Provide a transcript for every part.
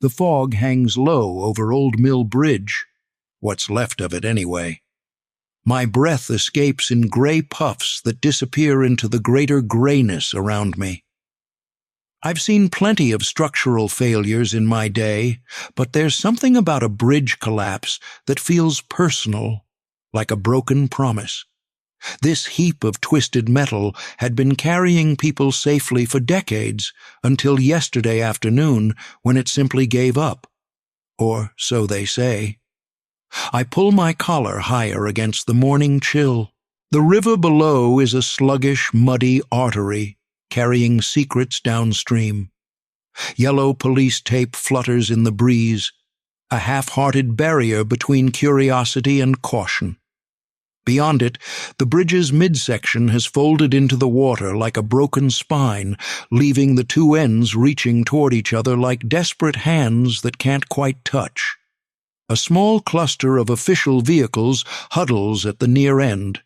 The fog hangs low over Old Mill Bridge, what's left of it anyway. My breath escapes in gray puffs that disappear into the greater grayness around me. I've seen plenty of structural failures in my day, but there's something about a bridge collapse that feels personal, like a broken promise. This heap of twisted metal had been carrying people safely for decades, until yesterday afternoon when it simply gave up. Or so they say. I pull my collar higher against the morning chill. The river below is a sluggish, muddy artery, carrying secrets downstream. Yellow police tape flutters in the breeze, a half-hearted barrier between curiosity and caution. Beyond it, the bridge's midsection has folded into the water like a broken spine, leaving the two ends reaching toward each other like desperate hands that can't quite touch. A small cluster of official vehicles huddles at the near end.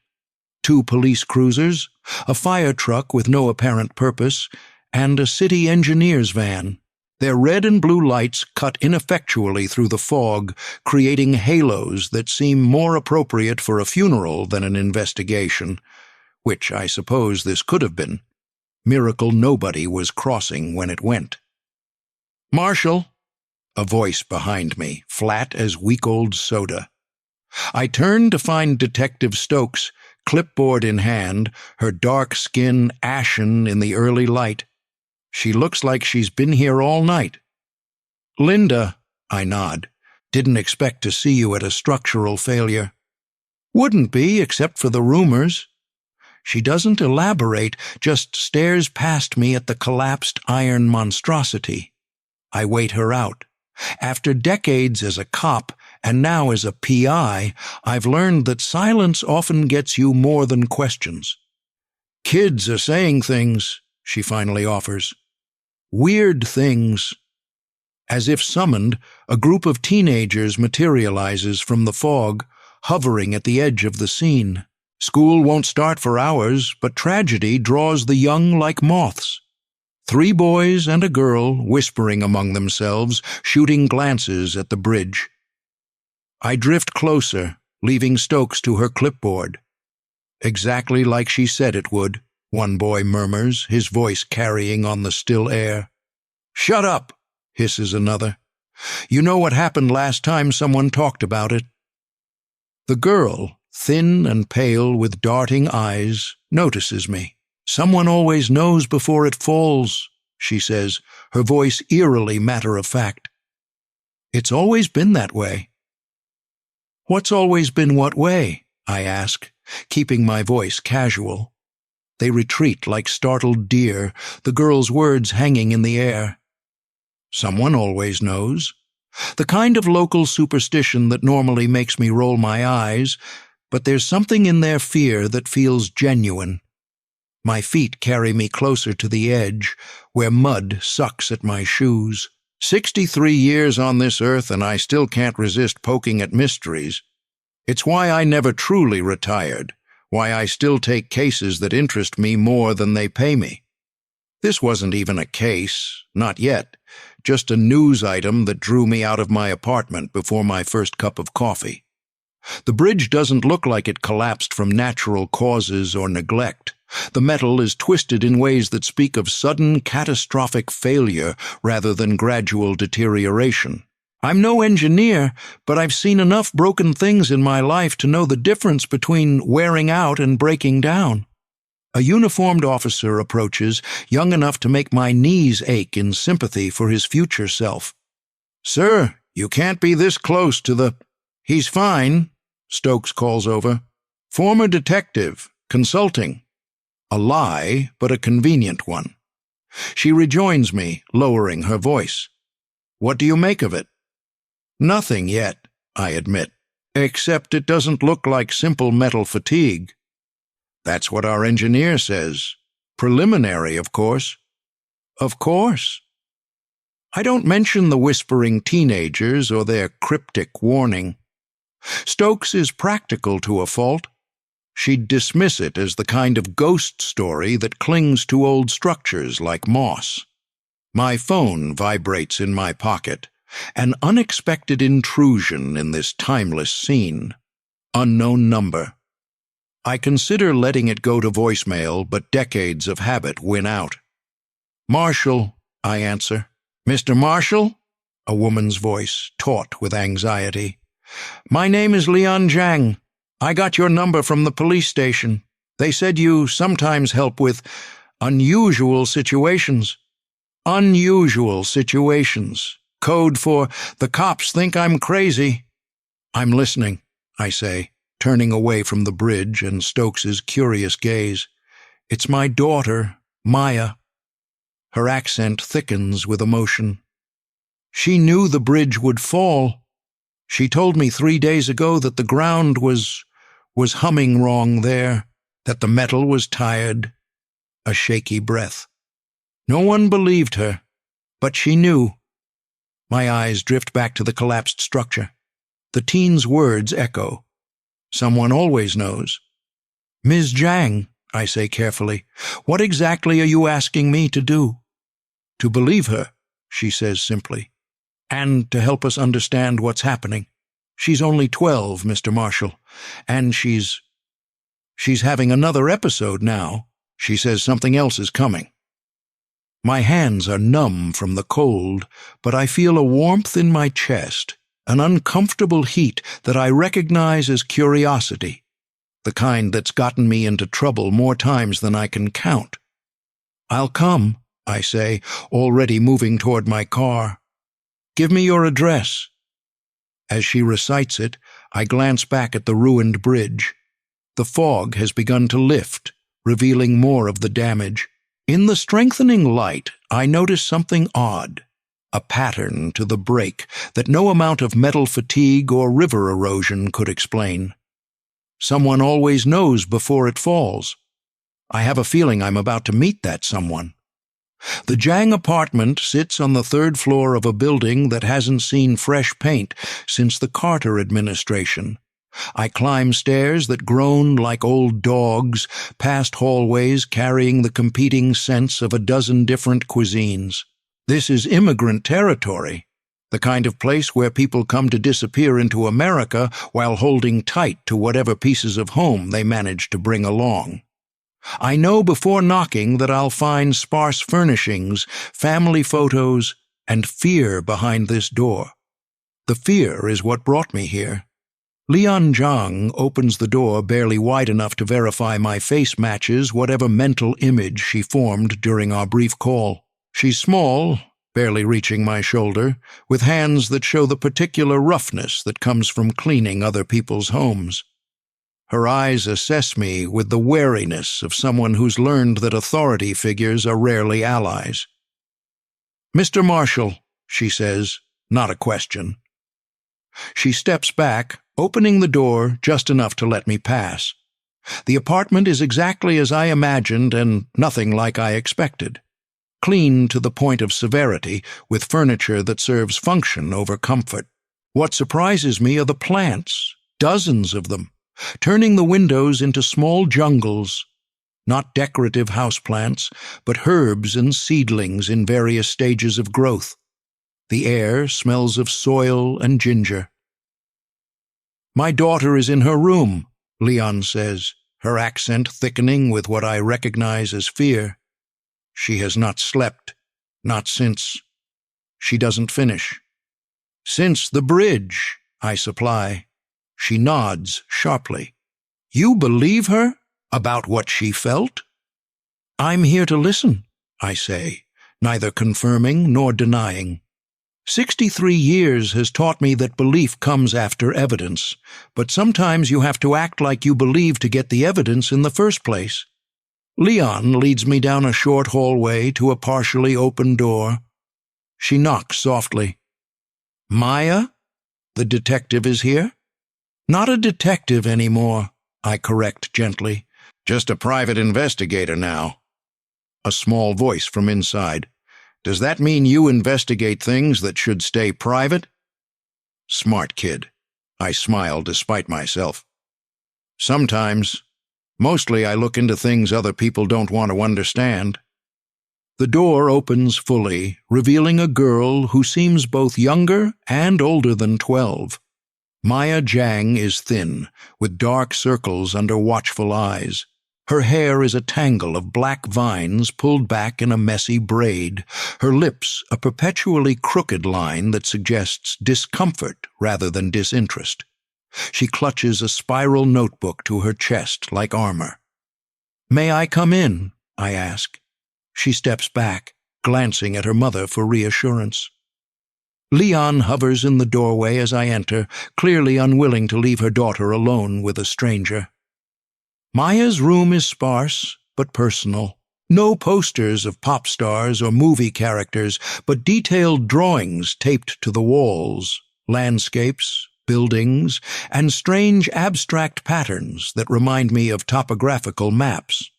2 police cruisers, a fire truck with no apparent purpose, and a city engineer's van. Their red and blue lights cut ineffectually through the fog, creating halos that seem more appropriate for a funeral than an investigation, which I suppose this could have been. Miracle nobody was crossing when it went. "Marshal," a voice behind me, flat as week-old soda. I turned to find Detective Stokes, clipboard in hand, her dark skin ashen in the early light. "She looks like she's been here all night." "Linda," I nod. "Didn't expect to see you at a structural failure." "Wouldn't be, except for the rumors." She doesn't elaborate, just stares past me at the collapsed iron monstrosity. I wait her out. After decades as a cop, and now as a PI, I've learned that silence often gets you more than questions. "Kids are saying things," she finally offers. "Weird things." As if summoned, a group of teenagers materializes from the fog, hovering at the edge of the scene. School won't start for hours, but tragedy draws the young like moths. 3 boys and a girl whispering among themselves, shooting glances at the bridge. I drift closer, leaving Stokes to her clipboard. "Exactly like she said it would," one boy murmurs, his voice carrying on the still air. "Shut up," hisses another. "You know what happened last time someone talked about it." The girl, thin and pale with darting eyes, notices me. "Someone always knows before it falls," she says, her voice eerily matter-of-fact. "It's always been that way." "What's always been what way?" I ask, keeping my voice casual. They retreat like startled deer, the girl's words hanging in the air. "Someone always knows." The kind of local superstition that normally makes me roll my eyes, but there's something in their fear that feels genuine. My feet carry me closer to the edge, where mud sucks at my shoes. 63 years on this earth and I still can't resist poking at mysteries. It's why I never truly retired, why I still take cases that interest me more than they pay me. This wasn't even a case, not yet, just a news item that drew me out of my apartment before my first cup of coffee. The bridge doesn't look like it collapsed from natural causes or neglect. The metal is twisted in ways that speak of sudden, catastrophic failure rather than gradual deterioration. I'm no engineer, but I've seen enough broken things in my life to know the difference between wearing out and breaking down. A uniformed officer approaches, young enough to make my knees ache in sympathy for his future self. "Sir, you can't be this close to the—" "He's fine," Stokes calls over. "Former detective, consulting." A lie, but a convenient one. She rejoins me, lowering her voice. "What do you make of it?" "Nothing yet," I admit, "except it doesn't look like simple metal fatigue." "That's what our engineer says. Preliminary, of course." "Of course." I don't mention the whispering teenagers or their cryptic warning. Stokes is practical to a fault. She'd dismiss it as the kind of ghost story that clings to old structures like moss. My phone vibrates in my pocket, An unexpected intrusion in this timeless scene. Unknown number. I consider letting it go to voicemail, but decades of habit win out. "Marshall," I answer. "Mr. Marshall?" A woman's voice, taut with anxiety. "My name is Leon Zhang. I got your number from the police station. They said you sometimes help with unusual situations." Unusual situations. Code for "the cops think I'm crazy." "I'm listening," I say, turning away from the bridge and Stokes's curious gaze. "It's my daughter, Maya." Her accent thickens with emotion. "She knew the bridge would fall. She told me 3 days ago that the ground was humming wrong there, that the metal was tired." A shaky breath. "No one believed her, but she knew." My eyes drift back to the collapsed structure. The teen's words echo. "Someone always knows." "Ms. Zhang," I say carefully, "what exactly are you asking me to do?" "To believe her," she says simply, "and to help us understand what's happening. She's only 12, Mr. Marshall, and she's having another episode now. She says something else is coming." My hands are numb from the cold, but I feel a warmth in my chest, an uncomfortable heat that I recognize as curiosity, the kind that's gotten me into trouble more times than I can count. "I'll come," I say, already moving toward my car. "Give me your address." As she recites it, I glance back at the ruined bridge. The fog has begun to lift, revealing more of the damage. In the strengthening light, I notice something odd, a pattern to the break that no amount of metal fatigue or river erosion could explain. Someone always knows before it falls. I have a feeling I'm about to meet that someone. The Zhang apartment sits on the 3rd floor of a building that hasn't seen fresh paint since the Carter administration. I climb stairs that groan like old dogs, past hallways carrying the competing scents of a dozen different cuisines. This is immigrant territory, the kind of place where people come to disappear into America while holding tight to whatever pieces of home they manage to bring along. I know before knocking that I'll find sparse furnishings, family photos, and fear behind this door. The fear is what brought me here. Leon Zhang opens the door barely wide enough to verify my face matches whatever mental image she formed during our brief call. She's small, barely reaching my shoulder, with hands that show the particular roughness that comes from cleaning other people's homes. Her eyes assess me with the wariness of someone who's learned that authority figures are rarely allies. "Mr. Marshall," she says, not a question. She steps back, opening the door just enough to let me pass. The apartment is exactly as I imagined and nothing like I expected. Clean to the point of severity, with furniture that serves function over comfort. What surprises me are the plants, dozens of them, turning the windows into small jungles. Not decorative houseplants, but herbs and seedlings in various stages of growth. The air smells of soil and ginger. "My daughter is in her room," Leon says, her accent thickening with what I recognize as fear. "She has not slept, not since—" She doesn't finish. "Since the bridge," I supply. She nods sharply. "You believe her? About what she felt?" "I'm here to listen," I say, neither confirming nor denying. 63 years has taught me that belief comes after evidence, but sometimes you have to act like you believe to get the evidence in the first place. Leon leads me down a short hallway to a partially open door. She knocks softly. "Maya? The detective is here?" "Not a detective anymore," I correct gently. "Just a private investigator now." A small voice from inside. "Does that mean you investigate things that should stay private?" Smart kid. I smile despite myself. "Sometimes. Mostly I look into things other people don't want to understand." The door opens fully, revealing a girl who seems both younger and older than 12. Maya Jiang is thin, with dark circles under watchful eyes. Her hair is a tangle of black vines pulled back in a messy braid, her lips a perpetually crooked line that suggests discomfort rather than disinterest. She clutches a spiral notebook to her chest like armor. "May I come in?" I ask. She steps back, glancing at her mother for reassurance. Leon hovers in the doorway as I enter, clearly unwilling to leave her daughter alone with a stranger. Maya's room is sparse, but personal. No posters of pop stars or movie characters, but detailed drawings taped to the walls, landscapes, buildings, and strange abstract patterns that remind me of topographical maps.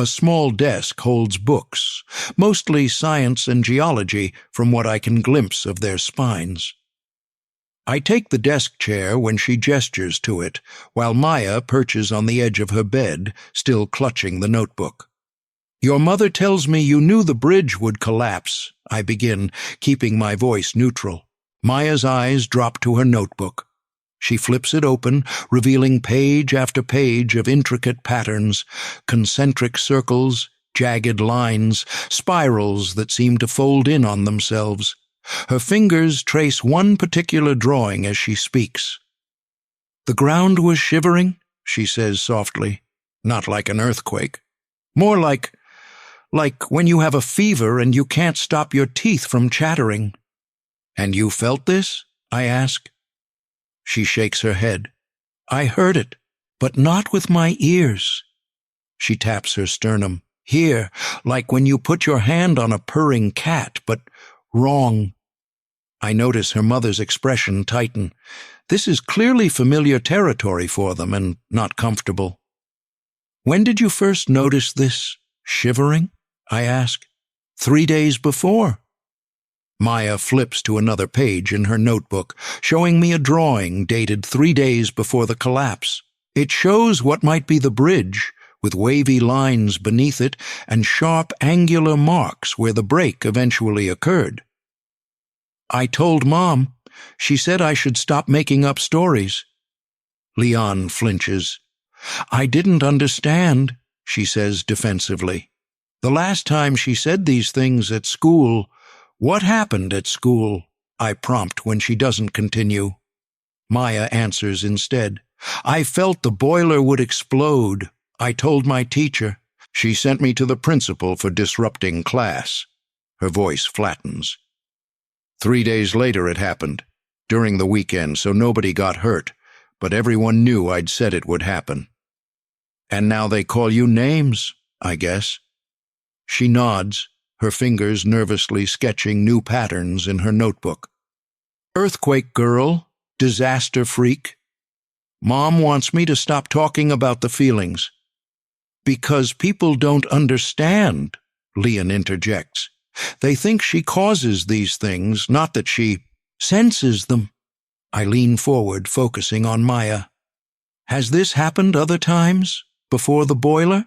A small desk holds books, mostly science and geology from what I can glimpse of their spines. I take the desk chair when she gestures to it, while Maya perches on the edge of her bed, still clutching the notebook. "Your mother tells me you knew the bridge would collapse," I begin, keeping my voice neutral. Maya's eyes drop to her notebook. She flips it open, revealing page after page of intricate patterns, concentric circles, jagged lines, spirals that seem to fold in on themselves. Her fingers trace one particular drawing as she speaks. "The ground was shivering," she says softly. "Not like an earthquake. More like when you have a fever and you can't stop your teeth from chattering." "And you felt this?" I ask. She shakes her head. "I heard it, but not with my ears." She taps her sternum. "Here, like when you put your hand on a purring cat, but wrong." I notice her mother's expression tighten. This is clearly familiar territory for them and not comfortable. "When did you first notice this shivering?" I ask. "3 days before." Maya flips to another page in her notebook, showing me a drawing dated 3 days before the collapse. It shows what might be the bridge, with wavy lines beneath it and sharp angular marks where the break eventually occurred. "I told Mom. She said I should stop making up stories." Leon flinches. "I didn't understand," she says defensively. "The last time she said these things at school—" "What happened at school?" I prompt when she doesn't continue. Maya answers instead. "I felt the boiler would explode. I told my teacher. She sent me to the principal for disrupting class." Her voice flattens. 3 days later it happened, during the weekend, so nobody got hurt, but everyone knew I'd said it would happen. "And now they call you names, I guess." She nods, her fingers nervously sketching new patterns in her notebook. "Earthquake girl, disaster freak. Mom wants me to stop talking about the feelings." "Because people don't understand," Leon interjects. "They think she causes these things, not that she senses them." I lean forward, focusing on Maya. "Has this happened other times, before the boiler?"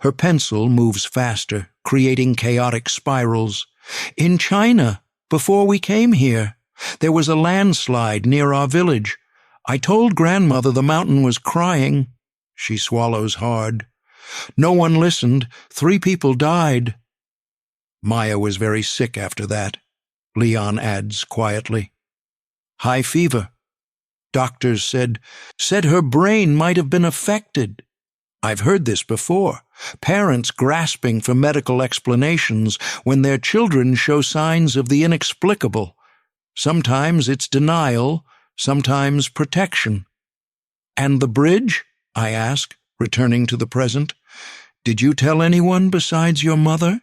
Her pencil moves faster, creating chaotic spirals. "In China, before we came here, there was a landslide near our village. I told Grandmother the mountain was crying." She swallows hard. "No one listened. 3 people died." "Maya was very sick after that," Leon adds quietly. "High fever. Doctors said her brain might have been affected." I've heard this before. Parents grasping for medical explanations when their children show signs of the inexplicable. Sometimes it's denial, sometimes protection. "And the bridge?" I ask, returning to the present. "Did you tell anyone besides your mother?"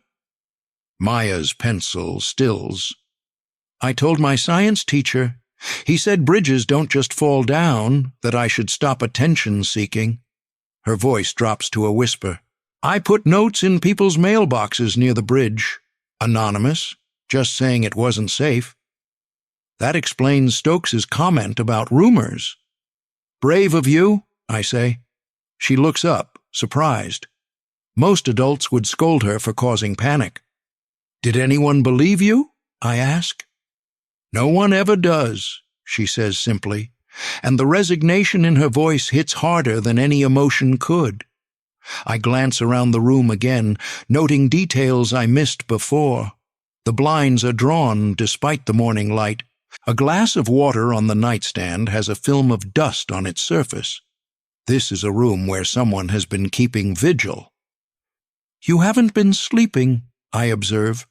Maya's pencil stills. "I told my science teacher. He said bridges don't just fall down, that I should stop attention-seeking." Her voice drops to a whisper. "I put notes in people's mailboxes near the bridge. Anonymous, just saying it wasn't safe." That explains Stokes's comment about rumors. "Brave of you," I say. She looks up, surprised. Most adults would scold her for causing panic. Did anyone believe you? I ask. No one ever does, she says simply, and the resignation in her voice hits harder than any emotion could. I glance around the room again, noting details I missed before. The blinds are drawn despite the morning light. A glass of water on the nightstand has a film of dust on its surface. This is a room where someone has been keeping vigil. You haven't been sleeping, I observe.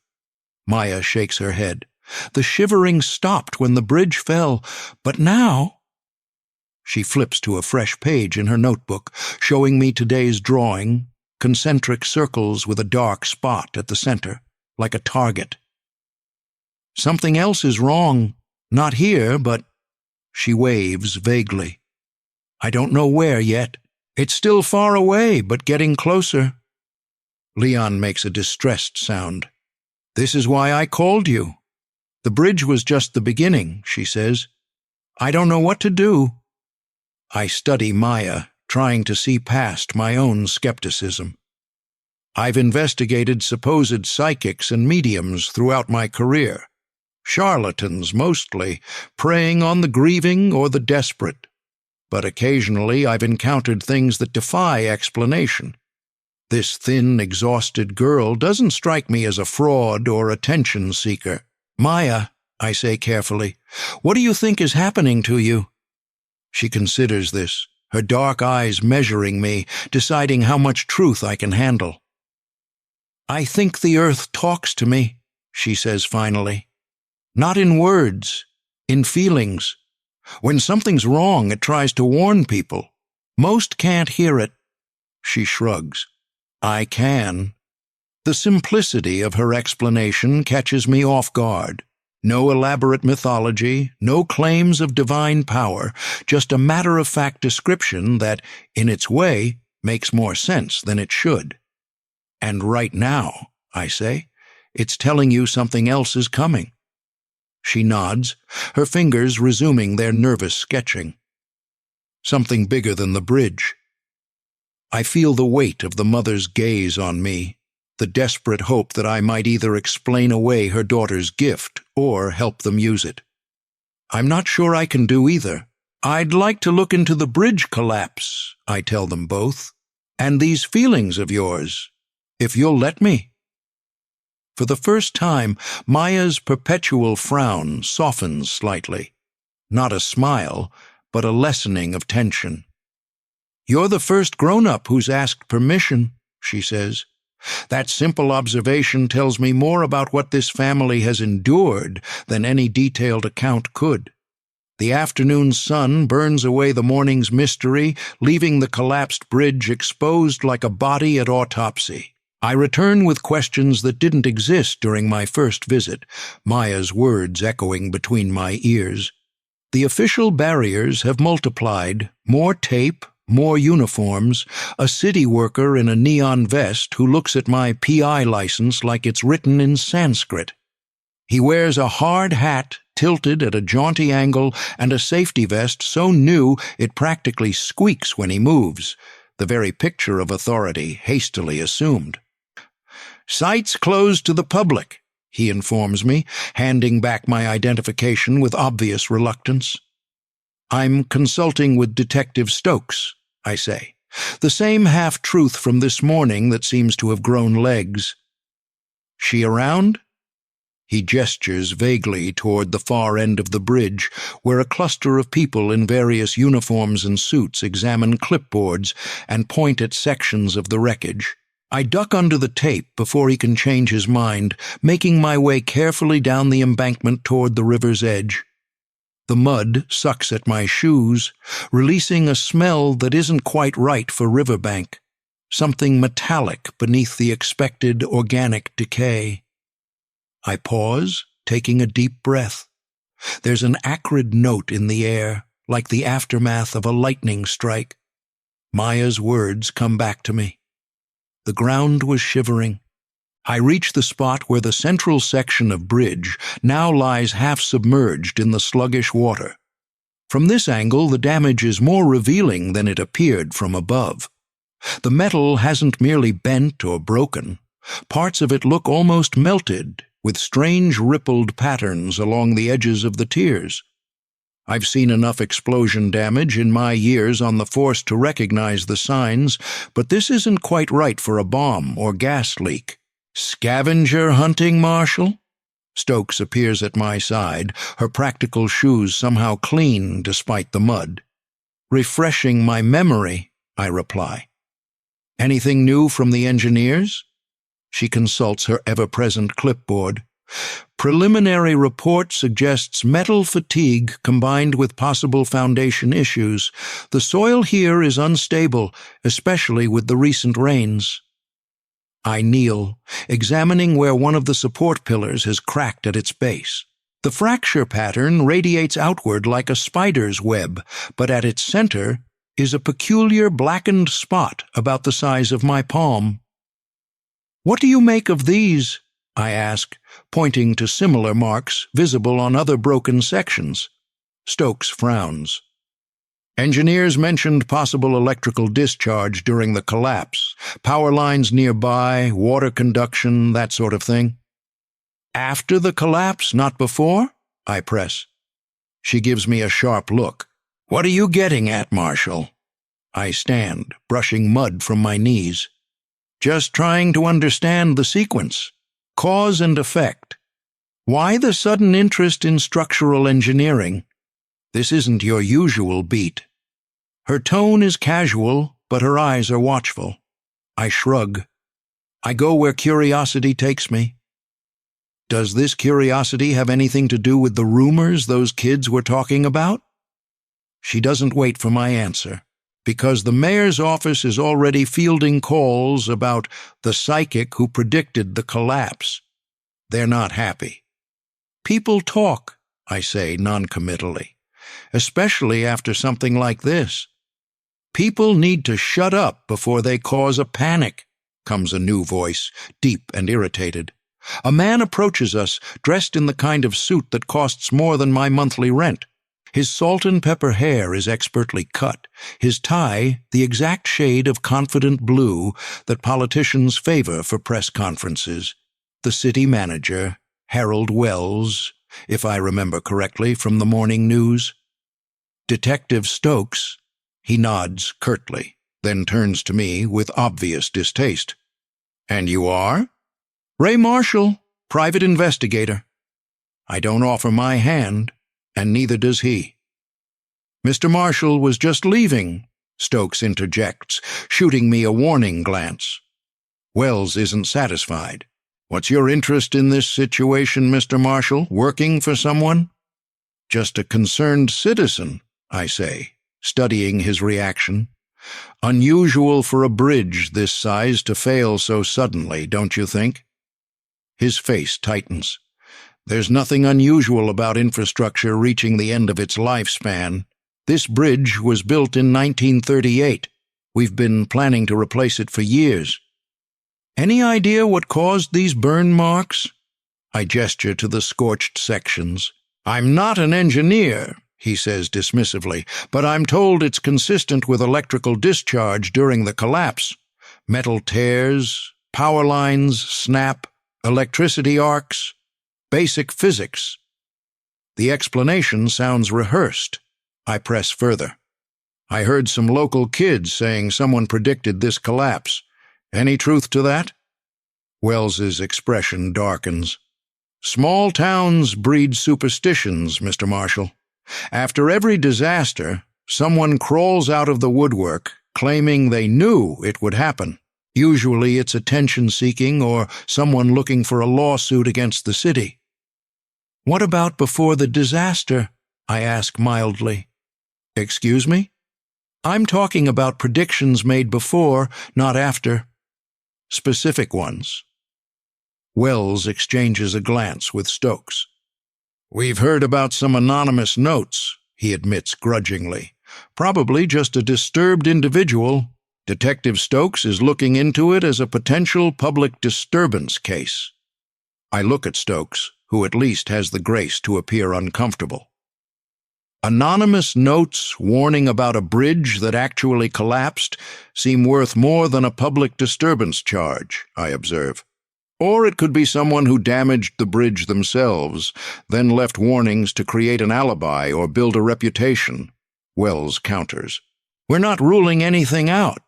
Maya shakes her head. The shivering stopped when the bridge fell, but now... She flips to a fresh page in her notebook, showing me today's drawing, concentric circles with a dark spot at the center, like a target. Something else is wrong. Not here, but... She waves vaguely. I don't know where yet. It's still far away, but getting closer. Leon makes a distressed sound. This is why I called you. The bridge was just the beginning, she says. I don't know what to do. I study Maya, trying to see past my own skepticism. I've investigated supposed psychics and mediums throughout my career. Charlatans, mostly, preying on the grieving or the desperate. But occasionally I've encountered things that defy explanation. This thin, exhausted girl doesn't strike me as a fraud or attention seeker. Maya, I say carefully, what do you think is happening to you? She considers this, her dark eyes measuring me, deciding how much truth I can handle. I think the earth talks to me, she says finally. Not in words, in feelings. When something's wrong, it tries to warn people. Most can't hear it. She shrugs. I can. The simplicity of her explanation catches me off guard. No elaborate mythology, no claims of divine power, just a matter-of-fact description that, in its way, makes more sense than it should. And right now, I say, it's telling you something else is coming. She nods, her fingers resuming their nervous sketching. Something bigger than the bridge. I feel the weight of the mother's gaze on me, the desperate hope that I might either explain away her daughter's gift or help them use it. I'm not sure I can do either. I'd like to look into the bridge collapse, I tell them both, and these feelings of yours, if you'll let me. For the first time, Maya's perpetual frown softens slightly. Not a smile, but a lessening of tension. You're the first grown-up who's asked permission, she says. That simple observation tells me more about what this family has endured than any detailed account could. The afternoon sun burns away the morning's mystery, leaving the collapsed bridge exposed like a body at autopsy. I return with questions that didn't exist during my first visit, Maya's words echoing between my ears. The official barriers have multiplied, more tape, more uniforms, a city worker in a neon vest who looks at my PI license like it's written in Sanskrit. He wears a hard hat tilted at a jaunty angle and a safety vest so new it practically squeaks when he moves, the very picture of authority hastily assumed. Sites closed to the public, he informs me, handing back my identification with obvious reluctance. I'm consulting with Detective Stokes, I say. The same half-truth from this morning that seems to have grown legs. She around? He gestures vaguely toward the far end of the bridge, where a cluster of people in various uniforms and suits examine clipboards and point at sections of the wreckage. I duck under the tape before he can change his mind, making my way carefully down the embankment toward the river's edge. The mud sucks at my shoes, releasing a smell that isn't quite right for riverbank, something metallic beneath the expected organic decay. I pause, taking a deep breath. There's an acrid note in the air, like the aftermath of a lightning strike. Maya's words come back to me. The ground was shivering. I reach the spot where the central section of bridge now lies half-submerged in the sluggish water. From this angle, the damage is more revealing than it appeared from above. The metal hasn't merely bent or broken. Parts of it look almost melted, with strange rippled patterns along the edges of the tiers. I've seen enough explosion damage in my years on the force to recognize the signs, but this isn't quite right for a bomb or gas leak. Scavenger hunting, Marshal? Stokes appears at my side, her practical shoes somehow clean despite the mud. Refreshing my memory, I reply. Anything new from the engineers? She consults her ever-present clipboard. Preliminary report suggests metal fatigue combined with possible foundation issues. The soil here is unstable, especially with the recent rains. I kneel, examining where one of the support pillars has cracked at its base. The fracture pattern radiates outward like a spider's web, but at its center is a peculiar blackened spot about the size of my palm. "What do you make of these?" I ask, pointing to similar marks visible on other broken sections. Stokes frowns. Engineers mentioned possible electrical discharge during the collapse, power lines nearby, water conduction, that sort of thing. After the collapse, not before? I press. She gives me a sharp look. "What are you getting at, Marshal?" I stand, brushing mud from my knees. "Just trying to understand the sequence. Cause and effect. Why the sudden interest in structural engineering? This isn't your usual beat." Her tone is casual, but her eyes are watchful. I shrug. I go where curiosity takes me. Does this curiosity have anything to do with the rumors those kids were talking about? She doesn't wait for my answer, because the mayor's office is already fielding calls about the psychic who predicted the collapse. They're not happy. People talk, I say noncommittally, especially after something like this. People need to shut up before they cause a panic, comes a new voice, deep and irritated. A man approaches us, dressed in the kind of suit that costs more than my monthly rent. His salt and pepper hair is expertly cut, his tie the exact shade of confident blue that politicians favor for press conferences. The city manager, Harold Wells, if I remember correctly from the morning news. "Detective Stokes," he nods curtly, then turns to me with obvious distaste. "And you are?" "Ray Marshall, private investigator." I don't offer my hand, and neither does he. "Mr. Marshall was just leaving," Stokes interjects, shooting me a warning glance. Wells isn't satisfied. "What's your interest in this situation, Mr. Marshall? Working for someone?" "Just a concerned citizen," I say, studying his reaction. "Unusual for a bridge this size to fail so suddenly, don't you think?" His face tightens. "There's nothing unusual about infrastructure reaching the end of its lifespan. This bridge was built in 1938. We've been planning to replace it for years." "Any idea what caused these burn marks?" I gesture to the scorched sections. "I'm not an engineer," he says dismissively, "but I'm told it's consistent with electrical discharge during the collapse. Metal tears, power lines snap, electricity arcs, basic physics." The explanation sounds rehearsed. I press further. "I heard some local kids saying someone predicted this collapse. Any truth to that?" Wells's expression darkens. "Small towns breed superstitions, Mr. Marshall. After every disaster, someone crawls out of the woodwork claiming they knew it would happen. Usually it's attention-seeking or someone looking for a lawsuit against the city." "What about before the disaster?" I ask mildly. "Excuse me?" "I'm talking about predictions made before, not after. Specific ones." Wells exchanges a glance with Stokes. "We've heard about some anonymous notes," he admits grudgingly. "Probably just a disturbed individual. Detective Stokes is looking into it as a potential public disturbance case." I look at Stokes, who at least has the grace to appear uncomfortable. "Anonymous notes warning about a bridge that actually collapsed seem worth more than a public disturbance charge," I observe. Or it could be someone who damaged the bridge themselves, then left warnings to create an alibi or build a reputation. Wells counters. We're not ruling anything out.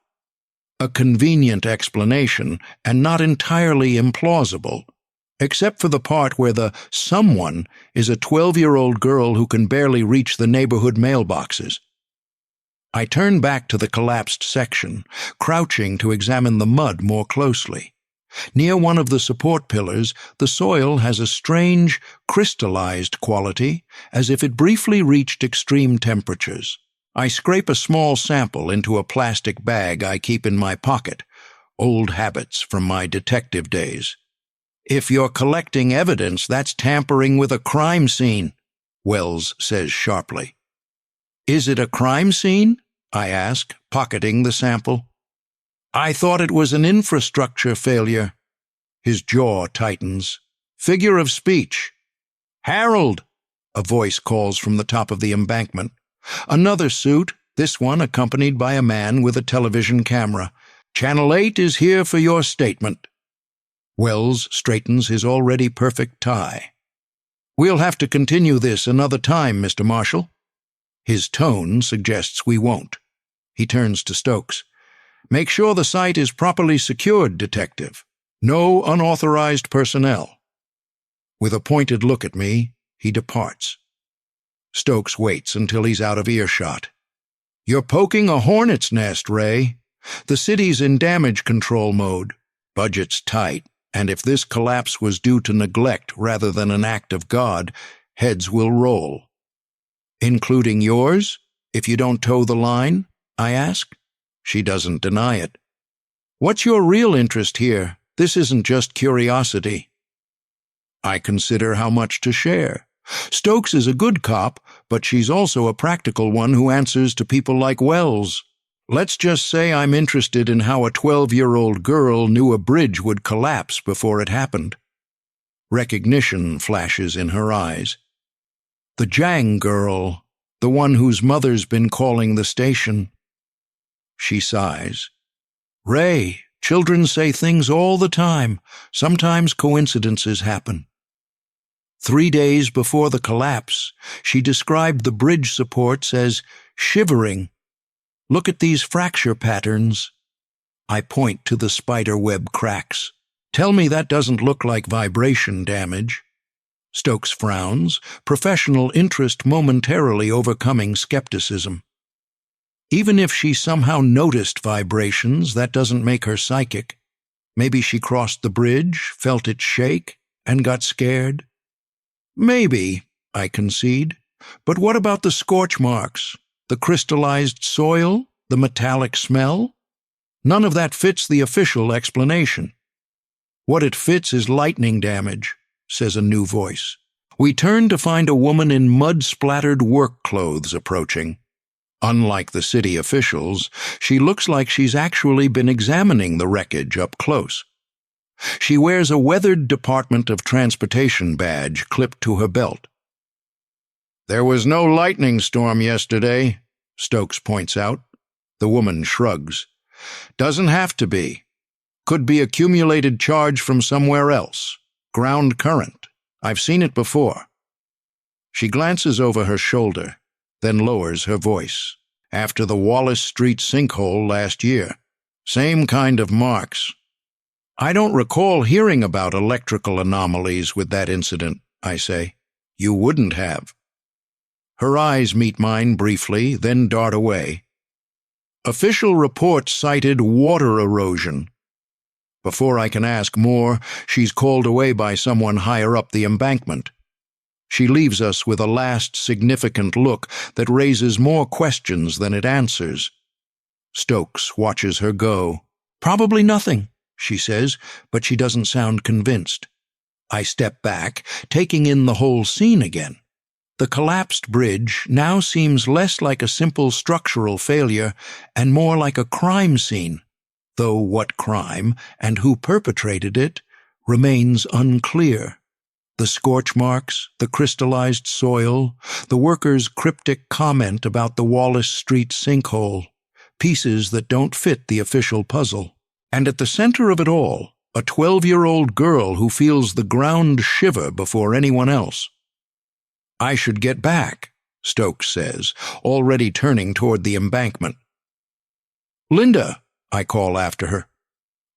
A convenient explanation, and not entirely implausible, except for the part where the someone is a 12-year-old girl who can barely reach the neighborhood mailboxes. I turn back to the collapsed section, crouching to examine the mud more closely. Near one of the support pillars, the soil has a strange, crystallized quality, as if it briefly reached extreme temperatures. I scrape a small sample into a plastic bag I keep in my pocket, old habits from my detective days. If you're collecting evidence, that's tampering with a crime scene, Wells says sharply. Is it a crime scene? I ask, pocketing the sample. I thought it was an infrastructure failure. His jaw tightens. Figure of speech. Harold, a voice calls from the top of the embankment. Another suit, this one accompanied by a man with a television camera. Channel 8 is here for your statement. Wells straightens his already perfect tie. We'll have to continue this another time, Mr. Marshall. His tone suggests we won't. He turns to Stokes. Make sure the site is properly secured, Detective. No unauthorized personnel. With a pointed look at me, he departs. Stokes waits until he's out of earshot. You're poking a hornet's nest, Ray. The city's in damage control mode. Budget's tight, and if this collapse was due to neglect rather than an act of God, heads will roll. Including yours, if you don't toe the line? I ask. She doesn't deny it. What's your real interest here? This isn't just curiosity. I consider how much to share. Stokes is a good cop, but she's also a practical one who answers to people like Wells. Let's just say I'm interested in how a 12-year-old girl knew a bridge would collapse before it happened. Recognition flashes in her eyes. The Jang girl, the one whose mother's been calling the station. She sighs. Ray, children say things all the time. Sometimes coincidences happen. 3 days before the collapse, she described the bridge supports as shivering. Look at these fracture patterns. I point to the spider web cracks. Tell me that doesn't look like vibration damage. Stokes frowns, professional interest momentarily overcoming skepticism. Even if she somehow noticed vibrations, that doesn't make her psychic. Maybe she crossed the bridge, felt it shake, and got scared. Maybe, I concede. But what about the scorch marks? The crystallized soil? The metallic smell? None of that fits the official explanation. What it fits is lightning damage, says a new voice. We turn to find a woman in mud-splattered work clothes approaching. Unlike the city officials, she looks like she's actually been examining the wreckage up close. She wears a weathered Department of Transportation badge clipped to her belt. There was no lightning storm yesterday, Stokes points out. The woman shrugs. Doesn't have to be. Could be accumulated charge from somewhere else. Ground current. I've seen it before. She glances over her shoulder, then lowers her voice. After the Wallace Street sinkhole last year. Same kind of marks. I don't recall hearing about electrical anomalies with that incident, I say. You wouldn't have. Her eyes meet mine briefly, then dart away. Official reports cited water erosion. Before I can ask more, she's called away by someone higher up the embankment. She leaves us with a last significant look that raises more questions than it answers. Stokes watches her go. Probably nothing, she says, but she doesn't sound convinced. I step back, taking in the whole scene again. The collapsed bridge now seems less like a simple structural failure and more like a crime scene, though what crime and who perpetrated it remains unclear. The scorch marks, the crystallized soil, the workers' cryptic comment about the Wallace Street sinkhole, pieces that don't fit the official puzzle. And at the center of it all, a 12-year-old girl who feels the ground shiver before anyone else. "I should get back," Stokes says, already turning toward the embankment. "Linda," I call after her,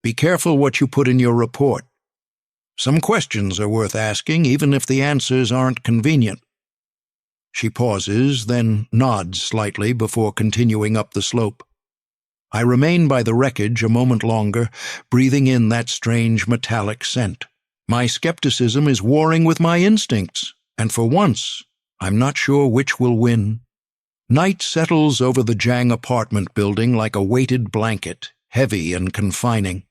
"be careful what you put in your report. Some questions are worth asking, even if the answers aren't convenient." She pauses, then nods slightly before continuing up the slope. I remain by the wreckage a moment longer, breathing in that strange metallic scent. My skepticism is warring with my instincts, and for once, I'm not sure which will win. Night settles over the Jang apartment building like a weighted blanket, heavy and confining.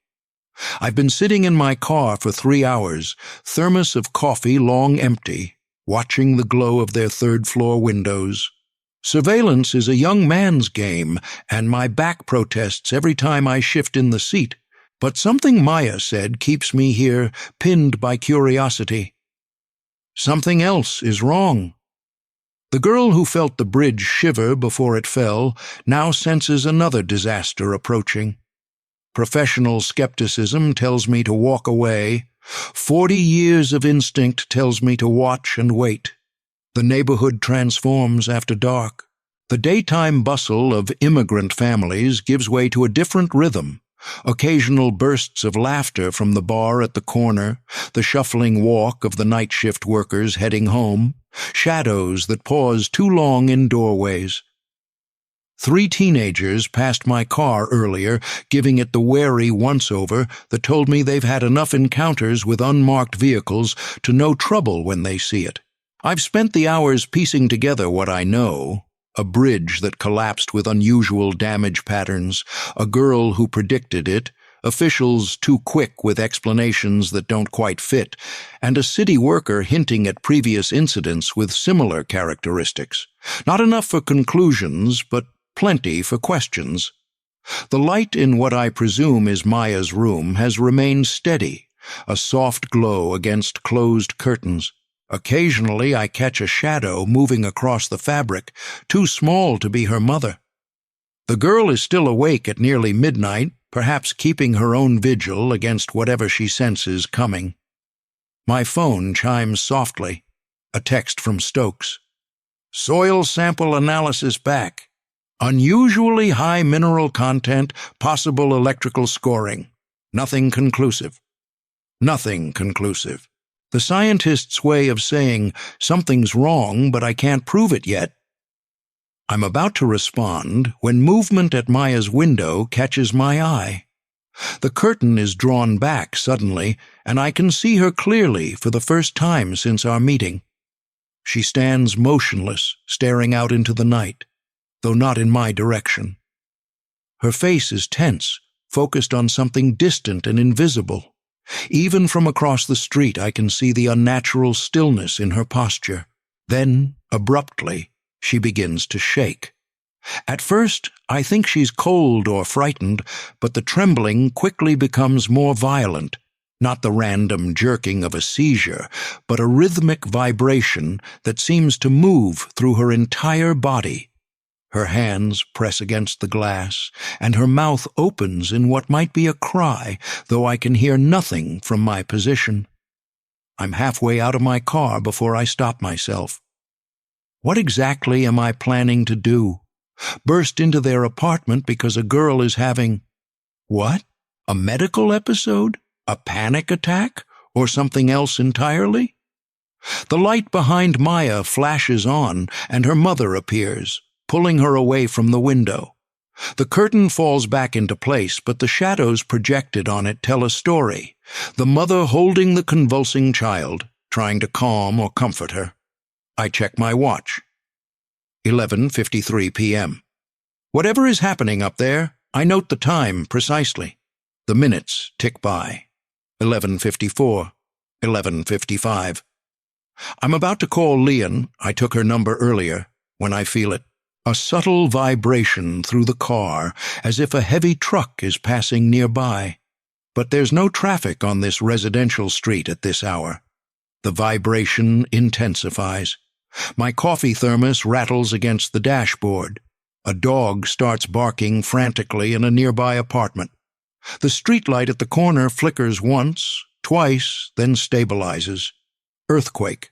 I've been sitting in my car for 3 hours, thermos of coffee long empty, watching the glow of their third-floor windows. Surveillance is a young man's game, and my back protests every time I shift in the seat, but something Maya said keeps me here, pinned by curiosity. Something else is wrong. The girl who felt the bridge shiver before it fell now senses another disaster approaching. Professional skepticism tells me to walk away. 40 years of instinct tells me to watch and wait. The neighborhood transforms after dark. The daytime bustle of immigrant families gives way to a different rhythm. Occasional bursts of laughter from the bar at the corner, the shuffling walk of the night shift workers heading home, shadows that pause too long in doorways. 3 teenagers passed my car earlier, giving it the wary once-over that told me they've had enough encounters with unmarked vehicles to know trouble when they see it. I've spent the hours piecing together what I know: a bridge that collapsed with unusual damage patterns, a girl who predicted it, officials too quick with explanations that don't quite fit, and a city worker hinting at previous incidents with similar characteristics. Not enough for conclusions, but plenty for questions. The light in what I presume is Maya's room has remained steady, a soft glow against closed curtains. Occasionally I catch a shadow moving across the fabric, too small to be her mother. The girl is still awake at nearly midnight, perhaps keeping her own vigil against whatever she senses coming. My phone chimes softly. A text from Stokes. "Soil sample analysis back. Unusually high mineral content, possible electrical scoring. Nothing conclusive." Nothing conclusive. The scientist's way of saying, something's wrong, but I can't prove it yet. I'm about to respond when movement at Maya's window catches my eye. The curtain is drawn back suddenly, and I can see her clearly for the first time since our meeting. She stands motionless, staring out into the night, though not in my direction. Her face is tense, focused on something distant and invisible. Even from across the street I can see the unnatural stillness in her posture. Then, abruptly, she begins to shake. At first, I think she's cold or frightened, but the trembling quickly becomes more violent. Not the random jerking of a seizure, but a rhythmic vibration that seems to move through her entire body. Her hands press against the glass, and her mouth opens in what might be a cry, though I can hear nothing from my position. I'm halfway out of my car before I stop myself. What exactly am I planning to do? Burst into their apartment because a girl is having— what? A medical episode? A panic attack? Or something else entirely? The light behind Maya flashes on, and her mother appears, pulling her away from the window. The curtain falls back into place, but the shadows projected on it tell a story. The mother holding the convulsing child, trying to calm or comfort her. I check my watch. 11:53 p.m. Whatever is happening up there, I note the time precisely. The minutes tick by. 11:54. 11:55. I'm about to call Leon, I took her number earlier, when I feel it. A subtle vibration through the car, as if a heavy truck is passing nearby. But there's no traffic on this residential street at this hour. The vibration intensifies. My coffee thermos rattles against the dashboard. A dog starts barking frantically in a nearby apartment. The streetlight at the corner flickers once, twice, then stabilizes. Earthquake.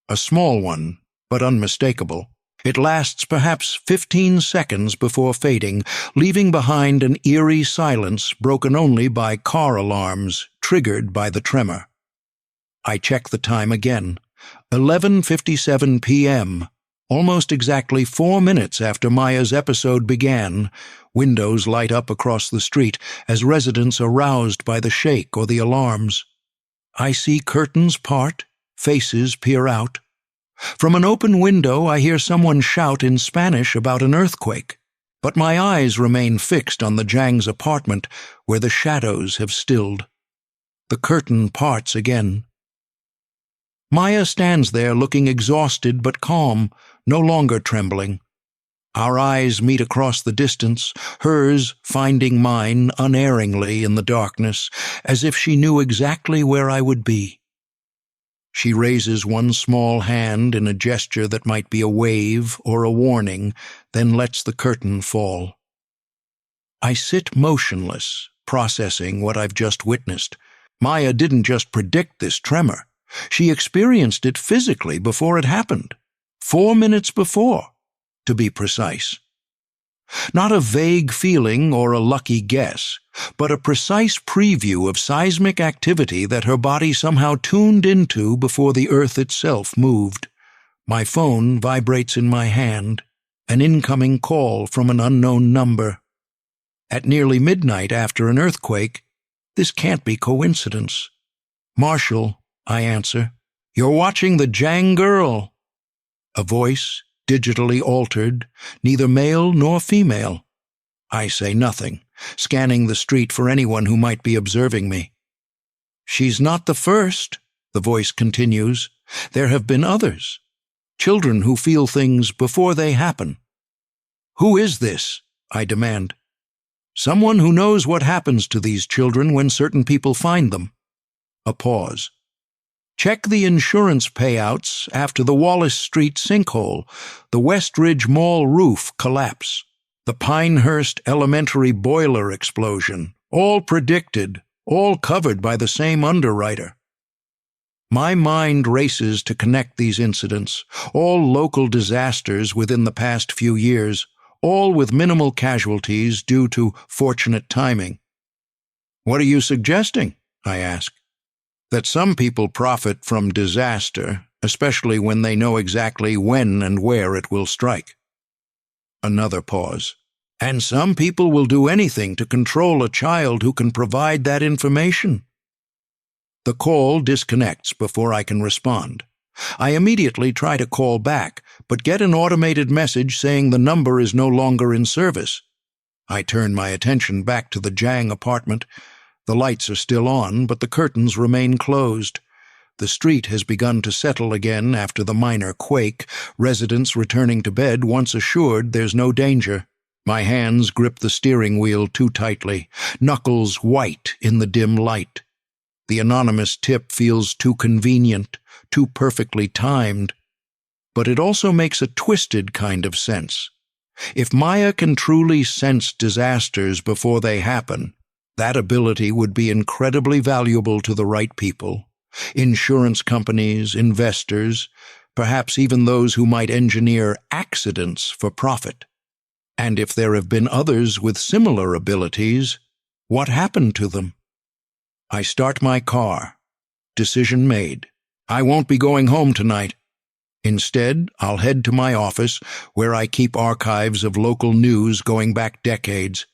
A small one, but unmistakable. It lasts perhaps 15 seconds before fading, leaving behind an eerie silence broken only by car alarms triggered by the tremor. I check the time again. 11:57 p.m. Almost exactly 4 minutes after Maya's episode began, windows light up across the street as residents are roused by the shake or the alarms. I see curtains part, faces peer out. From an open window I hear someone shout in Spanish about an earthquake, but my eyes remain fixed on the Zhang's apartment where the shadows have stilled. The curtain parts again. Maya stands there looking exhausted but calm, no longer trembling. Our eyes meet across the distance, hers finding mine unerringly in the darkness, as if she knew exactly where I would be. She raises one small hand in a gesture that might be a wave or a warning, then lets the curtain fall. I sit motionless, processing what I've just witnessed. Maya didn't just predict this tremor. She experienced it physically before it happened. 4 minutes before, to be precise. Not a vague feeling or a lucky guess, but a precise preview of seismic activity that her body somehow tuned into before the earth itself moved. My phone vibrates in my hand, an incoming call from an unknown number. At nearly midnight after an earthquake, this can't be coincidence. "Marshall," I answer, "you're watching the Zhang girl." A voice, digitally altered, neither male nor female. I say nothing, scanning the street for anyone who might be observing me. "She's not the first," the voice continues. "There have been others. Children who feel things before they happen." "Who is this?" I demand. "Someone who knows what happens to these children when certain people find them." A pause. "Check the insurance payouts after the Wallace Street sinkhole, the Westridge Mall roof collapse, the Pinehurst Elementary boiler explosion, all predicted, all covered by the same underwriter." My mind races to connect these incidents, all local disasters within the past few years, all with minimal casualties due to fortunate timing. "What are you suggesting?" I ask. "That some people profit from disaster, especially when they know exactly when and where it will strike." Another pause. "And some people will do anything to control a child who can provide that information." The call disconnects before I can respond. I immediately try to call back, but get an automated message saying the number is no longer in service. I turn my attention back to the Zhang apartment. The lights are still on, but the curtains remain closed. The street has begun to settle again after the minor quake, residents returning to bed once assured there's no danger. My hands grip the steering wheel too tightly, knuckles white in the dim light. The anonymous tip feels too convenient, too perfectly timed. But it also makes a twisted kind of sense. If Maya can truly sense disasters before they happen, that ability would be incredibly valuable to the right people. Insurance companies, investors, perhaps even those who might engineer accidents for profit. And if there have been others with similar abilities, what happened to them? I start my car. Decision made. I won't be going home tonight. Instead, I'll head to my office, where I keep archives of local news going back decades.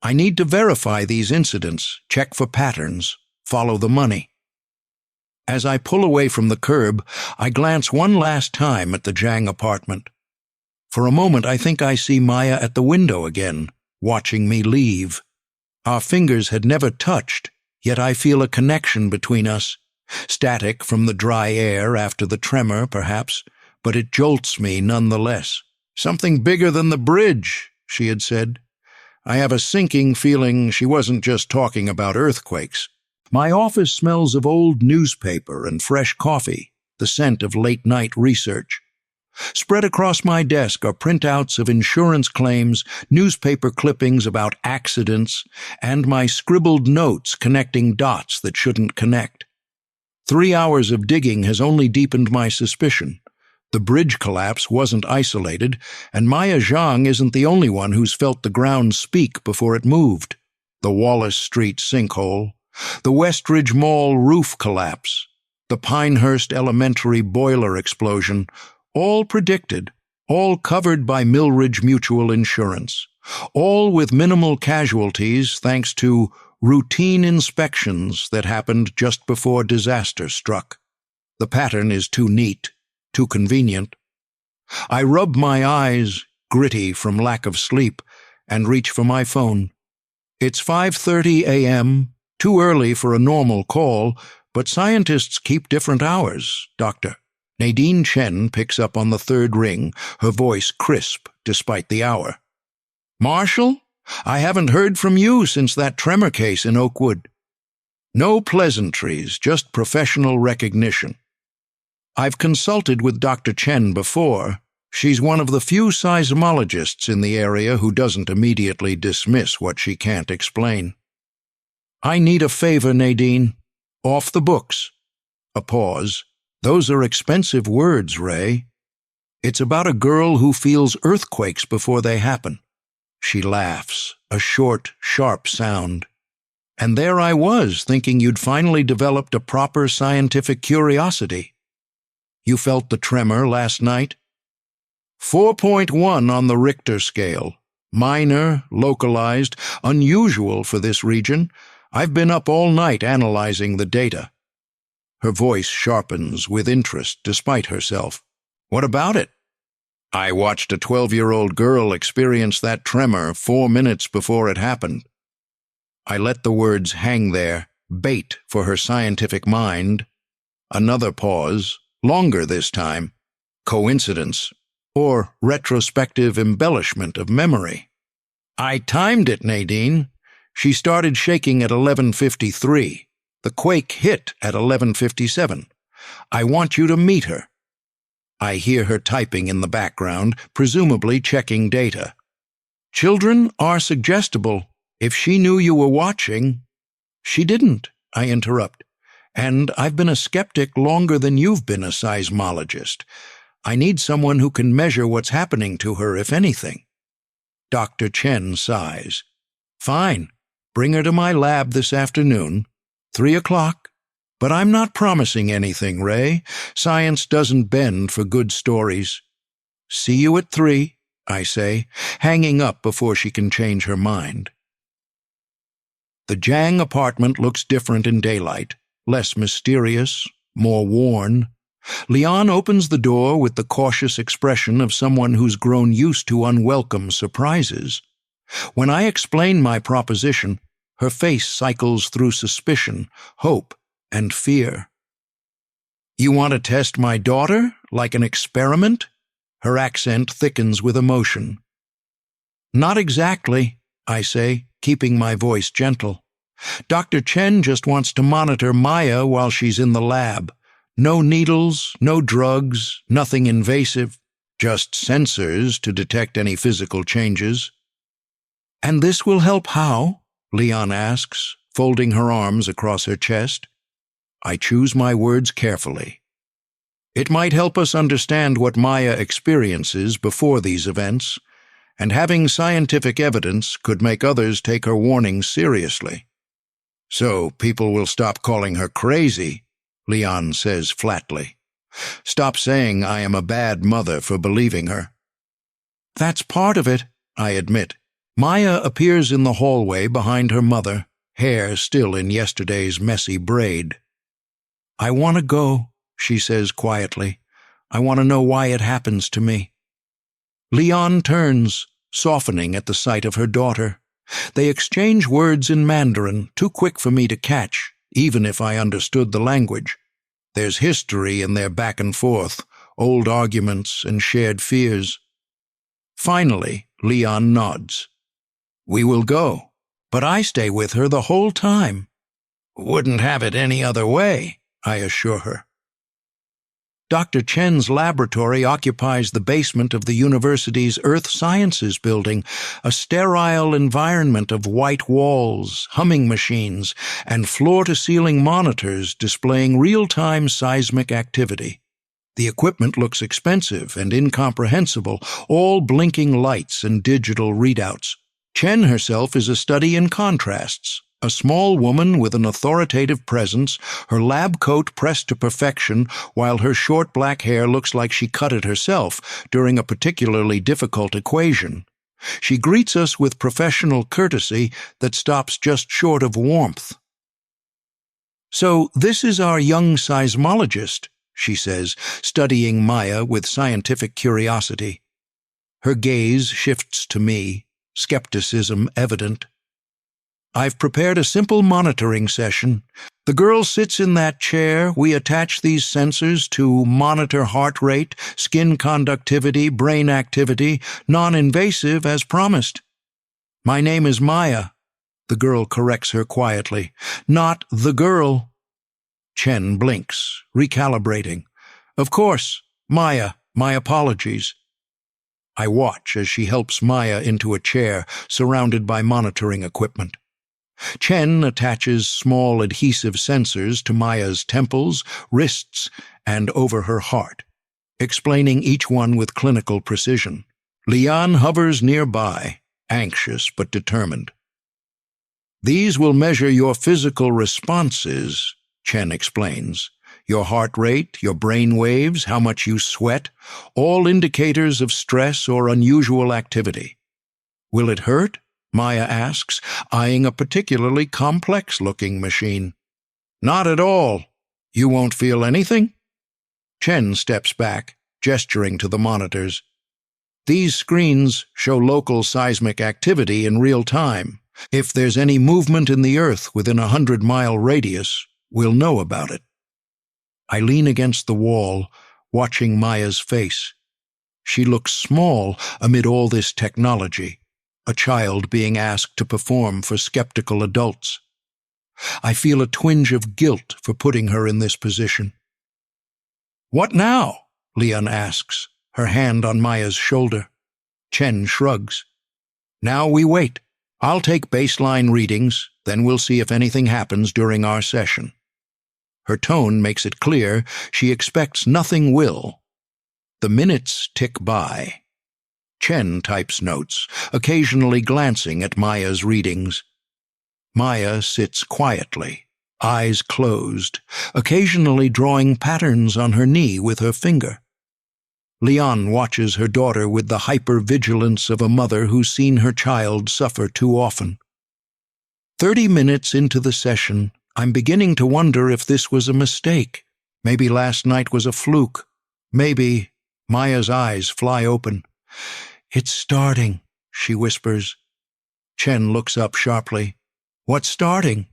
I need to verify these incidents, check for patterns, follow the money. As I pull away from the curb, I glance one last time at the Zhang apartment. For a moment, I think I see Maya at the window again, watching me leave. Our fingers had never touched, yet I feel a connection between us. Static from the dry air after the tremor, perhaps, but it jolts me nonetheless. "Something bigger than the bridge," she had said. I have a sinking feeling she wasn't just talking about earthquakes. My office smells of old newspaper and fresh coffee, the scent of late-night research. Spread across my desk are printouts of insurance claims, newspaper clippings about accidents, and my scribbled notes connecting dots that shouldn't connect. 3 hours of digging has only deepened my suspicion. The bridge collapse wasn't isolated, and Maya Zhang isn't the only one who's felt the ground speak before it moved. The Wallace Street sinkhole, the Westridge Mall roof collapse, the Pinehurst Elementary boiler explosion, all predicted, all covered by Millridge Mutual Insurance, all with minimal casualties thanks to routine inspections that happened just before disaster struck. The pattern is too neat, too convenient. I rub my eyes, gritty from lack of sleep, and reach for my phone. It's 5:30 a.m., too early for a normal call, but scientists keep different hours, Doctor. Nadine Chen picks up on the third ring, her voice crisp despite the hour. Marshall? I haven't heard from you since that tremor case in Oakwood. No pleasantries, just professional recognition. I've consulted with Dr. Chen before. She's one of the few seismologists in the area who doesn't immediately dismiss what she can't explain. I need a favor, Nadine. Off the books. A pause. Those are expensive words, Ray. It's about a girl who feels earthquakes before they happen. She laughs, a short, sharp sound. And there I was, thinking you'd finally developed a proper scientific curiosity. You felt the tremor last night? 4.1 on the Richter scale. Minor, localized, unusual for this region. I've been up all night analyzing the data. Her voice sharpens with interest despite herself. What about it? I watched a 12-year-old girl experience that tremor 4 minutes before it happened. I let the words hang there, bait for her scientific mind. Another pause, longer this time. Coincidence, or retrospective embellishment of memory. I timed it, Nadine. She started shaking at 11:53. The quake hit at 11:57. I want you to meet her. I hear her typing in the background, presumably checking data. Children are suggestible. If she knew you were watching... She didn't, I interrupt. And I've been a skeptic longer than you've been a seismologist. I need someone who can measure what's happening to her, if anything. Dr. Chen sighs. Fine. Bring her to my lab this afternoon. 3 o'clock. But I'm not promising anything, Ray. Science doesn't bend for good stories. See you at 3, I say, hanging up before she can change her mind. The Zhang apartment looks different in daylight, less mysterious, more worn. Leon opens the door with the cautious expression of someone who's grown used to unwelcome surprises. When I explain my proposition, her face cycles through suspicion, hope, and fear. You want to test my daughter, like an experiment? Her accent thickens with emotion. Not exactly, I say, keeping my voice gentle. Dr. Chen just wants to monitor Maya while she's in the lab. No needles, no drugs, nothing invasive, just sensors to detect any physical changes. And this will help how? Leon asks, folding her arms across her chest. I choose my words carefully. It might help us understand what Maya experiences before these events, and having scientific evidence could make others take her warnings seriously. So people will stop calling her crazy, Leon says flatly. Stop saying I am a bad mother for believing her. That's part of it, I admit. Maya appears in the hallway behind her mother, hair still in yesterday's messy braid. I want to go, she says quietly. I want to know why it happens to me. Leon turns, softening at the sight of her daughter. They exchange words in Mandarin, too quick for me to catch, even if I understood the language. There's history in their back and forth, old arguments and shared fears. Finally, Leon nods. We will go, but I stay with her the whole time. Wouldn't have it any other way, I assure her. Dr. Chen's laboratory occupies the basement of the university's Earth Sciences building, a sterile environment of white walls, humming machines, and floor-to-ceiling monitors displaying real-time seismic activity. The equipment looks expensive and incomprehensible, all blinking lights and digital readouts. Chen herself is a study in contrasts. A small woman with an authoritative presence, her lab coat pressed to perfection, while her short black hair looks like she cut it herself during a particularly difficult equation. She greets us with professional courtesy that stops just short of warmth. "So this is our young seismologist," she says, studying Maya with scientific curiosity. Her gaze shifts to me, skepticism evident. "I've prepared a simple monitoring session. The girl sits in that chair. We attach these sensors to monitor heart rate, skin conductivity, brain activity, non-invasive as promised." "My name is Maya," the girl corrects her quietly. "Not the girl." Chen blinks, recalibrating. "Of course, Maya, my apologies." I watch as she helps Maya into a chair surrounded by monitoring equipment. Chen attaches small adhesive sensors to Maya's temples, wrists, and over her heart, explaining each one with clinical precision. Lian hovers nearby, anxious but determined. "These will measure your physical responses," Chen explains. "Your heart rate, your brain waves, how much you sweat, all indicators of stress or unusual activity." "Will it hurt?" Maya asks, eyeing a particularly complex-looking machine. "Not at all. You won't feel anything?" Chen steps back, gesturing to the monitors. "These screens show local seismic activity in real time. If there's any movement in the Earth within a 100-mile radius, we'll know about it." I lean against the wall, watching Maya's face. She looks small amid all this technology, a child being asked to perform for skeptical adults. I feel a twinge of guilt for putting her in this position. "What now?" Lian asks, her hand on Maya's shoulder. Chen shrugs. "Now we wait. I'll take baseline readings, then we'll see if anything happens during our session." Her tone makes it clear she expects nothing will. The minutes tick by. Chen types notes, occasionally glancing at Maya's readings. Maya sits quietly, eyes closed, occasionally drawing patterns on her knee with her finger. Lian watches her daughter with the hyper-vigilance of a mother who's seen her child suffer too often. 30 minutes into the session, I'm beginning to wonder if this was a mistake. Maybe last night was a fluke. Maybe... Maya's eyes fly open. "It's starting," she whispers. Chen looks up sharply. "What's starting?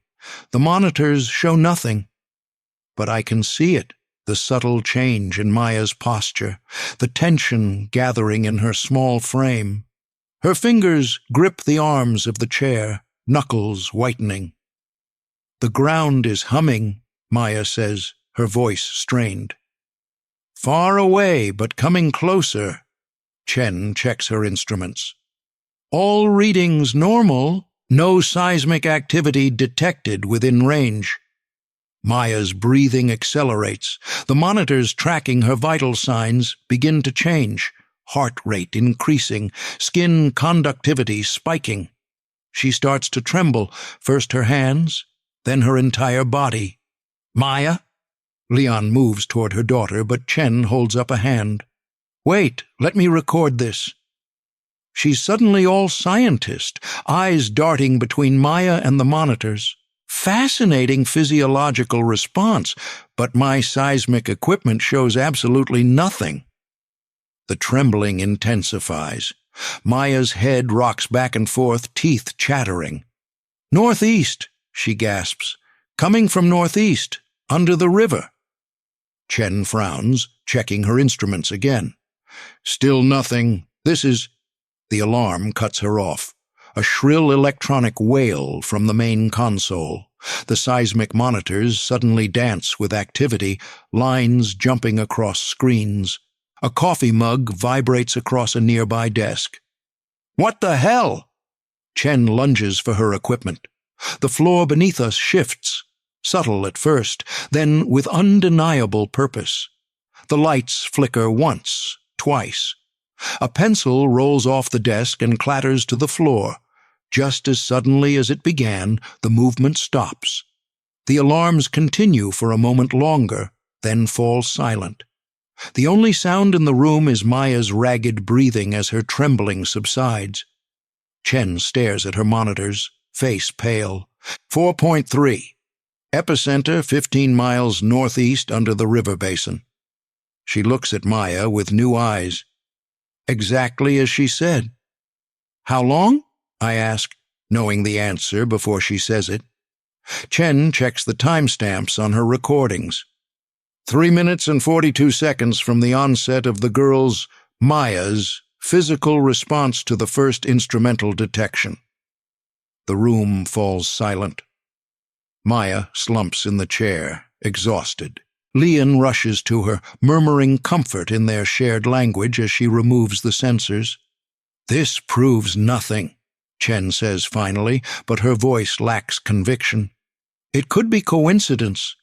The monitors show nothing." But I can see it, the subtle change in Maya's posture, the tension gathering in her small frame. Her fingers grip the arms of the chair, knuckles whitening. "The ground is humming," Maya says, her voice strained. "Far away, but coming closer." Chen checks her instruments. "All readings normal. No seismic activity detected within range." Maya's breathing accelerates. The monitors tracking her vital signs begin to change. Heart rate increasing, skin conductivity spiking. She starts to tremble, first her hands, then her entire body. "Maya?" Lian moves toward her daughter, but Chen holds up a hand. "Wait, let me record this." She's suddenly all scientist, eyes darting between Maya and the monitors. Fascinating physiological response, but my seismic equipment shows absolutely nothing. The trembling intensifies. Maya's head rocks back and forth, teeth chattering. "Northeast," she gasps. "Coming from northeast, under the river." Chen frowns, checking her instruments again. "Still nothing. This is—" The alarm cuts her off. A shrill electronic wail from the main console. The seismic monitors suddenly dance with activity, lines jumping across screens. A coffee mug vibrates across a nearby desk. "What the hell?" Chen lunges for her equipment. The floor beneath us shifts, subtle at first, then with undeniable purpose. The lights flicker once, twice. A pencil rolls off the desk and clatters to the floor. Just as suddenly as it began, the movement stops. The alarms continue for a moment longer, then fall silent. The only sound in the room is Maya's ragged breathing as her trembling subsides. Chen stares at her monitors, face pale. 4.3. Epicenter 15 miles northeast under the river basin. She looks at Maya with new eyes. Exactly as she said. "How long?" I ask, knowing the answer before she says it. Chen checks the timestamps on her recordings. 3 minutes and 42 seconds from the onset of the girl's, Maya's, physical response to the first instrumental detection. The room falls silent. Maya slumps in the chair, exhausted. Lian rushes to her, murmuring comfort in their shared language as she removes the sensors. "This proves nothing," Chen says finally, but her voice lacks conviction. "It could be coincidence.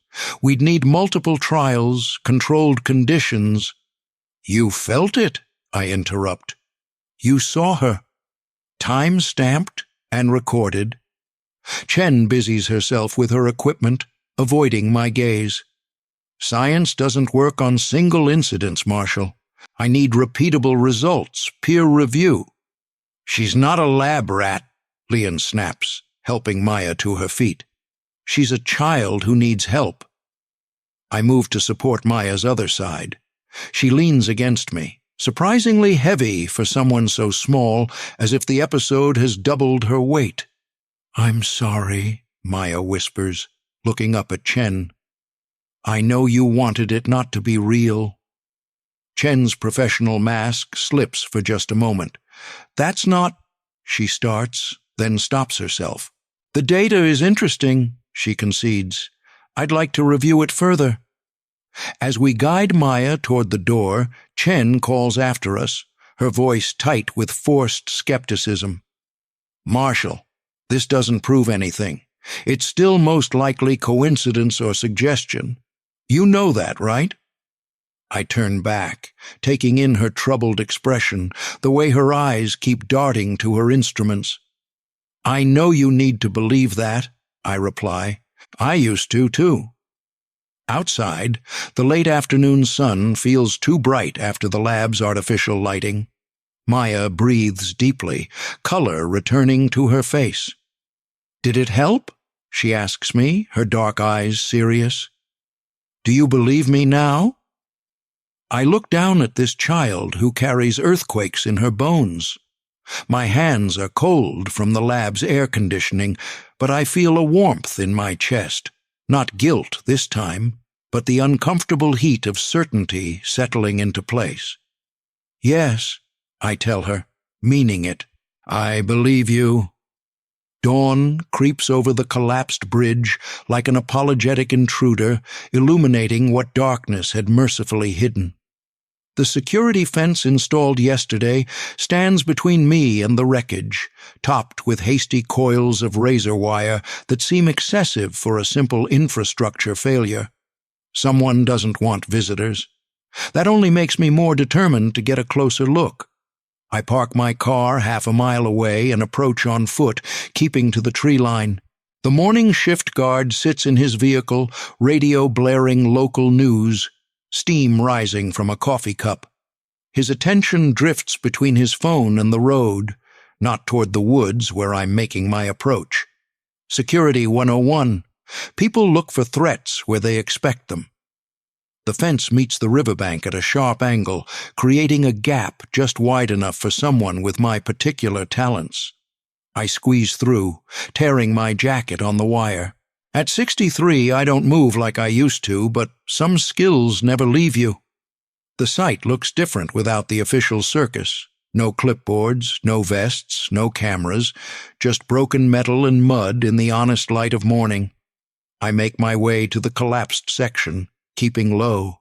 We'd need multiple trials, controlled conditions." "You felt it," I interrupt. "You saw her. Time-stamped and recorded." Chen busies herself with her equipment, avoiding my gaze. "Science doesn't work on single incidents, Marshall. I need repeatable results, peer review." "She's not a lab rat," Lian snaps, helping Maya to her feet. "She's a child who needs help." I move to support Maya's other side. She leans against me, surprisingly heavy for someone so small, as if the episode has doubled her weight. "I'm sorry," Maya whispers, looking up at Chen. "I know you wanted it not to be real." Chen's professional mask slips for just a moment. "That's not—" she starts, then stops herself. "The data is interesting," she concedes. "I'd like to review it further." As we guide Maya toward the door, Chen calls after us, her voice tight with forced skepticism. "Marshall, this doesn't prove anything. It's still most likely coincidence or suggestion. You know that, right?" I turn back, taking in her troubled expression, the way her eyes keep darting to her instruments. "I know you need to believe that," I reply. "I used to, too." Outside, the late afternoon sun feels too bright after the lab's artificial lighting. Maya breathes deeply, color returning to her face. "Did it help?" she asks me, her dark eyes serious. "Do you believe me now?" I look down at this child who carries earthquakes in her bones. My hands are cold from the lab's air conditioning, but I feel a warmth in my chest. Not guilt this time, but the uncomfortable heat of certainty settling into place. "Yes," I tell her, meaning it. "I believe you." Dawn creeps over the collapsed bridge like an apologetic intruder, illuminating what darkness had mercifully hidden. The security fence installed yesterday stands between me and the wreckage, topped with hasty coils of razor wire that seem excessive for a simple infrastructure failure. Someone doesn't want visitors. That only makes me more determined to get a closer look. I park my car half a mile away and approach on foot, keeping to the tree line. The morning shift guard sits in his vehicle, radio blaring local news, steam rising from a coffee cup. His attention drifts between his phone and the road, not toward the woods where I'm making my approach. Security 101. People look for threats where they expect them. The fence meets the riverbank at a sharp angle, creating a gap just wide enough for someone with my particular talents. I squeeze through, tearing my jacket on the wire. At 63, I don't move like I used to, but some skills never leave you. The site looks different without the official circus. No clipboards, no vests, no cameras, just broken metal and mud in the honest light of morning. I make my way to the collapsed section, keeping low.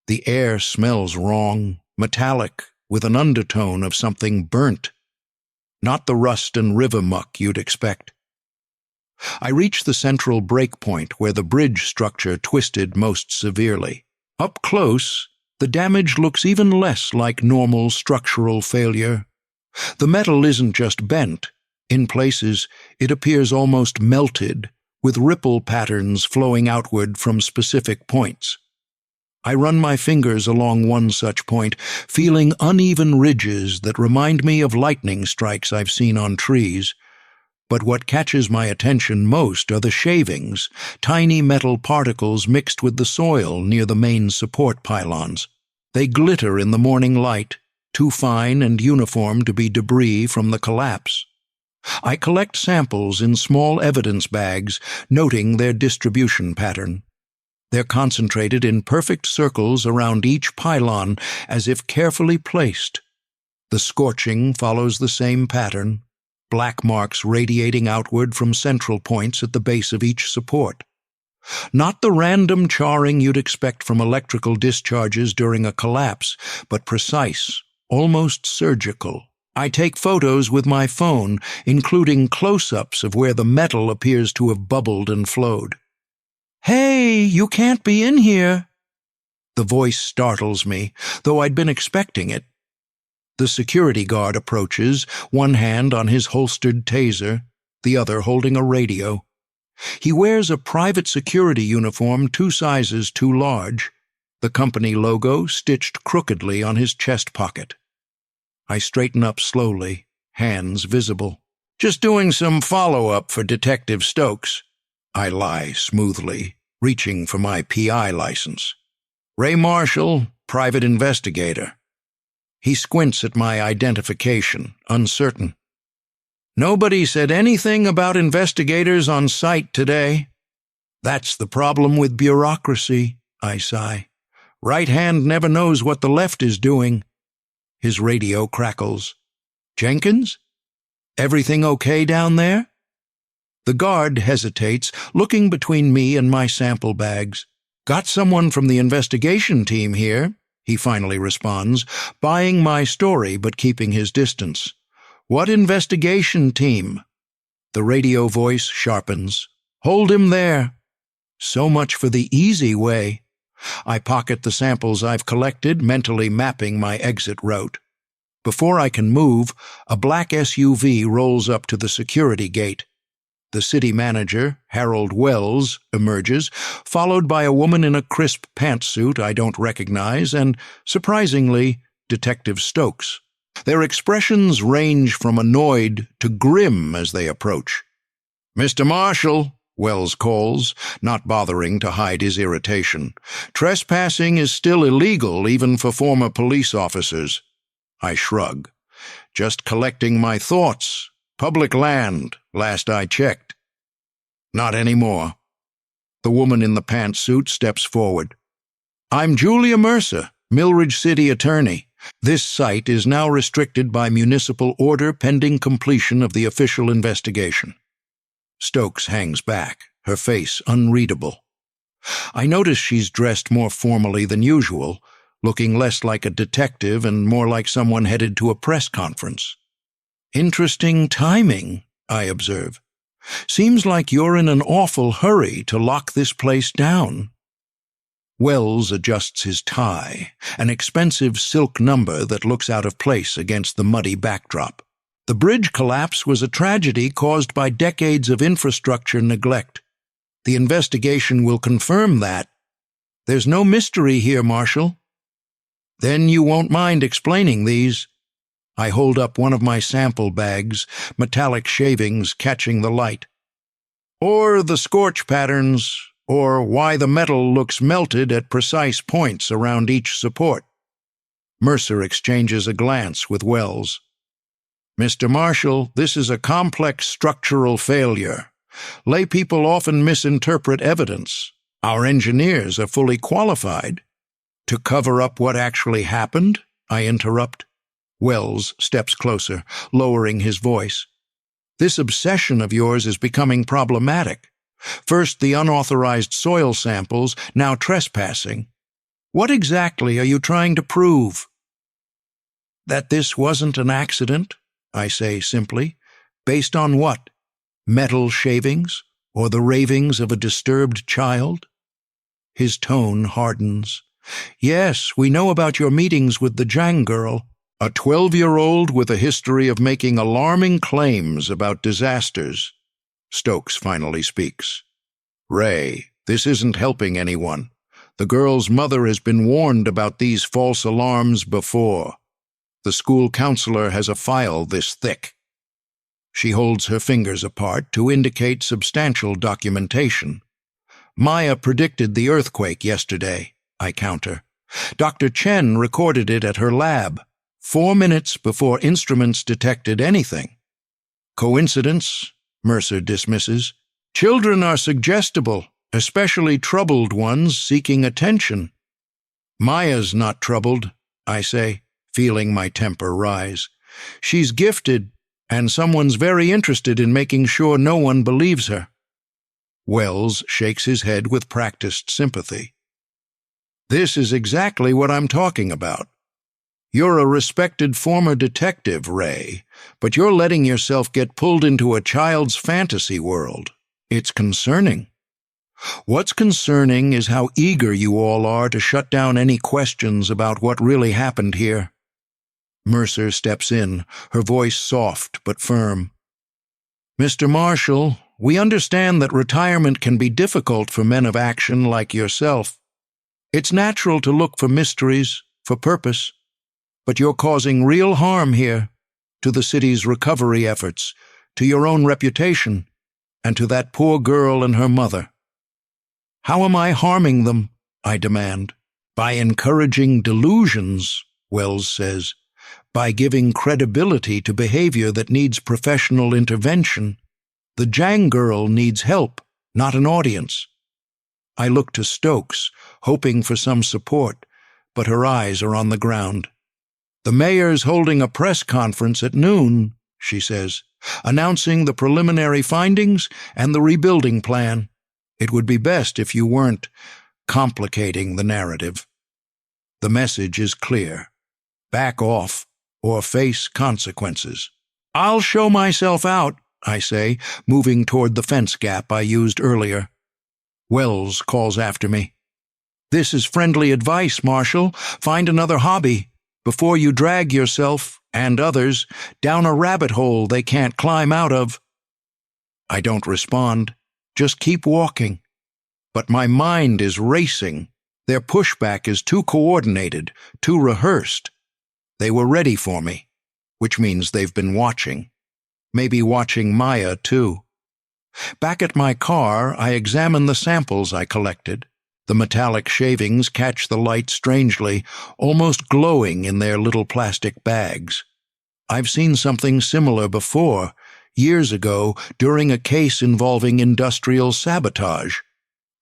The air smells wrong, metallic, with an undertone of something burnt. Not the rust and river muck you'd expect. I reach the central break point where the bridge structure twisted most severely. Up close, the damage looks even less like normal structural failure. The metal isn't just bent. In places, it appears almost melted, with ripple patterns flowing outward from specific points. I run my fingers along one such point, feeling uneven ridges that remind me of lightning strikes I've seen on trees. But what catches my attention most are the shavings, tiny metal particles mixed with the soil near the main support pylons. They glitter in the morning light, too fine and uniform to be debris from the collapse. I collect samples in small evidence bags, noting their distribution pattern. They're concentrated in perfect circles around each pylon, as if carefully placed. The scorching follows the same pattern, black marks radiating outward from central points at the base of each support. Not the random charring you'd expect from electrical discharges during a collapse, but precise, almost surgical. I take photos with my phone, including close-ups of where the metal appears to have bubbled and flowed. "Hey, you can't be in here!" The voice startles me, though I'd been expecting it. The security guard approaches, one hand on his holstered taser, the other holding a radio. He wears a private security uniform 2 sizes too large, the company logo stitched crookedly on his chest pocket. I straighten up slowly, hands visible. "Just doing some follow-up for Detective Stokes," I lie smoothly, reaching for my PI license. "Ray Marshall, private investigator." He squints at my identification, uncertain. "Nobody said anything about investigators on site today." "That's the problem with bureaucracy," I sigh. "Right hand never knows what the left is doing." His radio crackles. "Jenkins? Everything okay down there?" The guard hesitates, looking between me and my sample bags. "Got someone from the investigation team here," he finally responds, buying my story but keeping his distance. "What investigation team?" The radio voice sharpens. "Hold him there." So much for the easy way. I pocket the samples I've collected, mentally mapping my exit route. Before I can move, a black SUV rolls up to the security gate. The city manager, Harold Wells, emerges, followed by a woman in a crisp pantsuit I don't recognize, and, surprisingly, Detective Stokes. Their expressions range from annoyed to grim as they approach. "Mr. Marshall," Wells calls, not bothering to hide his irritation. "Trespassing is still illegal, even for former police officers." I shrug. "Just collecting my thoughts. Public land, last I checked." "Not anymore." The woman in the pantsuit steps forward. "I'm Julia Mercer, Millridge City Attorney. This site is now restricted by municipal order pending completion of the official investigation." Stokes hangs back, her face unreadable. I notice she's dressed more formally than usual, looking less like a detective and more like someone headed to a press conference. "Interesting timing," I observe. "Seems like you're in an awful hurry to lock this place down." Wells adjusts his tie, an expensive silk number that looks out of place against the muddy backdrop. The bridge collapse was a tragedy caused by decades of infrastructure neglect. The investigation will confirm that. There's no mystery here, Marshall. Then you won't mind explaining these. I hold up one of my sample bags, metallic shavings catching the light. Or the scorch patterns, or why the metal looks melted at precise points around each support. Mercer exchanges a glance with Wells. "Mr. Marshall, this is a complex structural failure. Laypeople often misinterpret evidence. Our engineers are fully qualified." "To cover up what actually happened?" I interrupt. Wells steps closer, lowering his voice. "This obsession of yours is becoming problematic. First the unauthorized soil samples, now trespassing. What exactly are you trying to prove? That this wasn't an accident, I say simply. Based on what? Metal shavings? Or the ravings of a disturbed child? His tone hardens. Yes, we know about your meetings with the Jang girl, a 12-year-old with a history of making alarming claims about disasters. Stokes finally speaks. Ray, this isn't helping anyone. The girl's mother has been warned about these false alarms before. The school counselor has a file this thick. She holds her fingers apart to indicate substantial documentation. Maya predicted the earthquake yesterday, I counter. Dr. Chen recorded it at her lab, 4 minutes before instruments detected anything. Coincidence? Mercer dismisses. Children are suggestible, especially troubled ones seeking attention. Maya's not troubled, I say, feeling my temper rise. She's gifted, and someone's very interested in making sure no one believes her. Wells shakes his head with practiced sympathy. This is exactly what I'm talking about. You're a respected former detective, Ray, but you're letting yourself get pulled into a child's fantasy world. It's concerning. What's concerning is how eager you all are to shut down any questions about what really happened here. Mercer steps in, her voice soft but firm. Mr. Marshall, we understand that retirement can be difficult for men of action like yourself. It's natural to look for mysteries, for purpose, but you're causing real harm here, to the city's recovery efforts, to your own reputation, and to that poor girl and her mother. How am I harming them? I demand. By encouraging delusions, Wells says, by giving credibility to behavior that needs professional intervention. The Jang girl needs help, not an audience. I look to Stokes, hoping for some support, but her eyes are on the ground. The mayor's holding a press conference at noon, she says, announcing the preliminary findings and the rebuilding plan. It would be best if you weren't complicating the narrative. The message is clear. Back off, or face consequences. I'll show myself out, I say, moving toward the fence gap I used earlier. Wells calls after me. This is friendly advice, Marshall. Find another hobby before you drag yourself, and others, down a rabbit hole they can't climb out of. I don't respond. Just keep walking. But my mind is racing. Their pushback is too coordinated, too rehearsed. They were ready for me, which means they've been watching. Maybe watching Maya, too. Back at my car, I examine the samples I collected. The metallic shavings catch the light strangely, almost glowing in their little plastic bags. I've seen something similar before, years ago, during a case involving industrial sabotage.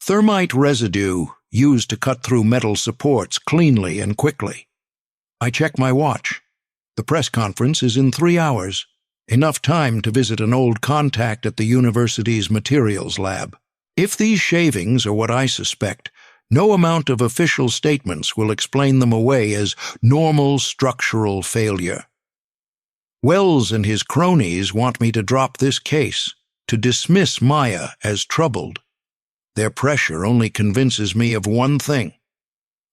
Thermite residue used to cut through metal supports cleanly and quickly. I check my watch. The press conference is in 3 hours. Enough time to visit an old contact at the university's materials lab. If these shavings are what I suspect, no amount of official statements will explain them away as normal structural failure. Wells and his cronies want me to drop this case, to dismiss Maya as troubled. Their pressure only convinces me of one thing.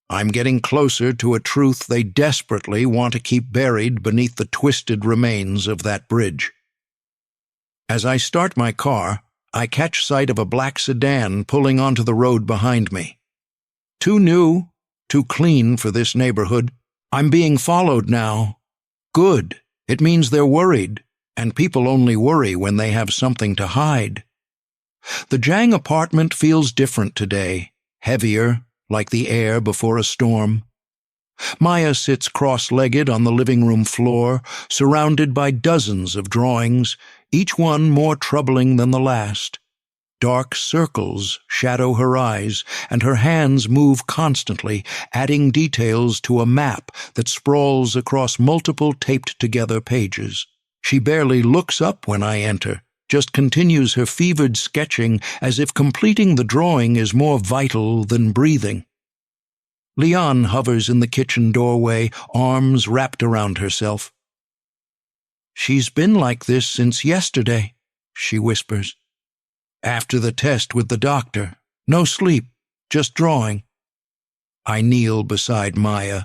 I'm getting closer to a truth they desperately want to keep buried beneath the twisted remains of that bridge. As I start my car, I catch sight of a black sedan pulling onto the road behind me. Too new, too clean for this neighborhood. I'm being followed now. Good. It means they're worried, and people only worry when they have something to hide. The Jang apartment feels different today, heavier, like the air before a storm. Maya sits cross-legged on the living room floor, surrounded by dozens of drawings, each one more troubling than the last. Dark circles shadow her eyes, and her hands move constantly, adding details to a map that sprawls across multiple taped-together pages. She barely looks up when I enter, just continues her fevered sketching as if completing the drawing is more vital than breathing. Leon hovers in the kitchen doorway, arms wrapped around herself. "She's been like this since yesterday," she whispers. "After the test with the doctor. No sleep, just drawing." I kneel beside Maya,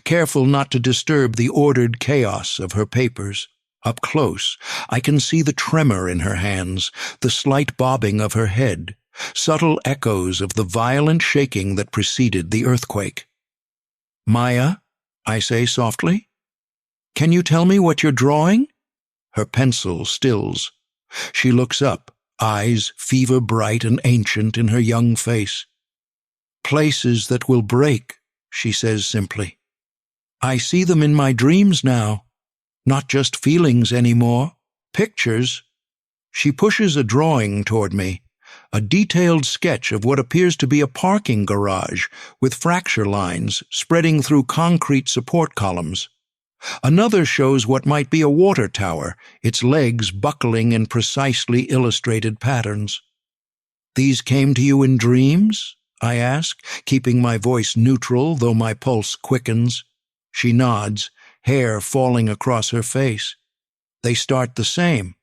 careful not to disturb the ordered chaos of her papers. Up close, I can see the tremor in her hands, the slight bobbing of her head, subtle echoes of the violent shaking that preceded the earthquake. "Maya," I say softly, "can you tell me what you're drawing?" Her pencil stills. She looks up, eyes fever-bright and ancient in her young face. "Places that will break," she says simply. "I see them in my dreams now. Not just feelings anymore. Pictures." She pushes a drawing toward me, a detailed sketch of what appears to be a parking garage with fracture lines spreading through concrete support columns. Another shows what might be a water tower, its legs buckling in precisely illustrated patterns. "These came to you in dreams?" I ask, keeping my voice neutral though my pulse quickens. She nods, hair falling across her face. "They start the same.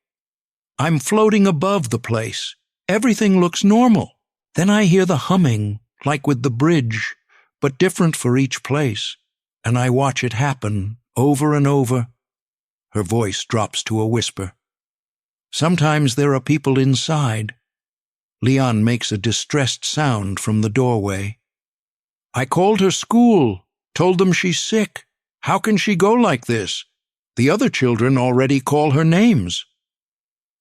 I'm floating above the place. Everything looks normal. Then I hear the humming, like with the bridge, but different for each place, and I watch it happen over and over." Her voice drops to a whisper. "Sometimes there are people inside." Leon makes a distressed sound from the doorway. "I called her school, told them she's sick. How can she go like this? The other children already call her names."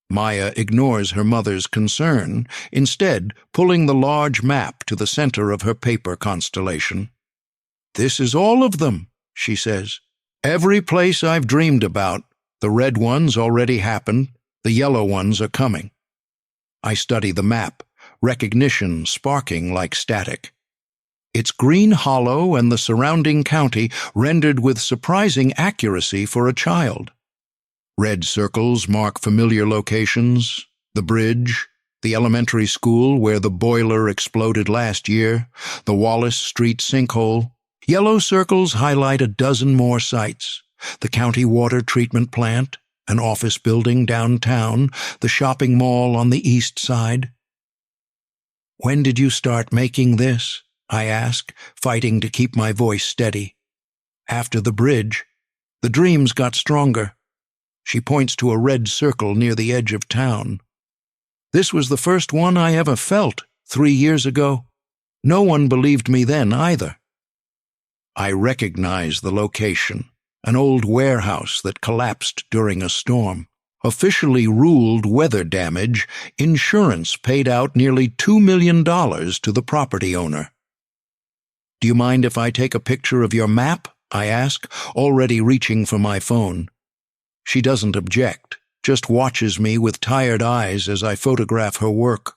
Maya ignores her mother's concern, instead pulling the large map to the center of her paper constellation. "This is all of them," she says. "Every place I've dreamed about. The red ones already happened. The yellow ones are coming." I study the map, recognition sparking like static. It's Green Hollow and the surrounding county rendered with surprising accuracy for a child. Red circles mark familiar locations: the bridge, the elementary school where the boiler exploded last year, the Wallace Street sinkhole. Yellow circles highlight a dozen more sites: the county water treatment plant, an office building downtown, the shopping mall on the east side. "When did you start making this?" I ask, fighting to keep my voice steady. "After the bridge. The dreams got stronger." She points to a red circle near the edge of town. "This was the first one I ever felt 3 years ago. No one believed me then either." I recognize the location, an old warehouse that collapsed during a storm. Officially ruled weather damage, insurance paid out nearly $2 million to the property owner. "Do you mind if I take a picture of your map?" I ask, already reaching for my phone. She doesn't object, just watches me with tired eyes as I photograph her work.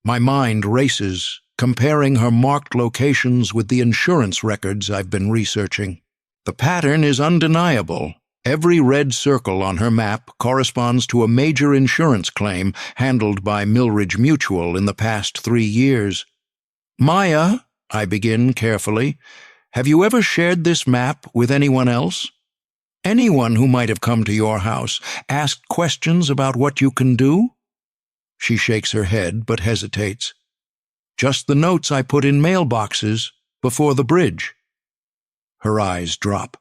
My mind races, comparing her marked locations with the insurance records I've been researching. The pattern is undeniable. Every red circle on her map corresponds to a major insurance claim handled by Millridge Mutual in the past 3 years. "Maya," I begin carefully, "have you ever shared this map with anyone else? Anyone who might have come to your house, asked questions about what you can do?" She shakes her head but hesitates. "Just the notes I put in mailboxes before the bridge." Her eyes drop.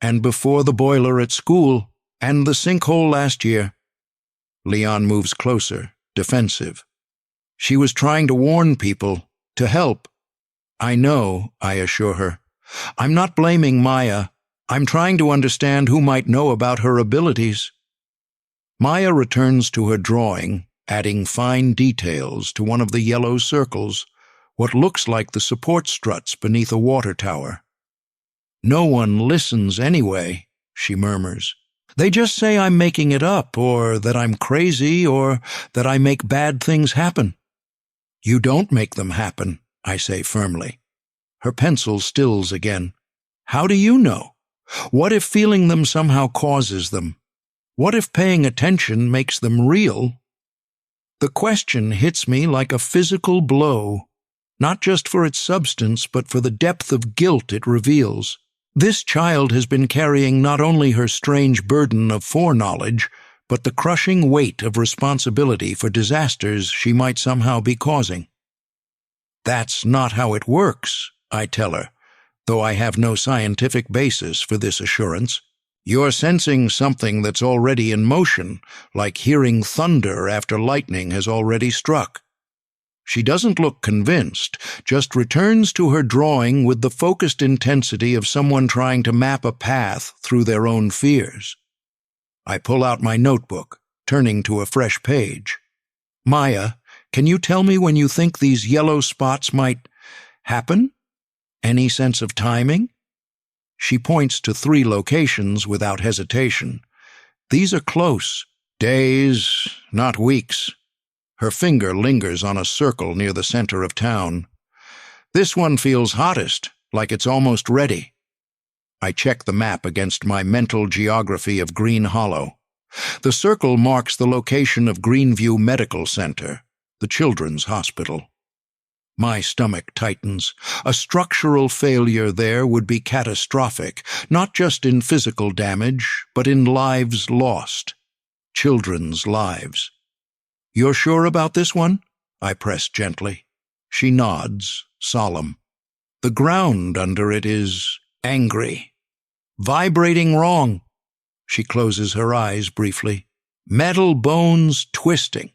"And before the boiler at school, and the sinkhole last year." Leon moves closer, defensive. "She was trying to warn people, to help." "I know," I assure her. "I'm not blaming Maya. I'm trying to understand who might know about her abilities." Maya returns to her drawing, adding fine details to one of the yellow circles, what looks like the support struts beneath a water tower. "No one listens anyway," she murmurs. "They just say I'm making it up, or that I'm crazy, or that I make bad things happen." "You don't make them happen," I say firmly. Her pencil stills again. "How do you know? What if feeling them somehow causes them? What if paying attention makes them real? The question hits me like a physical blow, not just for its substance, but for the depth of guilt it reveals. This child has been carrying not only her strange burden of foreknowledge, but the crushing weight of responsibility for disasters she might somehow be causing. That's not how it works, I tell her, though I have no scientific basis for this assurance. You're sensing something that's already in motion, like hearing thunder after lightning has already struck. She doesn't look convinced, just returns to her drawing with the focused intensity of someone trying to map a path through their own fears. I pull out my notebook, turning to a fresh page. Maya, can you tell me when you think these yellow spots might happen? Any sense of timing? She points to 3 locations without hesitation. These are close. Days, not weeks. Her finger lingers on a circle near the center of town. This one feels hottest, like it's almost ready. I check the map against my mental geography of Green Hollow. The circle marks the location of Greenview Medical Center, the children's hospital. My stomach tightens. A structural failure there would be catastrophic, not just in physical damage, but in lives lost. Children's lives. You're sure about this one? I press gently. She nods, solemn. The ground under it is angry. Vibrating wrong. She closes her eyes briefly. Metal bones twisting.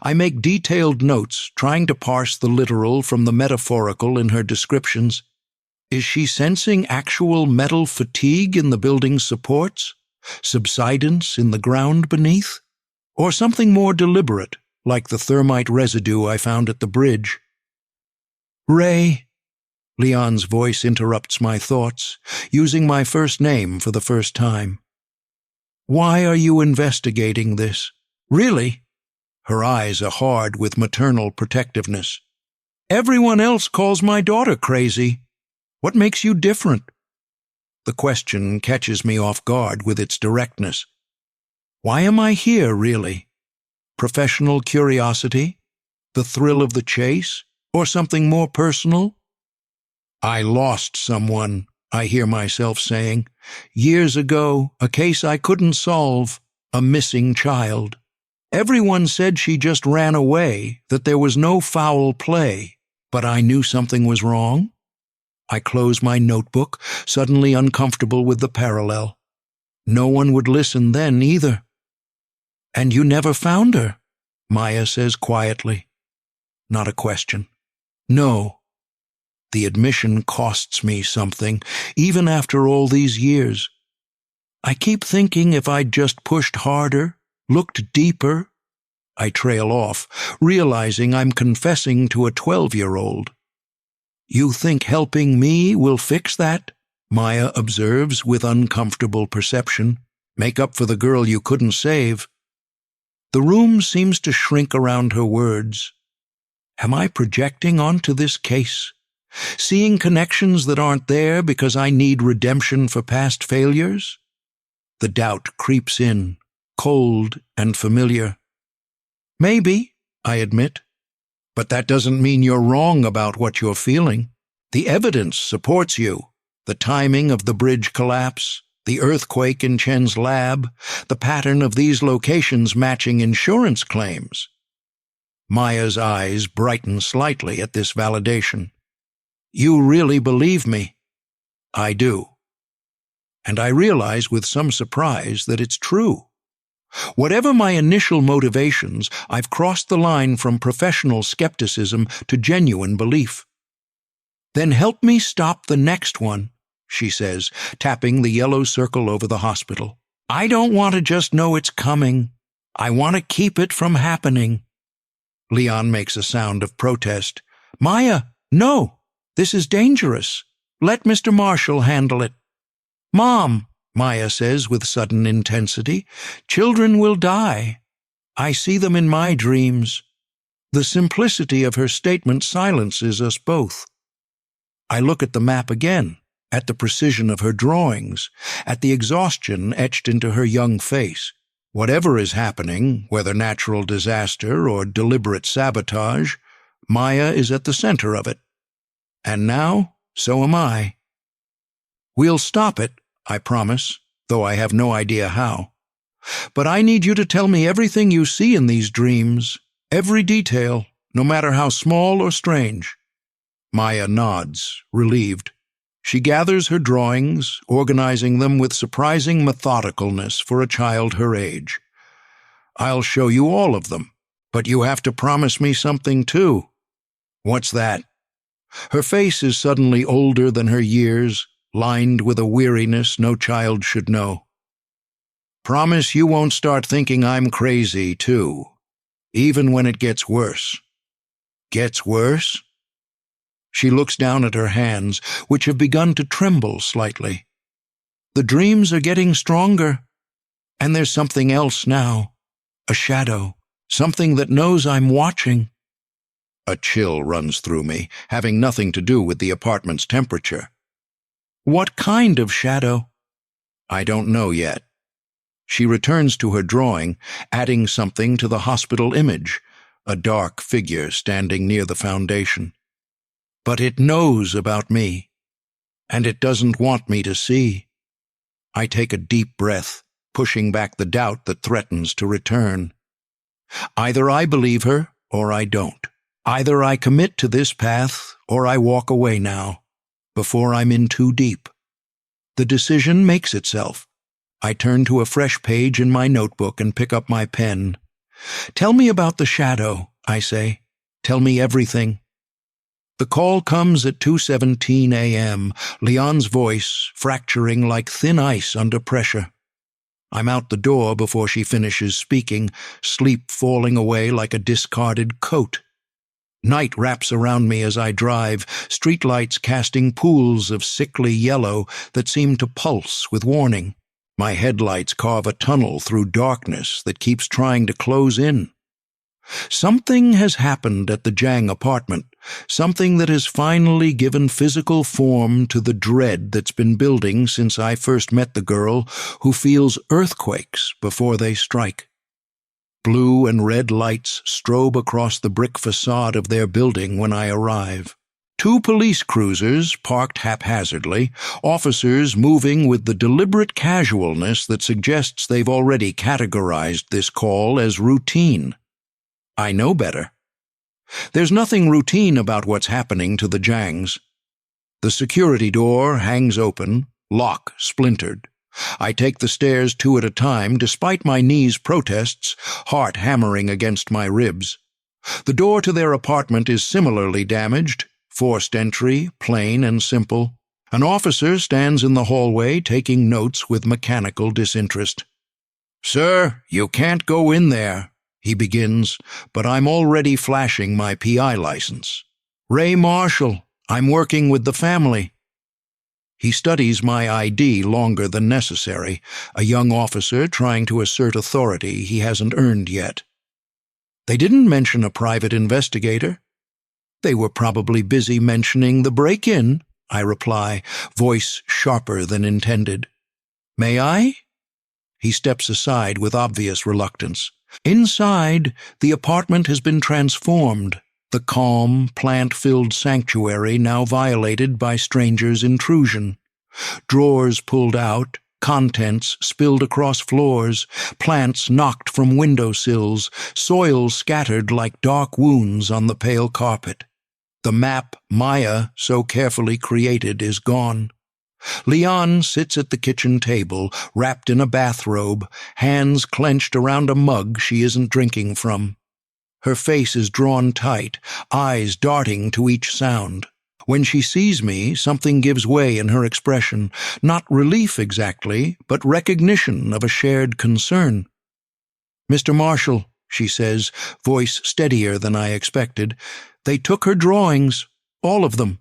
I make detailed notes, trying to parse the literal from the metaphorical in her descriptions. Is she sensing actual metal fatigue in the building's supports? Subsidence in the ground beneath? Or something more deliberate, like the thermite residue I found at the bridge? Ray, Leon's voice interrupts my thoughts, using my first name for the first time. Why are you investigating this? Really? Her eyes are hard with maternal protectiveness. Everyone else calls my daughter crazy. What makes you different? The question catches me off guard with its directness. Why am I here, really? Professional curiosity? The thrill of the chase? Or something more personal? I lost someone, I hear myself saying. Years ago, a case I couldn't solve, a missing child. Everyone said she just ran away, that there was no foul play, but I knew something was wrong. I close my notebook, suddenly uncomfortable with the parallel. No one would listen then either. And you never found her, Maya says quietly. Not a question. No. The admission costs me something, even after all these years. I keep thinking if I'd just pushed harder, looked deeper. I trail off, realizing I'm confessing to a 12-year-old. You think helping me will fix that? Maya observes with uncomfortable perception. Make up for the girl you couldn't save. The room seems to shrink around her words. Am I projecting onto this case? Seeing connections that aren't there because I need redemption for past failures? The doubt creeps in, cold and familiar. Maybe, I admit, but that doesn't mean you're wrong about what you're feeling. The evidence supports you. The timing of the bridge collapse, the earthquake in Chen's lab, the pattern of these locations matching insurance claims. Maya's eyes brighten slightly at this validation. You really believe me? I do. And I realize with some surprise that it's true. Whatever my initial motivations, I've crossed the line from professional skepticism to genuine belief. Then help me stop the next one, she says, tapping the yellow circle over the hospital. I don't want to just know it's coming. I want to keep it from happening. Leon makes a sound of protest. Maya, no, this is dangerous. Let Mr. Marshall handle it. Mom, Maya says with sudden intensity, children will die. I see them in my dreams. The simplicity of her statement silences us both. I look at the map again, at the precision of her drawings, at the exhaustion etched into her young face. Whatever is happening, whether natural disaster or deliberate sabotage, Maya is at the center of it. And now, so am I. We'll stop it, I promise, though I have no idea how. But I need you to tell me everything you see in these dreams, every detail, no matter how small or strange. Maya nods, relieved. She gathers her drawings, organizing them with surprising methodicalness for a child her age. I'll show you all of them, but you have to promise me something too. What's that? Her face is suddenly older than her years, lined with a weariness no child should know. Promise you won't start thinking I'm crazy, too, even when it gets worse. Gets worse? She looks down at her hands, which have begun to tremble slightly. The dreams are getting stronger, and there's something else now, a shadow, something that knows I'm watching. A chill runs through me, having nothing to do with the apartment's temperature. What kind of shadow? I don't know yet. She returns to her drawing, adding something to the hospital image, a dark figure standing near the foundation. But it knows about me, and it doesn't want me to see. I take a deep breath, pushing back the doubt that threatens to return. Either I believe her, or I don't. Either I commit to this path, or I walk away now, before I'm in too deep. The decision makes itself. I turn to a fresh page in my notebook and pick up my pen. Tell me about the shadow, I say. Tell me everything. The call comes at 2:17 a.m., Leon's voice fracturing like thin ice under pressure. I'm out the door before she finishes speaking, sleep falling away like a discarded coat. Night wraps around me as I drive, streetlights casting pools of sickly yellow that seem to pulse with warning. My headlights carve a tunnel through darkness that keeps trying to close in. Something has happened at the Jang apartment, something that has finally given physical form to the dread that's been building since I first met the girl who feels earthquakes before they strike. Blue and red lights strobe across the brick facade of their building when I arrive. 2 police cruisers parked haphazardly, officers moving with the deliberate casualness that suggests they've already categorized this call as routine. I know better. There's nothing routine about what's happening to the Jangs. The security door hangs open, lock splintered. I take the stairs 2 at a time, despite my knees' protests, heart hammering against my ribs. The door to their apartment is similarly damaged, forced entry, plain and simple. An officer stands in the hallway taking notes with mechanical disinterest. "Sir, you can't go in there," he begins, but I'm already flashing my PI license. "Ray Marshall, I'm working with the family." He studies my ID longer than necessary, a young officer trying to assert authority he hasn't earned yet. They didn't mention a private investigator. They were probably busy mentioning the break-in, I reply, voice sharper than intended. "May I?" He steps aside with obvious reluctance. Inside, the apartment has been transformed, the calm, plant-filled sanctuary now violated by strangers' intrusion. Drawers pulled out, contents spilled across floors, plants knocked from windowsills, soil scattered like dark wounds on the pale carpet. The map Maya so carefully created is gone. Leon sits at the kitchen table, wrapped in a bathrobe, hands clenched around a mug she isn't drinking from. Her face is drawn tight, eyes darting to each sound. When she sees me, something gives way in her expression, not relief exactly, but recognition of a shared concern. "Mr. Marshall," she says, voice steadier than I expected, "they took her drawings, all of them."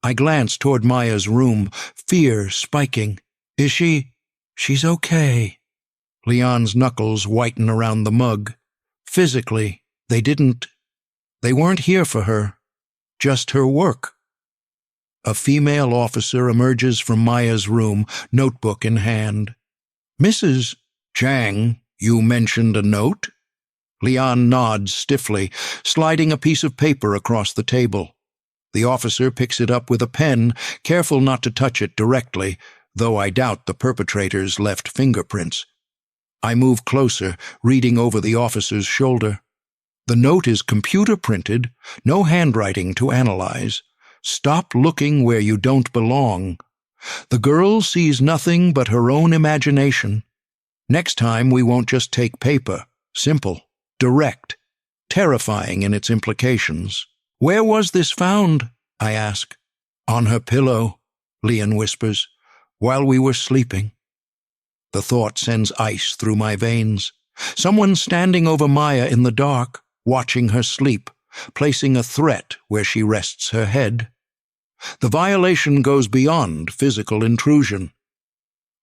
I glance toward Maya's room, fear spiking. "Is she—" "She's okay." Leon's knuckles whiten around the mug. "Physically, they weren't here for her. Just her work." A female officer emerges from Maya's room, notebook in hand. "Mrs. Chang, you mentioned a note?" Lian nods stiffly, sliding a piece of paper across the table. The officer picks it up with a pen, careful not to touch it directly, though I doubt the perpetrator's left fingerprints. I move closer, reading over the officer's shoulder. The note is computer-printed, no handwriting to analyze. "Stop looking where you don't belong. The girl sees nothing but her own imagination. Next time we won't just take paper. Simple, direct, terrifying in its implications." "Where was this found?" I ask. "On her pillow," Lian whispers, "while we were sleeping." The thought sends ice through my veins. Someone standing over Maya in the dark, watching her sleep, placing a threat where she rests her head. The violation goes beyond physical intrusion.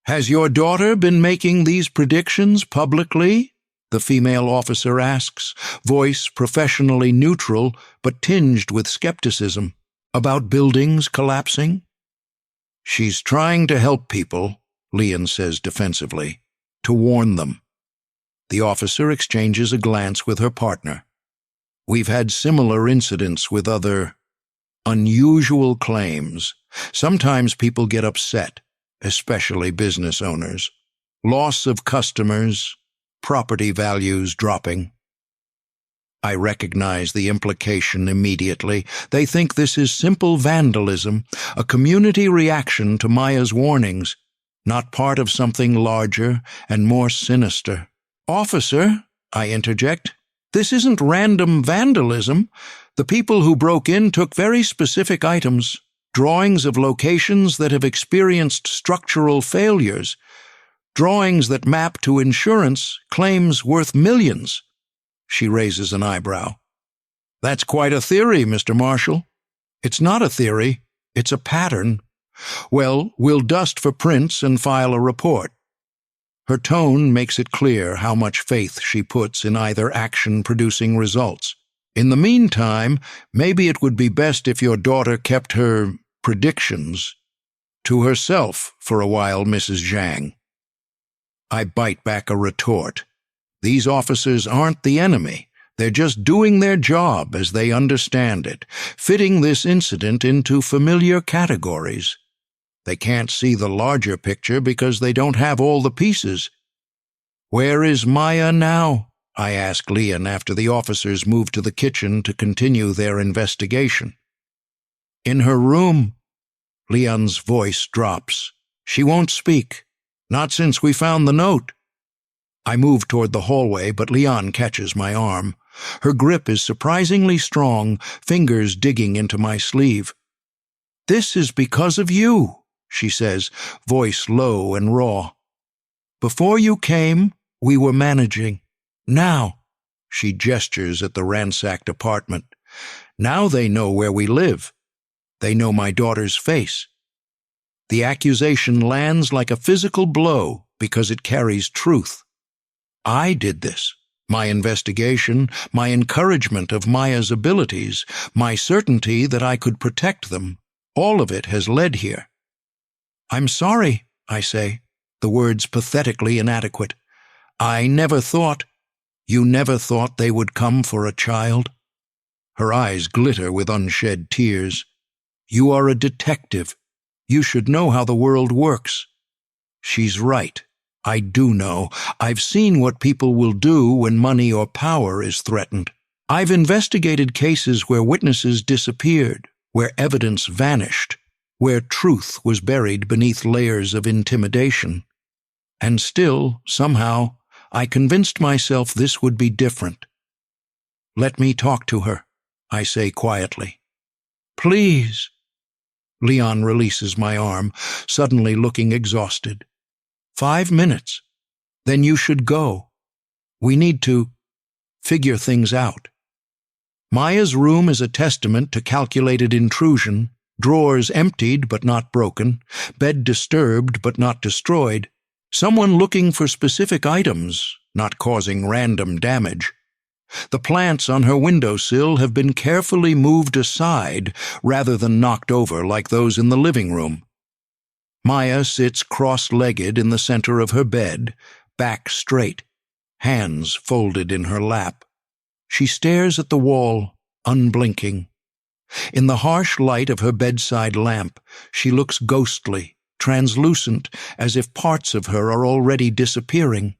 "Has your daughter been making these predictions publicly?" the female officer asks, voice professionally neutral but tinged with skepticism. "About buildings collapsing?" "She's trying to help people," Lian says defensively, "to warn them." The officer exchanges a glance with her partner. "We've had similar incidents with other unusual claims. Sometimes people get upset, especially business owners. Loss of customers, property values dropping." I recognize the implication immediately. They think this is simple vandalism, a community reaction to Maya's warnings, not part of something larger and more sinister. "Officer," I interject, "this isn't random vandalism. The people who broke in took very specific items, drawings of locations that have experienced structural failures, drawings that map to insurance claims worth millions." She raises an eyebrow. "That's quite a theory, Mr. Marshall." "It's not a theory, it's a pattern." "Well, we'll dust for prints and file a report." Her tone makes it clear how much faith she puts in either action producing results. "In the meantime, maybe it would be best if your daughter kept her predictions to herself for a while, Mrs. Zhang." I bite back a retort. These officers aren't the enemy. They're just doing their job as they understand it, fitting this incident into familiar categories. They can't see the larger picture because they don't have all the pieces. "Where is Maya now?" I ask Lian after the officers move to the kitchen to continue their investigation. "In her room." Lian's voice drops. "She won't speak. Not since we found the note." I move toward the hallway, but Lian catches my arm. Her grip is surprisingly strong, fingers digging into my sleeve. "This is because of you," she says, voice low and raw. "Before you came, we were managing. Now," she gestures at the ransacked apartment, "now they know where we live. They know my daughter's face." The accusation lands like a physical blow because it carries truth. I did this. My investigation, my encouragement of Maya's abilities, my certainty that I could protect them, all of it has led here. "I'm sorry," I say, the words pathetically inadequate. "I never thought—" "You never thought they would come for a child?" Her eyes glitter with unshed tears. "You are a detective. You should know how the world works." She's right. I do know. I've seen what people will do when money or power is threatened. I've investigated cases where witnesses disappeared, where evidence vanished, where truth was buried beneath layers of intimidation. And still, somehow, I convinced myself this would be different. "Let me talk to her," I say quietly. "Please." Lian releases my arm, suddenly looking exhausted. 5 minutes. Then you should go. We need to figure things out. Maya's room is a testament to calculated intrusion, drawers emptied but not broken, bed disturbed but not destroyed, someone looking for specific items, not causing random damage. The plants on her windowsill have been carefully moved aside rather than knocked over like those in the living room. Maya sits cross-legged in the center of her bed, back straight, hands folded in her lap. She stares at the wall, unblinking. In the harsh light of her bedside lamp, she looks ghostly, translucent, as if parts of her are already disappearing.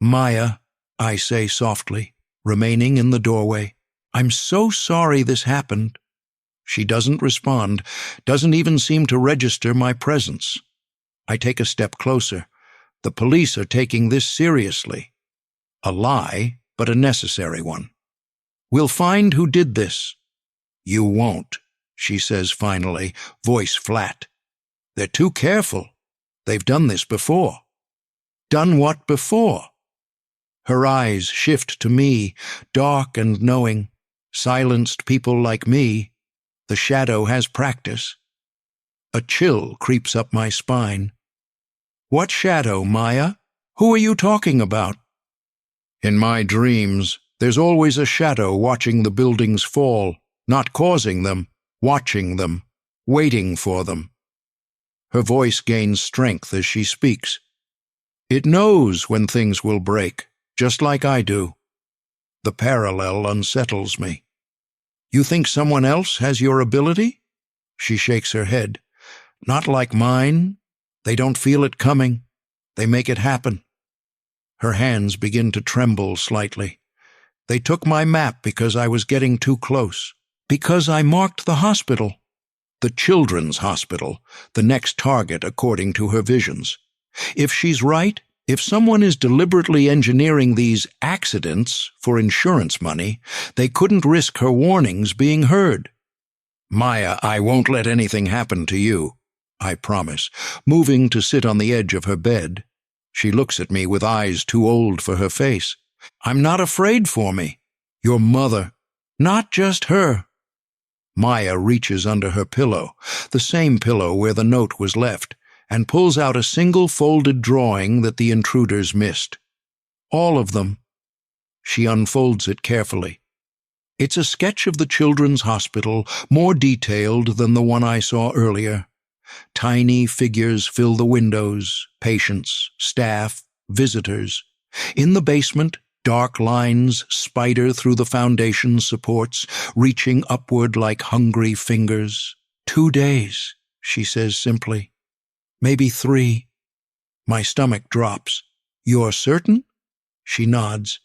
"Maya," I say softly, remaining in the doorway, "I'm so sorry this happened." She doesn't respond, doesn't even seem to register my presence. I take a step closer. The police are taking this seriously. A lie, but a necessary one. "We'll find who did this." "You won't," she says finally, voice flat. "They're too careful. They've done this before." "Done what before?" Her eyes shift to me, dark and knowing. Silenced people like me. The shadow has practice. A chill creeps up my spine. "What shadow, Maya? Who are you talking about?" "In my dreams, there's always a shadow watching the buildings fall, not causing them, watching them, waiting for them." Her voice gains strength as she speaks. "It knows when things will break, just like I do." The parallel unsettles me. "You think someone else has your ability?" She shakes her head. "Not like mine. They don't feel it coming. They make it happen." Her hands begin to tremble slightly. "They took my map because I was getting too close. Because I marked the hospital." The children's hospital, the next target according to her visions. If she's right, if someone is deliberately engineering these accidents for insurance money, they couldn't risk her warnings being heard. "Maya, I won't let anything happen to you," I promise, moving to sit on the edge of her bed. She looks at me with eyes too old for her face. "I'm not afraid for me. Your mother. Not just her." Maya reaches under her pillow, the same pillow where the note was left, and pulls out a single folded drawing that the intruders missed. All of them. She unfolds it carefully. It's a sketch of the children's hospital, more detailed than the one I saw earlier. Tiny figures fill the windows, patients, staff, visitors. In the basement, dark lines spider through the foundation supports, reaching upward like hungry fingers. 2 days, she says simply. Maybe 3. My stomach drops. "You're certain?" She nods.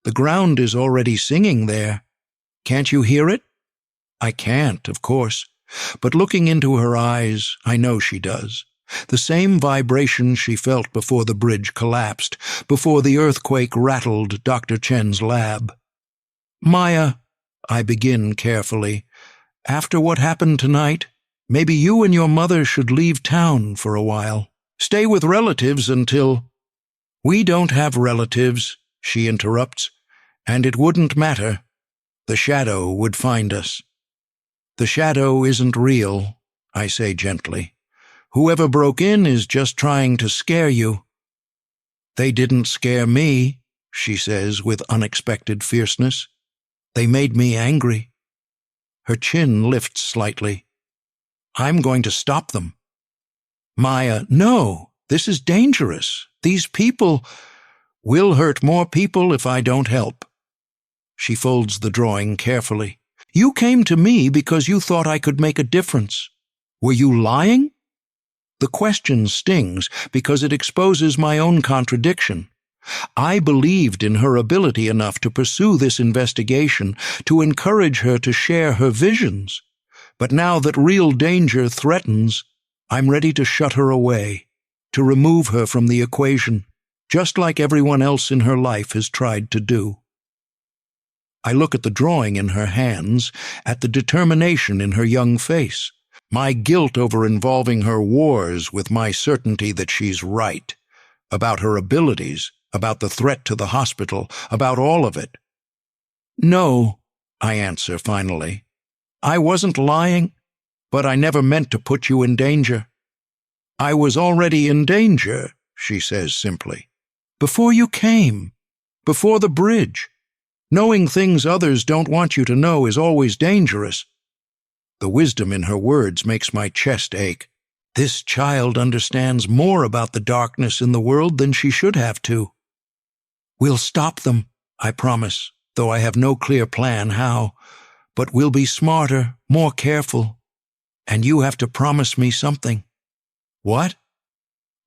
"The ground is already singing there. Can't you hear it?" I can't, of course, but looking into her eyes, I know she does. The same vibration she felt before the bridge collapsed, before the earthquake rattled Dr. Chen's lab. "Maya," I begin carefully, "after what happened tonight, maybe you and your mother should leave town for a while. Stay with relatives until—" "We don't have relatives," she interrupts, "and it wouldn't matter. The shadow would find us." "The shadow isn't real," I say gently. "Whoever broke in is just trying to scare you." "They didn't scare me," she says with unexpected fierceness. "They made me angry." Her chin lifts slightly. "I'm going to stop them." "Maya, no, this is dangerous. These people will hurt more people if I don't help." She folds the drawing carefully. "You came to me because you thought I could make a difference. Were you lying?" The question stings because it exposes my own contradiction. I believed in her ability enough to pursue this investigation, to encourage her to share her visions. But now that real danger threatens, I'm ready to shut her away, to remove her from the equation, just like everyone else in her life has tried to do. I look at the drawing in her hands, at the determination in her young face, my guilt over involving her wars with my certainty that she's right, about her abilities, about the threat to the hospital, about all of it. "No," I answer finally. "I wasn't lying, but I never meant to put you in danger." "I was already in danger," she says simply. "Before you came, before the bridge. Knowing things others don't want you to know is always dangerous. The wisdom in her words makes my chest ache. This child understands more about the darkness in the world than she should have to. We'll stop them, I promise, though I have no clear plan how. But we'll be smarter, more careful. And you have to promise me something. What?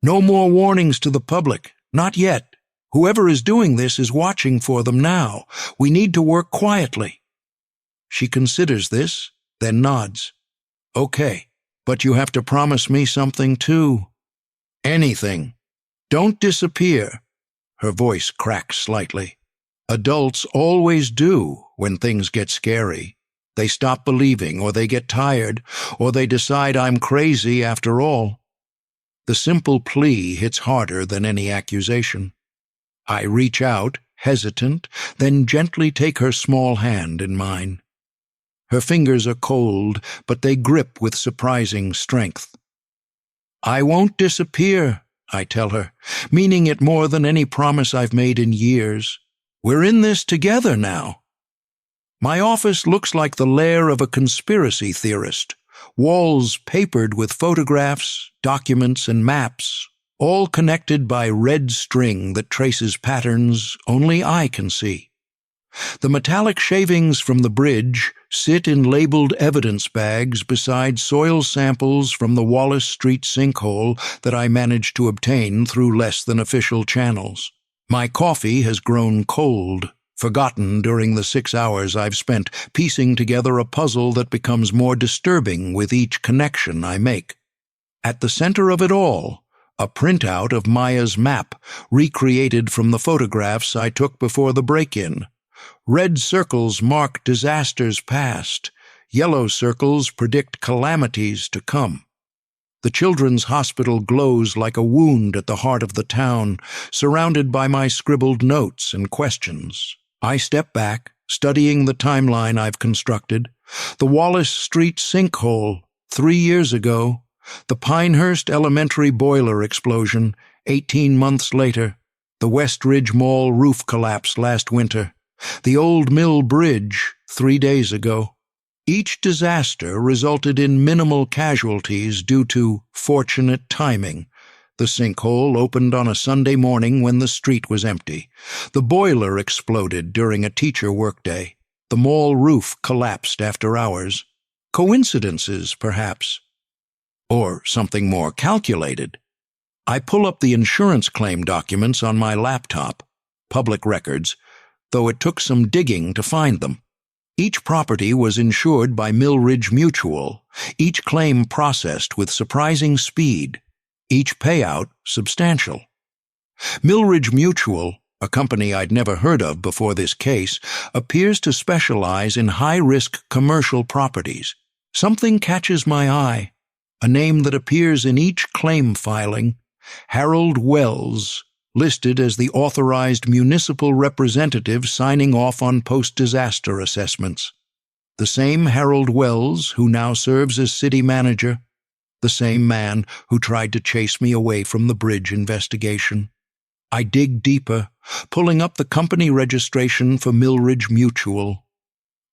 No more warnings to the public. Not yet. Whoever is doing this is watching for them now. We need to work quietly. She considers this, then nods. Okay, but you have to promise me something too. Anything. Don't disappear. Her voice cracks slightly. Adults always do when things get scary. They stop believing, or they get tired, or they decide I'm crazy after all. The simple plea hits harder than any accusation. I reach out, hesitant, then gently take her small hand in mine. Her fingers are cold, but they grip with surprising strength. I won't disappear, I tell her, meaning it more than any promise I've made in years. We're in this together now. My office looks like the lair of a conspiracy theorist, walls papered with photographs, documents, and maps, all connected by red string that traces patterns only I can see. The metallic shavings from the bridge sit in labeled evidence bags beside soil samples from the Wallace Street sinkhole that I managed to obtain through less than official channels. My coffee has grown cold, forgotten during the 6 hours I've spent piecing together a puzzle that becomes more disturbing with each connection I make. At the center of it all, a printout of Maya's map, recreated from the photographs I took before the break-in. Red circles mark disasters past. Yellow circles predict calamities to come. The children's hospital glows like a wound at the heart of the town, surrounded by my scribbled notes and questions. I step back, studying the timeline I've constructed. The Wallace Street sinkhole, 3 years ago. The Pinehurst Elementary boiler explosion, 18 months later. The West Ridge Mall roof collapse last winter. The Old Mill Bridge, 3 days ago. Each disaster resulted in minimal casualties due to fortunate timing. The sinkhole opened on a Sunday morning when the street was empty. The boiler exploded during a teacher workday. The mall roof collapsed after hours. Coincidences, perhaps. Or something more calculated. I pull up the insurance claim documents on my laptop, public records, though it took some digging to find them. Each property was insured by Millridge Mutual, each claim processed with surprising speed, each payout substantial. Millridge Mutual, a company I'd never heard of before this case, appears to specialize in high-risk commercial properties. Something catches my eye, a name that appears in each claim filing, Harold Wells, listed as the authorized municipal representative signing off on post-disaster assessments. The same Harold Wells who now serves as city manager, the same man who tried to chase me away from the bridge investigation. I dig deeper, pulling up the company registration for Millridge Mutual.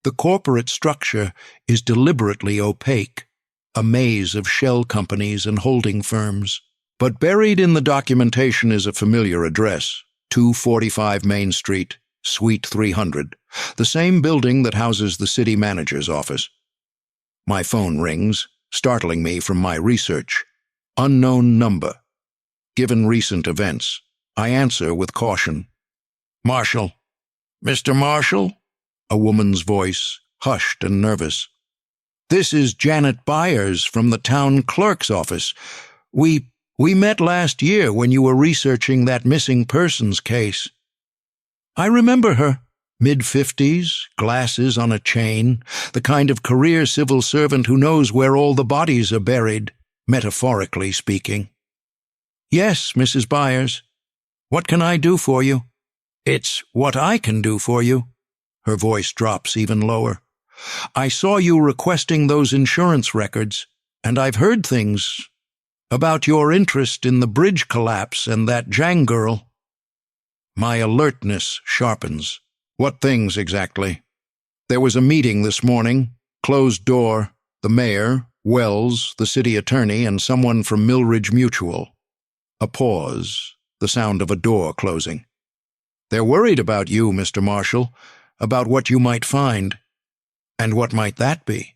The corporate structure is deliberately opaque, a maze of shell companies and holding firms. But buried in the documentation is a familiar address, 245 Main Street, Suite 300, the same building that houses the city manager's office. My phone rings, startling me from my research. Unknown number. Given recent events, I answer with caution. Marshall. Mr. Marshall? A woman's voice, hushed and nervous. This is Janet Byers from the town clerk's office. We met last year when you were researching that missing persons case. I remember her. Mid-50s, glasses on a chain, the kind of career civil servant who knows where all the bodies are buried, metaphorically speaking. Yes, Mrs. Byers. What can I do for you? It's what I can do for you. Her voice drops even lower. I saw you requesting those insurance records, and I've heard things about your interest in the bridge collapse and that Jang girl. My alertness sharpens. What things exactly? There was a meeting this morning, closed door, the mayor, Wells, the city attorney, and someone from Millridge Mutual. A pause, the sound of a door closing. They're worried about you, Mr. Marshall, about what you might find. And what might that be?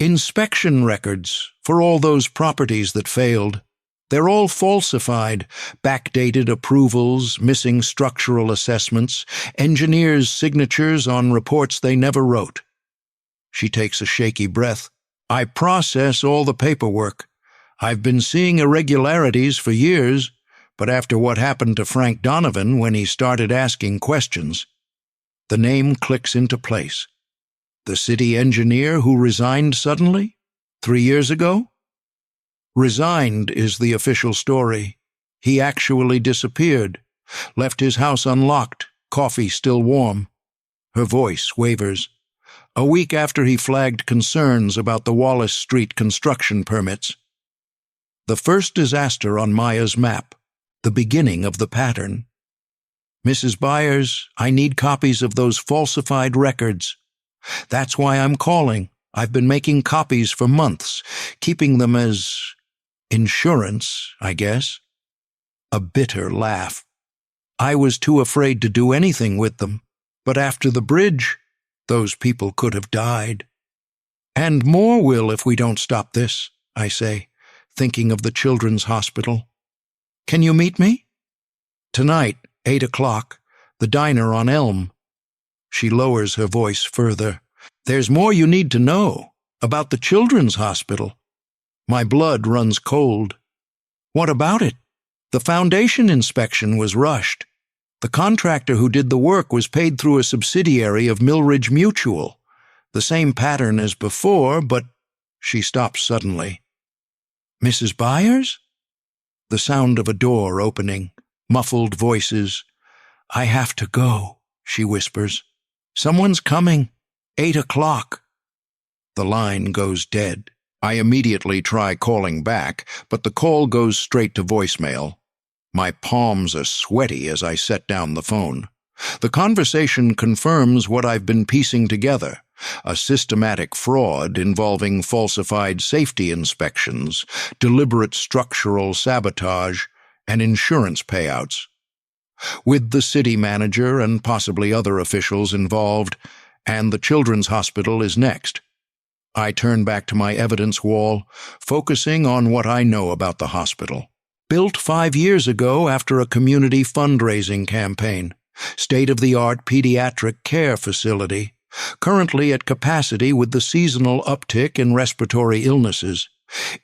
Inspection records for all those properties that failed. They're all falsified, backdated approvals, missing structural assessments, engineers' signatures on reports they never wrote. She takes a shaky breath. I process all the paperwork. I've been seeing irregularities for years, but after what happened to Frank Donovan when he started asking questions, the name clicks into place. The city engineer who resigned suddenly? 3 years ago? Resigned is the official story. He actually disappeared, left his house unlocked, coffee still warm. Her voice wavers. A week after he flagged concerns about the Wallace Street construction permits. The first disaster on Maya's map, the beginning of the pattern. Mrs. Byers, I need copies of those falsified records. That's why I'm calling. I've been making copies for months, keeping them as insurance, I guess. A bitter laugh. I was too afraid to do anything with them, but after the bridge, those people could have died. And more will if we don't stop this, I say, thinking of the children's hospital. Can you meet me? Tonight, 8 o'clock, the diner on Elm. She lowers her voice further. There's more you need to know about the children's hospital. My blood runs cold. What about it? The foundation inspection was rushed. The contractor who did the work was paid through a subsidiary of Millridge Mutual. The same pattern as before, but she stops suddenly. Mrs. Byers? The sound of a door opening, muffled voices. I have to go, she whispers. Someone's coming. 8 o'clock. The line goes dead. I immediately try calling back, but the call goes straight to voicemail. My palms are sweaty as I set down the phone. The conversation confirms what I've been piecing together, a systematic fraud involving falsified safety inspections, deliberate structural sabotage, and insurance payouts. With the city manager and possibly other officials involved, and the children's hospital is next. I turn back to my evidence wall, focusing on what I know about the hospital. Built 5 years ago after a community fundraising campaign. State-of-the-art pediatric care facility, currently at capacity with the seasonal uptick in respiratory illnesses.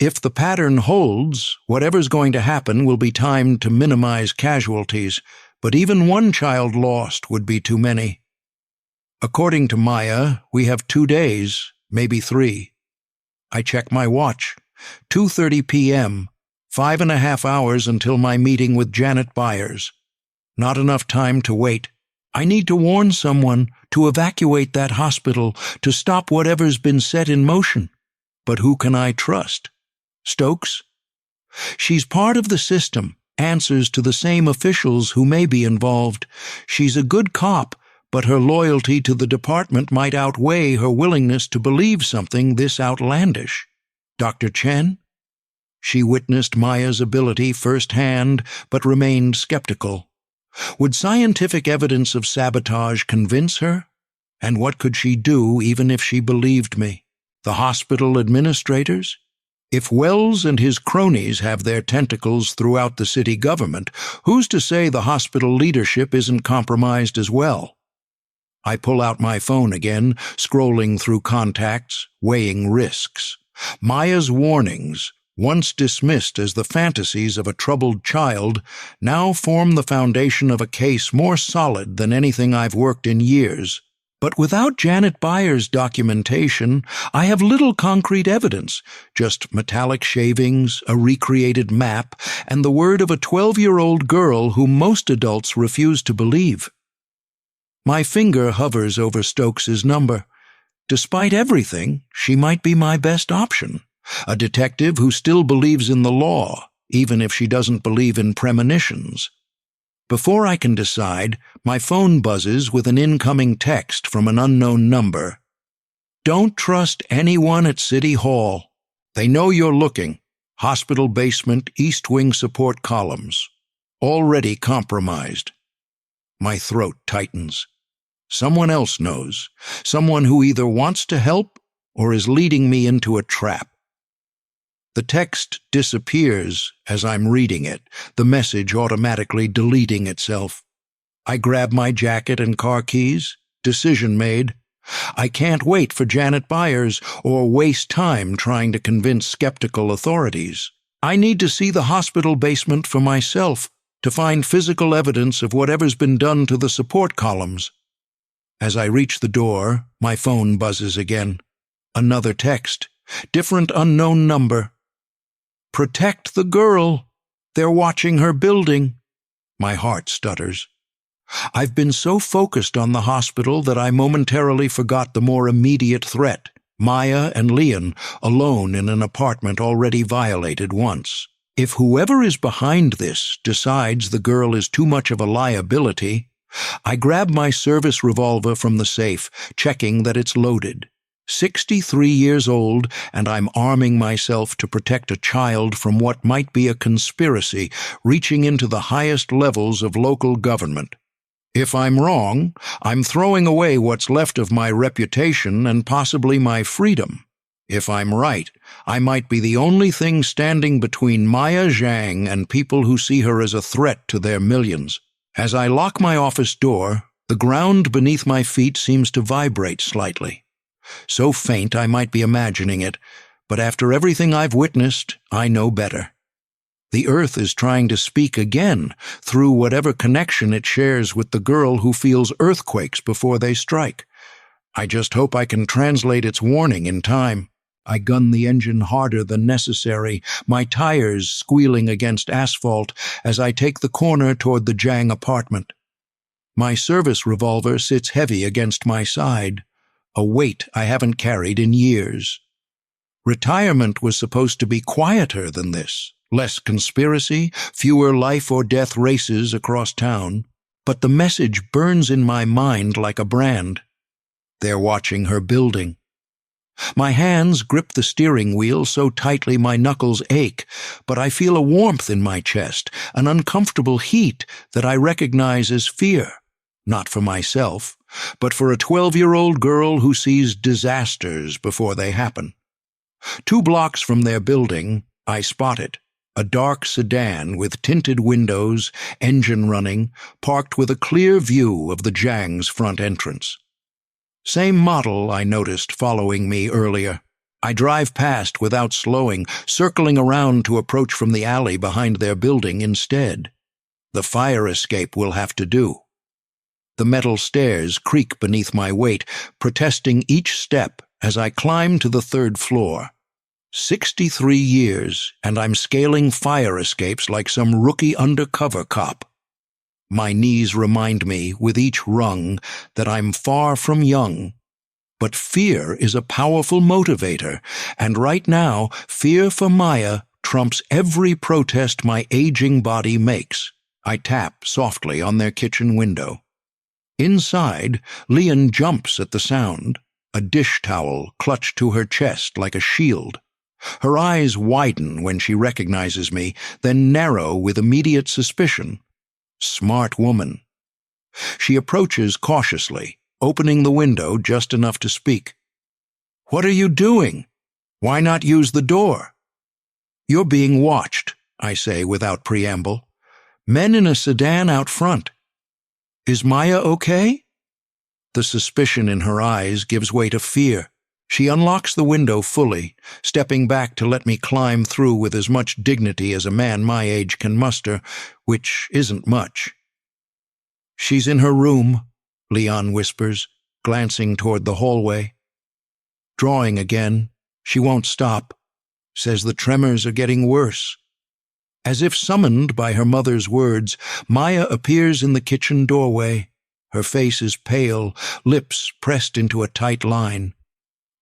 If the pattern holds, whatever's going to happen will be timed to minimize casualties, but even one child lost would be too many. According to Maya, we have 2 days, maybe 3. I check my watch. 2:30 p.m., 5.5 hours until my meeting with Janet Byers. Not enough time to wait. I need to warn someone, to evacuate that hospital, to stop whatever's been set in motion. But who can I trust? Stokes? She's part of the system, answers to the same officials who may be involved. She's a good cop, but her loyalty to the department might outweigh her willingness to believe something this outlandish. Dr. Chen? She witnessed Maya's ability firsthand, but remained skeptical. Would scientific evidence of sabotage convince her? And what could she do even if she believed me? The hospital administrators? If Wells and his cronies have their tentacles throughout the city government, who's to say the hospital leadership isn't compromised as well? I pull out my phone again, scrolling through contacts, weighing risks. Maya's warnings, once dismissed as the fantasies of a troubled child, now form the foundation of a case more solid than anything I've worked in years. But without Janet Byers' documentation, I have little concrete evidence, just metallic shavings, a recreated map, and the word of a 12-year-old girl whom most adults refuse to believe. My finger hovers over Stokes's number. Despite everything, she might be my best option. A detective who still believes in the law, even if she doesn't believe in premonitions. Before I can decide, my phone buzzes with an incoming text from an unknown number. Don't trust anyone at City Hall. They know you're looking. Hospital basement, East Wing support columns. Already compromised. My throat tightens. Someone else knows. Someone who either wants to help or is leading me into a trap. The text disappears as I'm reading it, the message automatically deleting itself. I grab my jacket and car keys. Decision made. I can't wait for Janet Byers or waste time trying to convince skeptical authorities. I need to see the hospital basement for myself, to find physical evidence of whatever's been done to the support columns. As I reach the door, my phone buzzes again. Another text. Different unknown number. Protect the girl. They're watching her building. My heart stutters. I've been so focused on the hospital that I momentarily forgot the more immediate threat, Maya and Leon alone in an apartment already violated once. If whoever is behind this decides the girl is too much of a liability, I grab my service revolver from the safe, checking that it's loaded. 63 years old, and I'm arming myself to protect a child from what might be a conspiracy reaching into the highest levels of local government. If I'm wrong, I'm throwing away what's left of my reputation and possibly my freedom. If I'm right, I might be the only thing standing between Maya Zhang and people who see her as a threat to their millions. As I lock my office door, the ground beneath my feet seems to vibrate slightly. So faint I might be imagining it, but after everything I've witnessed, I know better. The earth is trying to speak again through whatever connection it shares with the girl who feels earthquakes before they strike. I just hope I can translate its warning in time. I gun the engine harder than necessary, my tires squealing against asphalt as I take the corner toward the Zhang apartment. My service revolver sits heavy against my side, a weight I haven't carried in years. Retirement was supposed to be quieter than this. Less conspiracy, fewer life-or-death races across town, but the message burns in my mind like a brand. They're watching her building. My hands grip the steering wheel so tightly my knuckles ache, but I feel a warmth in my chest, an uncomfortable heat that I recognize as fear, not for myself, but for a 12-year-old girl who sees disasters before they happen. 2 blocks from their building, I spot it. A dark sedan with tinted windows, engine running, parked with a clear view of the Zhang's front entrance. Same model I noticed following me earlier. I drive past without slowing, circling around to approach from the alley behind their building instead. The fire escape will have to do. The metal stairs creak beneath my weight, protesting each step as I climb to the 3rd floor. 63 years, and I'm scaling fire escapes like some rookie undercover cop. My knees remind me, with each rung, that I'm far from young. But fear is a powerful motivator, and right now, fear for Maya trumps every protest my aging body makes. I tap softly on their kitchen window. Inside, Leon jumps at the sound, a dish towel clutched to her chest like a shield. Her eyes widen when she recognizes me, then narrow with immediate suspicion. Smart woman. She approaches cautiously, opening the window just enough to speak. "What are you doing? Why not use the door?" "You're being watched," I say without preamble. "Men in a sedan out front." "Is Maya okay?" The suspicion in her eyes gives way to fear. She unlocks the window fully, stepping back to let me climb through with as much dignity as a man my age can muster, which isn't much. "She's in her room," Leon whispers, glancing toward the hallway. "Drawing again. She won't stop. Says the tremors are getting worse." As if summoned by her mother's words, Maya appears in the kitchen doorway. Her face is pale, lips pressed into a tight line.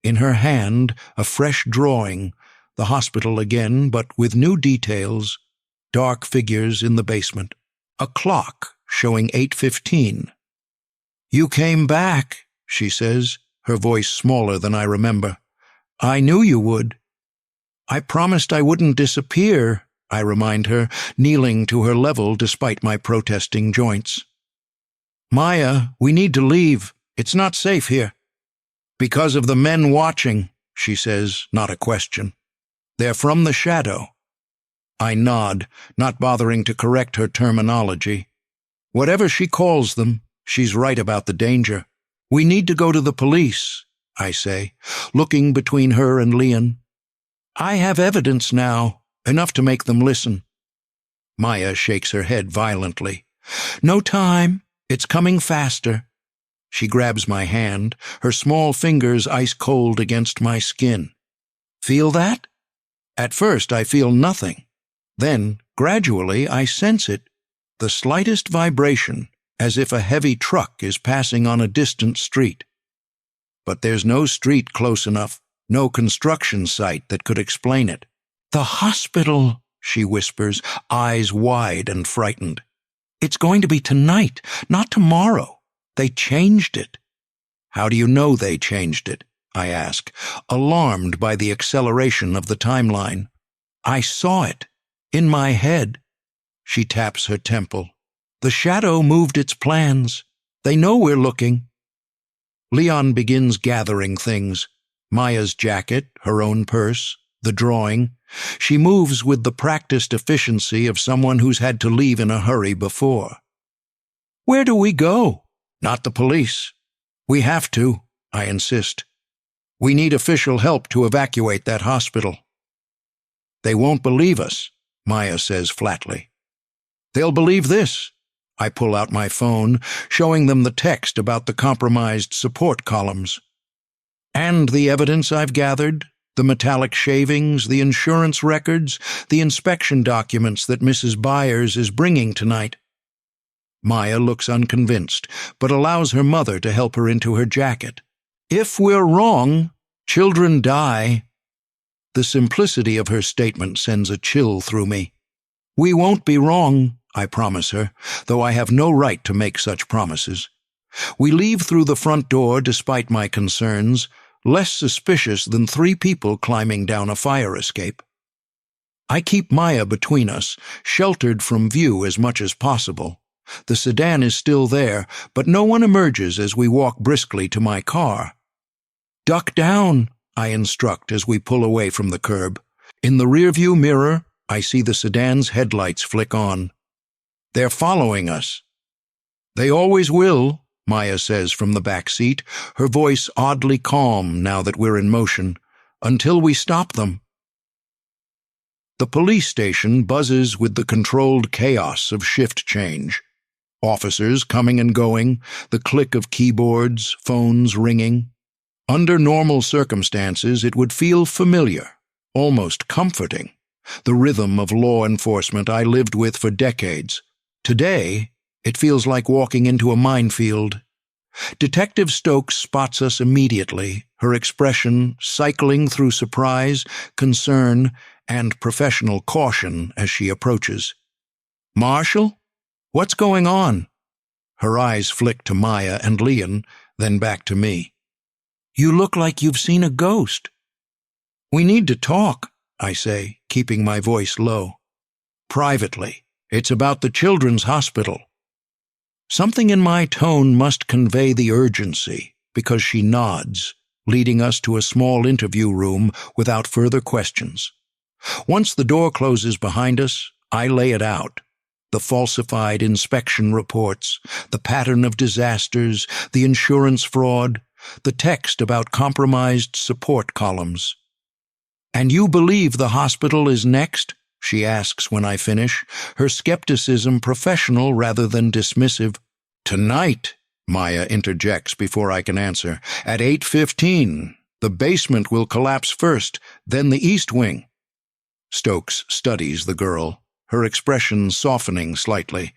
In her hand, a fresh drawing, the hospital again, but with new details, dark figures in the basement. A clock showing 8:15. "You came back," she says, her voice smaller than I remember. "I knew you would." "I promised I wouldn't disappear," I remind her, kneeling to her level despite my protesting joints. "Maya, we need to leave. It's not safe here." "Because of the men watching," she says, not a question. "They're from the shadow." I nod, not bothering to correct her terminology. Whatever she calls them, she's right about the danger. "We need to go to the police," I say, looking between her and Leon. "I have evidence now, enough to make them listen." Maya shakes her head violently. "No time. It's coming faster." She grabs my hand, her small fingers ice-cold against my skin. "Feel that?" At first I feel nothing. Then, gradually, I sense it, the slightest vibration, as if a heavy truck is passing on a distant street. But there's no street close enough, no construction site that could explain it. "The hospital," she whispers, eyes wide and frightened. "It's going to be tonight, not tomorrow. They changed it." "How do you know they changed it?" I ask, alarmed by the acceleration of the timeline. "I saw it. In my head." She taps her temple. "The shadow moved its plans. They know we're looking." Leon begins gathering things. Maya's jacket, her own purse, the drawing. She moves with the practiced efficiency of someone who's had to leave in a hurry before. "Where do we go?" "Not the police." "We have to," I insist. "We need official help to evacuate that hospital." "They won't believe us," Maya says flatly. "They'll believe this." I pull out my phone, showing them the text about the compromised support columns. "And the evidence I've gathered, the metallic shavings, the insurance records, the inspection documents that Mrs. Byers is bringing tonight." Maya looks unconvinced, but allows her mother to help her into her jacket. "If we're wrong, children die." The simplicity of her statement sends a chill through me. "We won't be wrong," I promise her, though I have no right to make such promises. We leave through the front door despite my concerns, less suspicious than 3 people climbing down a fire escape. I keep Maya between us, sheltered from view as much as possible. The sedan is still there, but no one emerges as we walk briskly to my car. "Duck down," I instruct as we pull away from the curb. In the rearview mirror, I see the sedan's headlights flick on. "They're following us." "They always will," Maya says from the back seat, her voice oddly calm now that we're in motion, "until we stop them." The police station buzzes with the controlled chaos of shift change. Officers coming and going, the click of keyboards, phones ringing. Under normal circumstances, it would feel familiar, almost comforting, the rhythm of law enforcement I lived with for decades. Today, it feels like walking into a minefield. Detective Stokes spots us immediately, her expression cycling through surprise, concern, and professional caution as she approaches. "Marshal? What's going on?" Her eyes flick to Maya and Leon, then back to me. "You look like you've seen a ghost." "We need to talk," I say, keeping my voice low. "Privately. It's about the children's hospital." Something in my tone must convey the urgency, because she nods, leading us to a small interview room without further questions. Once the door closes behind us, I lay it out. The falsified inspection reports, the pattern of disasters, the insurance fraud, the text about compromised support columns. "And you believe the hospital is next?" she asks when I finish, her skepticism professional rather than dismissive. "Tonight," Maya interjects before I can answer, "at 8:15. The basement will collapse first, then the east wing." Stokes studies the girl, her expression softening slightly.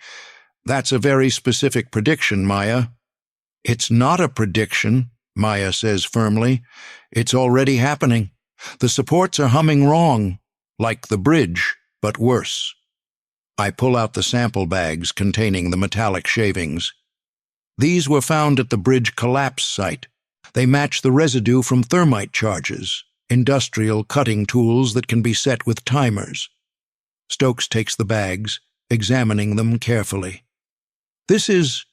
"That's a very specific prediction, Maya." "It's not a prediction," Maya says firmly. "It's already happening. The supports are humming wrong, like the bridge, but worse." I pull out the sample bags containing the metallic shavings. These were found at the bridge collapse site. They match the residue from thermite charges, industrial cutting tools that can be set with timers. Stokes takes the bags, examining them carefully. "This is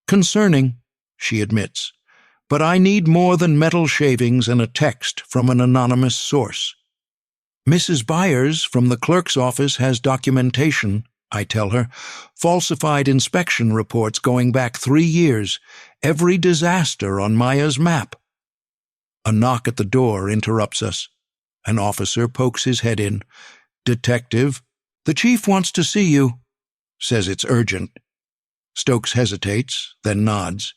concerning," she admits, "but I need more than metal shavings and a text from an anonymous source." "Mrs. Byers from the clerk's office has documentation," I tell her, "falsified inspection reports going back 3 years, every disaster on Maya's map." A knock at the door interrupts us. An officer pokes his head in. "Detective, the chief wants to see you," says it's urgent. Stokes hesitates, then nods.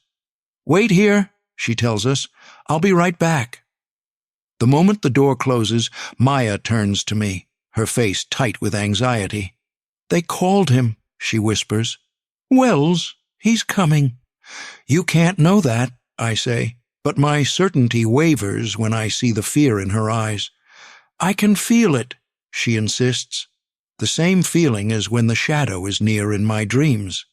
"Wait here," she tells us. "I'll be right back." The moment the door closes, Maya turns to me, her face tight with anxiety. "They called him," she whispers. "Wells, he's coming." "You can't know that," I say, but my certainty wavers when I see the fear in her eyes. "I can feel it," she insists, the same feeling as when the shadow is near in my dreams.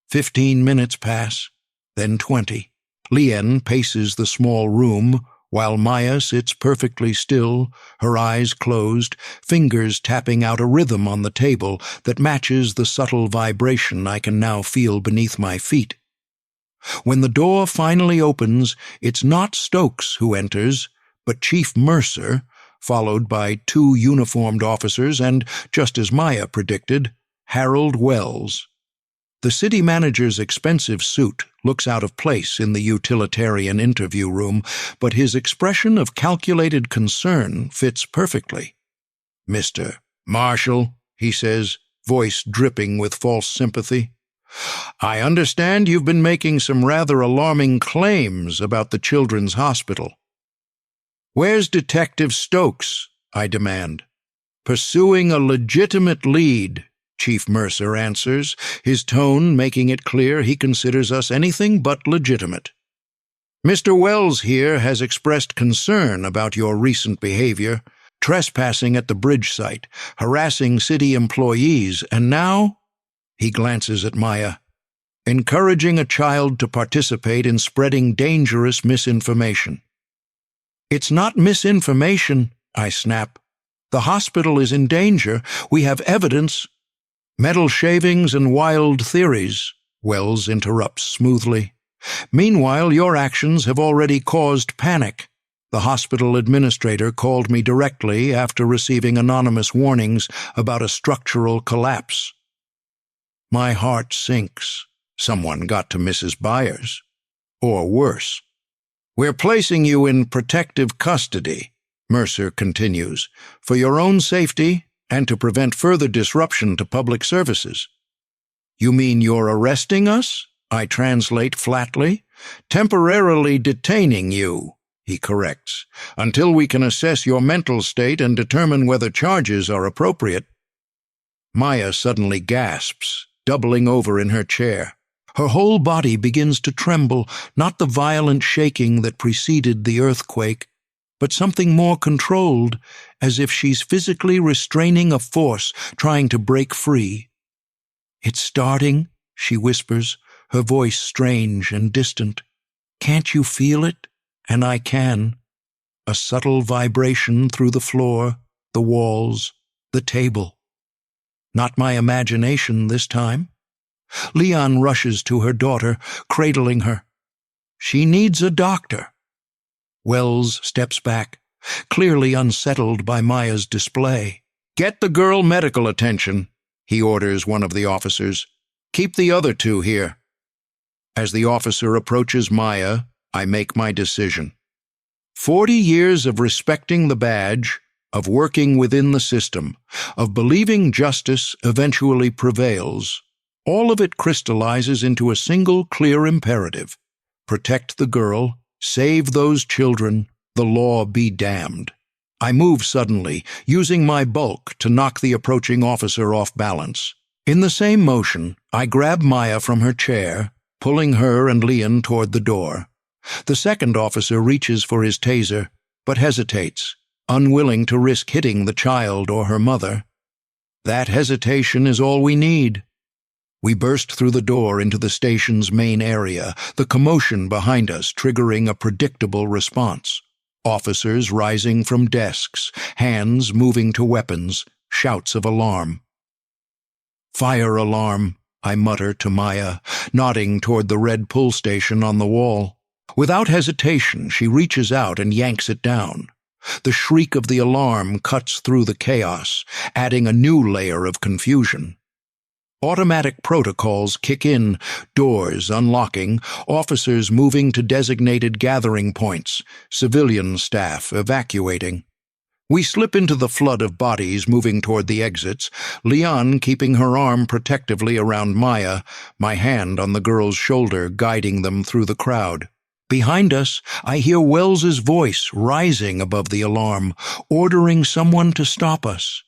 15 minutes pass, then 20. Lien paces the small room, while Maya sits perfectly still, her eyes closed, fingers tapping out a rhythm on the table that matches the subtle vibration I can now feel beneath my feet. When the door finally opens, it's not Stokes who enters, but Chief Mercer, followed by 2 uniformed officers and, just as Maya predicted, Harold Wells. The city manager's expensive suit looks out of place in the utilitarian interview room, but his expression of calculated concern fits perfectly. "Mr. Marshall," he says, voice dripping with false sympathy, "I understand you've been making some rather alarming claims about the Children's Hospital." "Where's Detective Stokes?" I demand. "Pursuing a legitimate lead," Chief Mercer answers, his tone making it clear he considers us anything but legitimate. "Mr. Wells here has expressed concern about your recent behavior, trespassing at the bridge site, harassing city employees, and now," he glances at Maya, "encouraging a child to participate in spreading dangerous misinformation." "It's not misinformation," I snap. "The hospital is in danger. We have evidence." "Metal shavings and wild theories," Wells interrupts smoothly. "Meanwhile, your actions have already caused panic. The hospital administrator called me directly after receiving anonymous warnings about a structural collapse." My heart sinks. Someone got to Mrs. Byers. Or worse. "We're placing you in protective custody," Mercer continues, "for your own safety and to prevent further disruption to public services." "You mean you're arresting us?" I translate flatly. "Temporarily detaining you," he corrects, "until we can assess your mental state and determine whether charges are appropriate." Maya suddenly gasps, doubling over in her chair. Her whole body begins to tremble, not the violent shaking that preceded the earthquake, but something more controlled, as if she's physically restraining a force trying to break free. "It's starting," she whispers, her voice strange and distant. "Can't you feel it?" And I can. A subtle vibration through the floor, the walls, the table. Not my imagination this time. Leon rushes to her daughter, cradling her. "She needs a doctor." Wells steps back, clearly unsettled by Maya's display. "Get the girl medical attention," he orders one of the officers. "Keep the other 2 here." As the officer approaches Maya, I make my decision. 40 years of respecting the badge, of working within the system, of believing justice eventually prevails, all of it crystallizes into a single clear imperative: protect the girl, save those children, the law be damned. I move suddenly, using my bulk to knock the approaching officer off balance. In the same motion, I grab Maya from her chair, pulling her and Leon toward the door. The second officer reaches for his taser, but hesitates, unwilling to risk hitting the child or her mother. That hesitation is all we need. We burst through the door into the station's main area, the commotion behind us triggering a predictable response. Officers rising from desks, hands moving to weapons, shouts of alarm. "Fire alarm," I mutter to Maya, nodding toward the red pull station on the wall. Without hesitation, she reaches out and yanks it down. The shriek of the alarm cuts through the chaos, adding a new layer of confusion. Automatic protocols kick in, doors unlocking, officers moving to designated gathering points, civilian staff evacuating. We slip into the flood of bodies moving toward the exits, Leon keeping her arm protectively around Maya, my hand on the girl's shoulder guiding them through the crowd. Behind us, I hear Wells's voice rising above the alarm, ordering someone to stop us.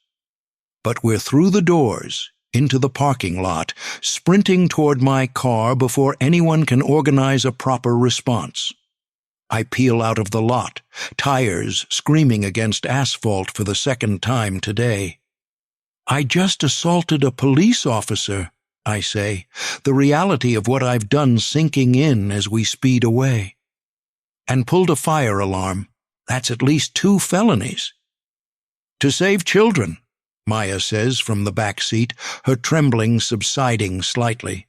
But we're through the doors, into the parking lot, sprinting toward my car before anyone can organize a proper response. I peel out of the lot, tires screaming against asphalt for the second time today. "I just assaulted a police officer," I say, the reality of what I've done sinking in as we speed away. "And pulled a fire alarm. That's at least 2 felonies. "To save children," Maya says from the back seat, her trembling subsiding slightly.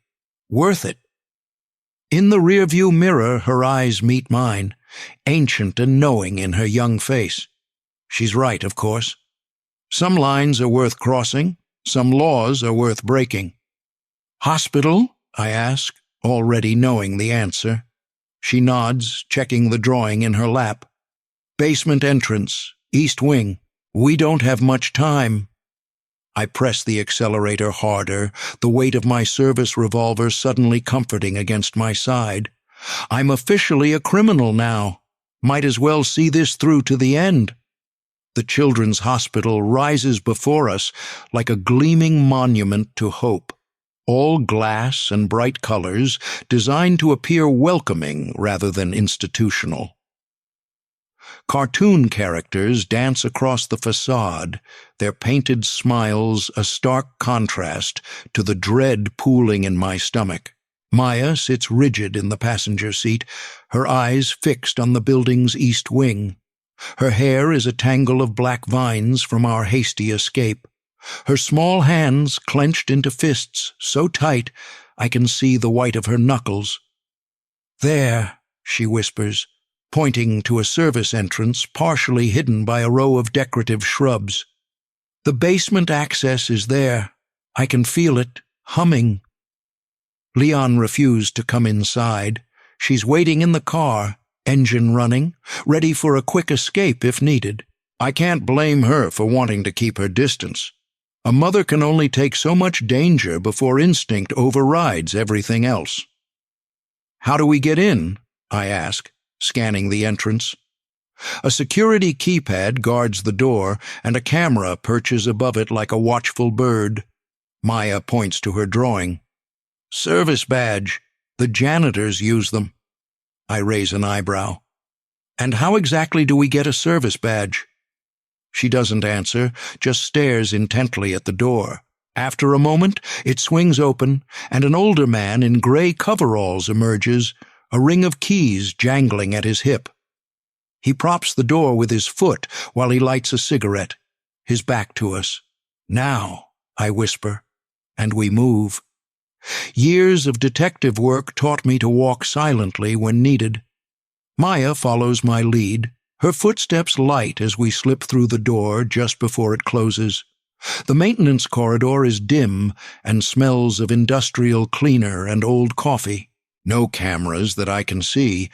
"Worth it." In the rearview mirror, her eyes meet mine, ancient and knowing in her young face. She's right, of course. Some lines are worth crossing, some laws are worth breaking. "Hospital?" I ask, already knowing the answer. She nods, checking the drawing in her lap. "Basement entrance, east wing. We don't have much time." I press the accelerator harder, the weight of my service revolver suddenly comforting against my side. I'm officially a criminal now. Might as well see this through to the end. The children's hospital rises before us like a gleaming monument to hope. All glass and bright colors, designed to appear welcoming rather than institutional. Cartoon characters dance across the facade, their painted smiles a stark contrast to the dread pooling in my stomach. Maya sits rigid in the passenger seat, her eyes fixed on the building's east wing. Her hair is a tangle of black vines from our hasty escape. Her small hands clenched into fists so tight I can see the white of her knuckles. "There," she whispers, pointing to a service entrance partially hidden by a row of decorative shrubs. "The basement access is there. I can feel it, humming." Leon refused to come inside. She's waiting in the car, engine running, ready for a quick escape if needed. I can't blame her for wanting to keep her distance. A mother can only take so much danger before instinct overrides everything else. "How do we get in?" I ask, scanning the entrance. A security keypad guards the door, and a camera perches above it like a watchful bird. Maya points to her drawing. "Service badge. The janitors use them." I raise an eyebrow. "And how exactly do we get a service badge?" She doesn't answer, just stares intently at the door. After a moment, it swings open, and an older man in gray coveralls emerges, a ring of keys jangling at his hip. He props the door with his foot while he lights a cigarette, his back to us. "Now," I whisper, and we move. Years of detective work taught me to walk silently when needed. Maya follows my lead, her footsteps light as we slip through the door just before it closes. The maintenance corridor is dim and smells of industrial cleaner and old coffee. No cameras that I can see.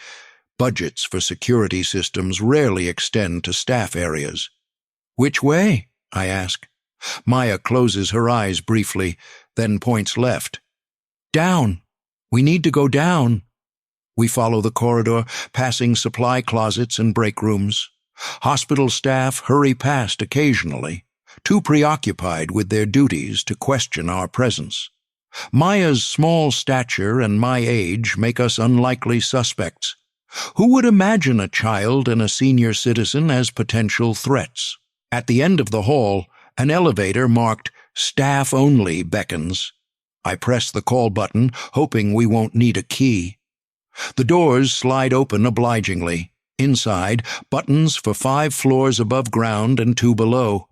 Budgets for security systems rarely extend to staff areas. "Which way?" I ask. Maya closes her eyes briefly, then points left. "Down. We need to go down." We follow the corridor, passing supply closets and break rooms. Hospital staff hurry past occasionally, too preoccupied with their duties to question our presence. Maya's small stature and my age make us unlikely suspects. Who would imagine a child and a senior citizen as potential threats? At the end of the hall, an elevator marked Staff only beckons. I press the call button, hoping we won't need a key. The doors slide open obligingly. Inside, buttons for 5 floors above ground and 2 below.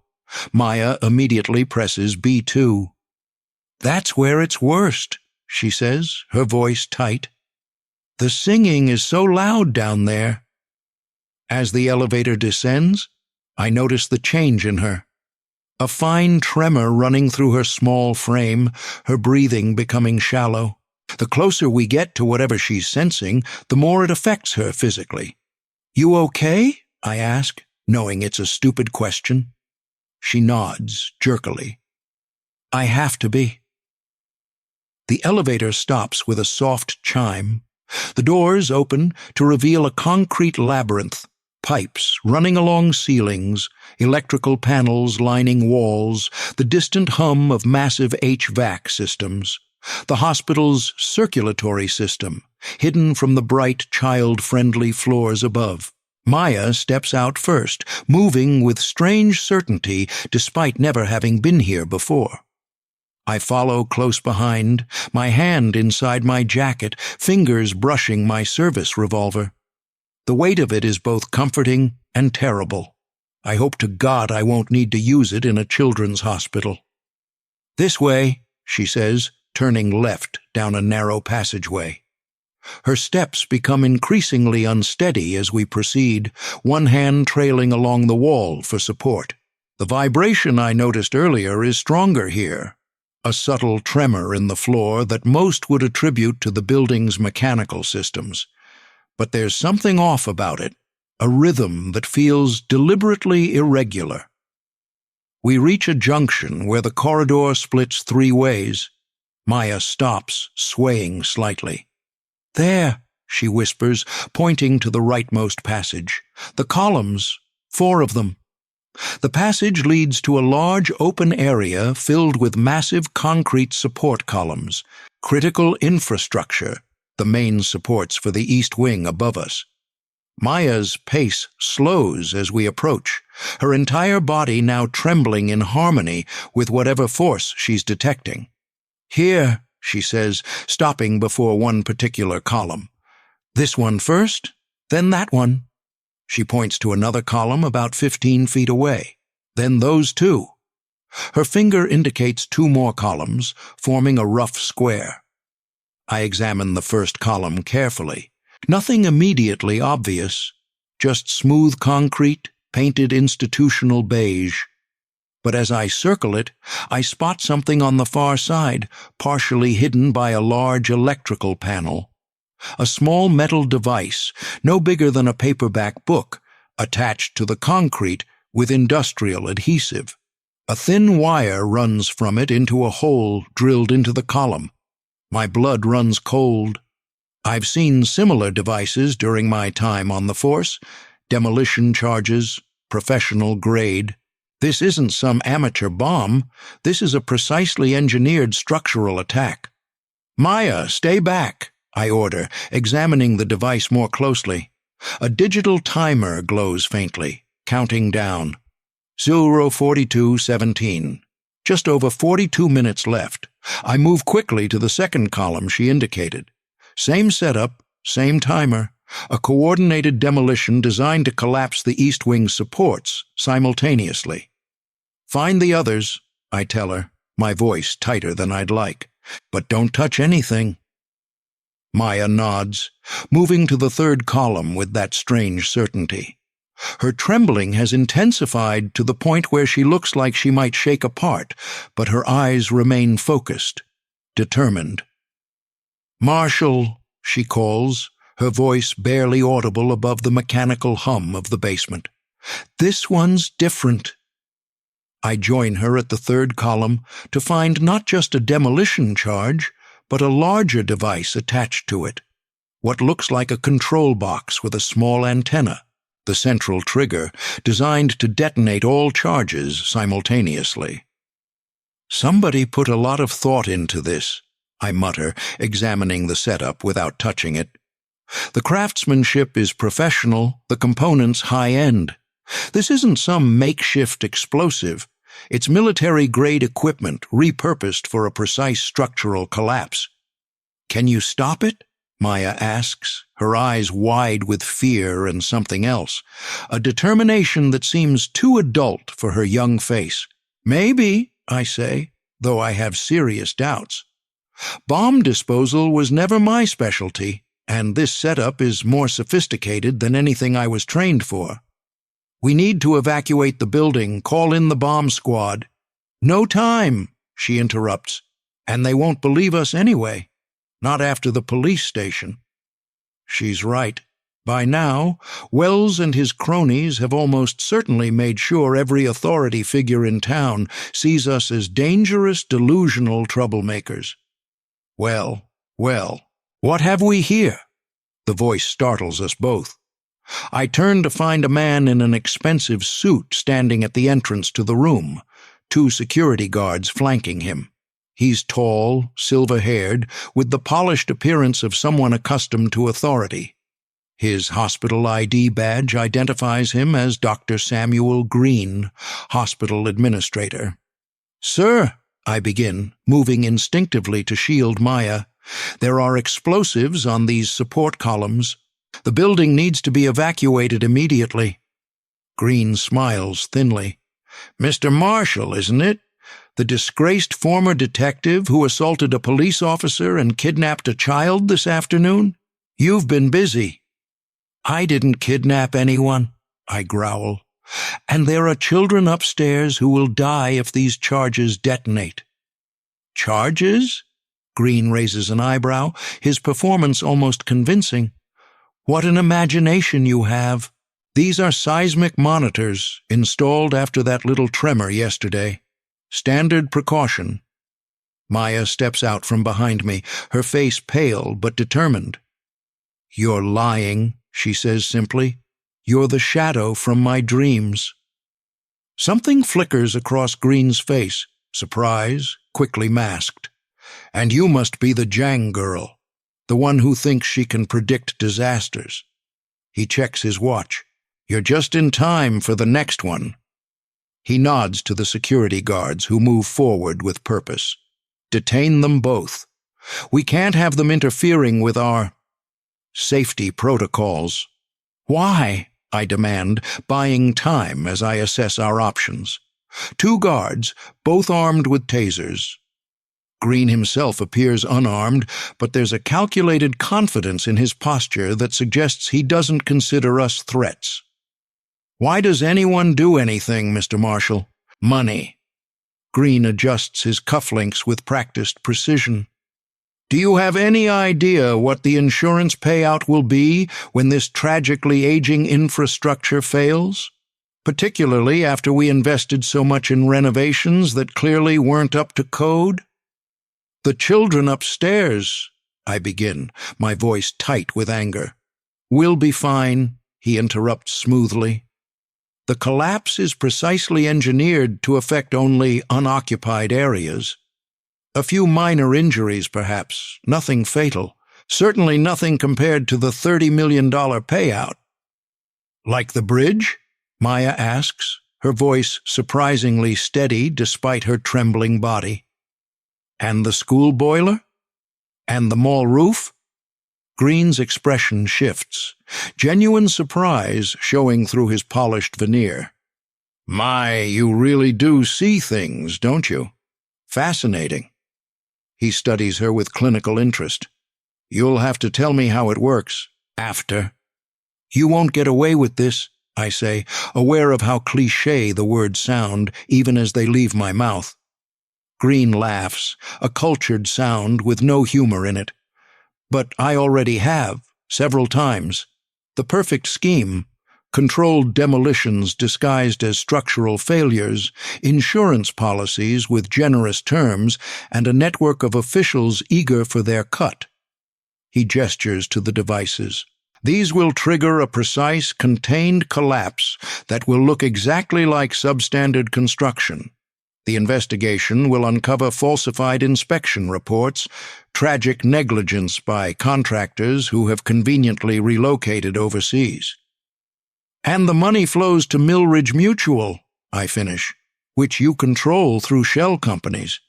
Maya immediately presses B2. "That's where it's worst," she says, her voice tight. "The singing is so loud down there." As the elevator descends, I notice the change in her. A fine tremor running through her small frame, her breathing becoming shallow. The closer we get to whatever she's sensing, the more it affects her physically. "You okay?" I ask, knowing it's a stupid question. She nods jerkily. "I have to be." The elevator stops with a soft chime. The doors open to reveal a concrete labyrinth, pipes running along ceilings, electrical panels lining walls, the distant hum of massive HVAC systems, the hospital's circulatory system, hidden from the bright, child-friendly floors above. Maya steps out first, moving with strange certainty despite never having been here before. I follow close behind, my hand inside my jacket, fingers brushing my service revolver. The weight of it is both comforting and terrible. I hope to God I won't need to use it in a children's hospital. "This way," she says, turning left down a narrow passageway. Her steps become increasingly unsteady as we proceed, one hand trailing along the wall for support. The vibration I noticed earlier is stronger here, a subtle tremor in the floor that most would attribute to the building's mechanical systems. But there's something off about it, a rhythm that feels deliberately irregular. We reach a junction where the corridor splits 3 ways. Maya stops, swaying slightly. "There," she whispers, pointing to the rightmost passage. "The columns, 4 of them." The passage leads to a large open area filled with massive concrete support columns, critical infrastructure, the main supports for the east wing above us. Maya's pace slows as we approach, her entire body now trembling in harmony with whatever force she's detecting. "Here," she says, stopping before one particular column. "This one first, then that one." She points to another column about 15 feet away. "Then those 2. Her finger indicates 2 more columns, forming a rough square. I examine the first column carefully. Nothing immediately obvious, just smooth concrete, painted institutional beige. But as I circle it, I spot something on the far side, partially hidden by a large electrical panel. A small metal device, no bigger than a paperback book, attached to the concrete with industrial adhesive. A thin wire runs from it into a hole drilled into the column. My blood runs cold. I've seen similar devices during my time on the force, demolition charges, professional grade. This isn't some amateur bomb. This is a precisely engineered structural attack. "Maya, stay back," I order, examining the device more closely. A digital timer glows faintly, counting down. 0:42:17. Just over 42 minutes left. I move quickly to the second column she indicated. Same setup, same timer. A coordinated demolition designed to collapse the east wing supports simultaneously. "Find the others," I tell her, my voice tighter than I'd like. "But don't touch anything." Maya nods, moving to the third column with that strange certainty. Her trembling has intensified to the point where she looks like she might shake apart, but her eyes remain focused, determined. "Marshall," she calls, her voice barely audible above the mechanical hum of the basement. "This one's different." I join her at the third column to find not just a demolition charge, but a larger device attached to it. What looks like a control box with a small antenna, the central trigger, designed to detonate all charges simultaneously. "Somebody put a lot of thought into this," I mutter, examining the setup without touching it. The craftsmanship is professional, the components high-end. This isn't some makeshift explosive. It's military-grade equipment repurposed for a precise structural collapse. Can you stop it? Maya asks, her eyes wide with fear and something else, a determination that seems too adult for her young face. Maybe, I say, though I have serious doubts. Bomb disposal was never my specialty, and this setup is more sophisticated than anything I was trained for. We need to evacuate the building, call in the bomb squad. No time, she interrupts, and they won't believe us anyway. Not after the police station. She's right. By now, Wells and his cronies have almost certainly made sure every authority figure in town sees us as dangerous, delusional troublemakers. Well, what have we here? The voice startles us both. I turn to find a man in an expensive suit standing at the entrance to the room, 2 security guards flanking him. He's tall, silver-haired, with the polished appearance of someone accustomed to authority. His hospital ID badge identifies him as Dr. Samuel Green, hospital administrator. "Sir," I begin, moving instinctively to shield Maya, "there are explosives on these support columns. The building needs to be evacuated immediately." Green smiles thinly. "Mr. Marshall, isn't it? The disgraced former detective who assaulted a police officer and kidnapped a child this afternoon? You've been busy." "I didn't kidnap anyone," I growl. "And there are children upstairs who will die if these charges detonate." "Charges?" Green raises an eyebrow, his performance almost convincing. "What an imagination you have. These are seismic monitors installed after that little tremor yesterday. Standard precaution." Maya steps out from behind me, her face pale but determined. "You're lying," she says simply. "You're the shadow from my dreams." Something flickers across Green's face, surprise, quickly masked. "And you must be the Jang girl, the one who thinks she can predict disasters." He checks his watch. "You're just in time for the next one." He nods to the security guards who move forward with purpose. "Detain them both. We can't have them interfering with our safety protocols." "Why?" I demand, buying time as I assess our options. 2 guards, both armed with tasers. Green himself appears unarmed, but there's a calculated confidence in his posture that suggests he doesn't consider us threats. "Why does anyone do anything, Mr. Marshall?" "Money." Green adjusts his cufflinks with practiced precision. "Do you have any idea what the insurance payout will be when this tragically aging infrastructure fails? Particularly after we invested so much in renovations that clearly weren't up to code?" "The children upstairs," I begin, my voice tight with anger. "We'll be fine," he interrupts smoothly. "The collapse is precisely engineered to affect only unoccupied areas. A few minor injuries, perhaps, nothing fatal, certainly nothing compared to the $30 million payout." "Like the bridge?" Maya asks, her voice surprisingly steady despite her trembling body. "And the school boiler? And the mall roof?" Green's expression shifts, genuine surprise showing through his polished veneer. "My, you really do see things, don't you? Fascinating." He studies her with clinical interest. "You'll have to tell me how it works, after." "You won't get away with this," I say, aware of how cliché the words sound, even as they leave my mouth. Green laughs, a cultured sound with no humor in it. "But I already have, several times. The perfect scheme, controlled demolitions disguised as structural failures, insurance policies with generous terms, and a network of officials eager for their cut." He gestures to the devices. "These will trigger a precise, contained collapse that will look exactly like substandard construction. The investigation will uncover falsified inspection reports, tragic negligence by contractors who have conveniently relocated overseas." "And the money flows to Millridge Mutual," I finish. which you control through shell companies.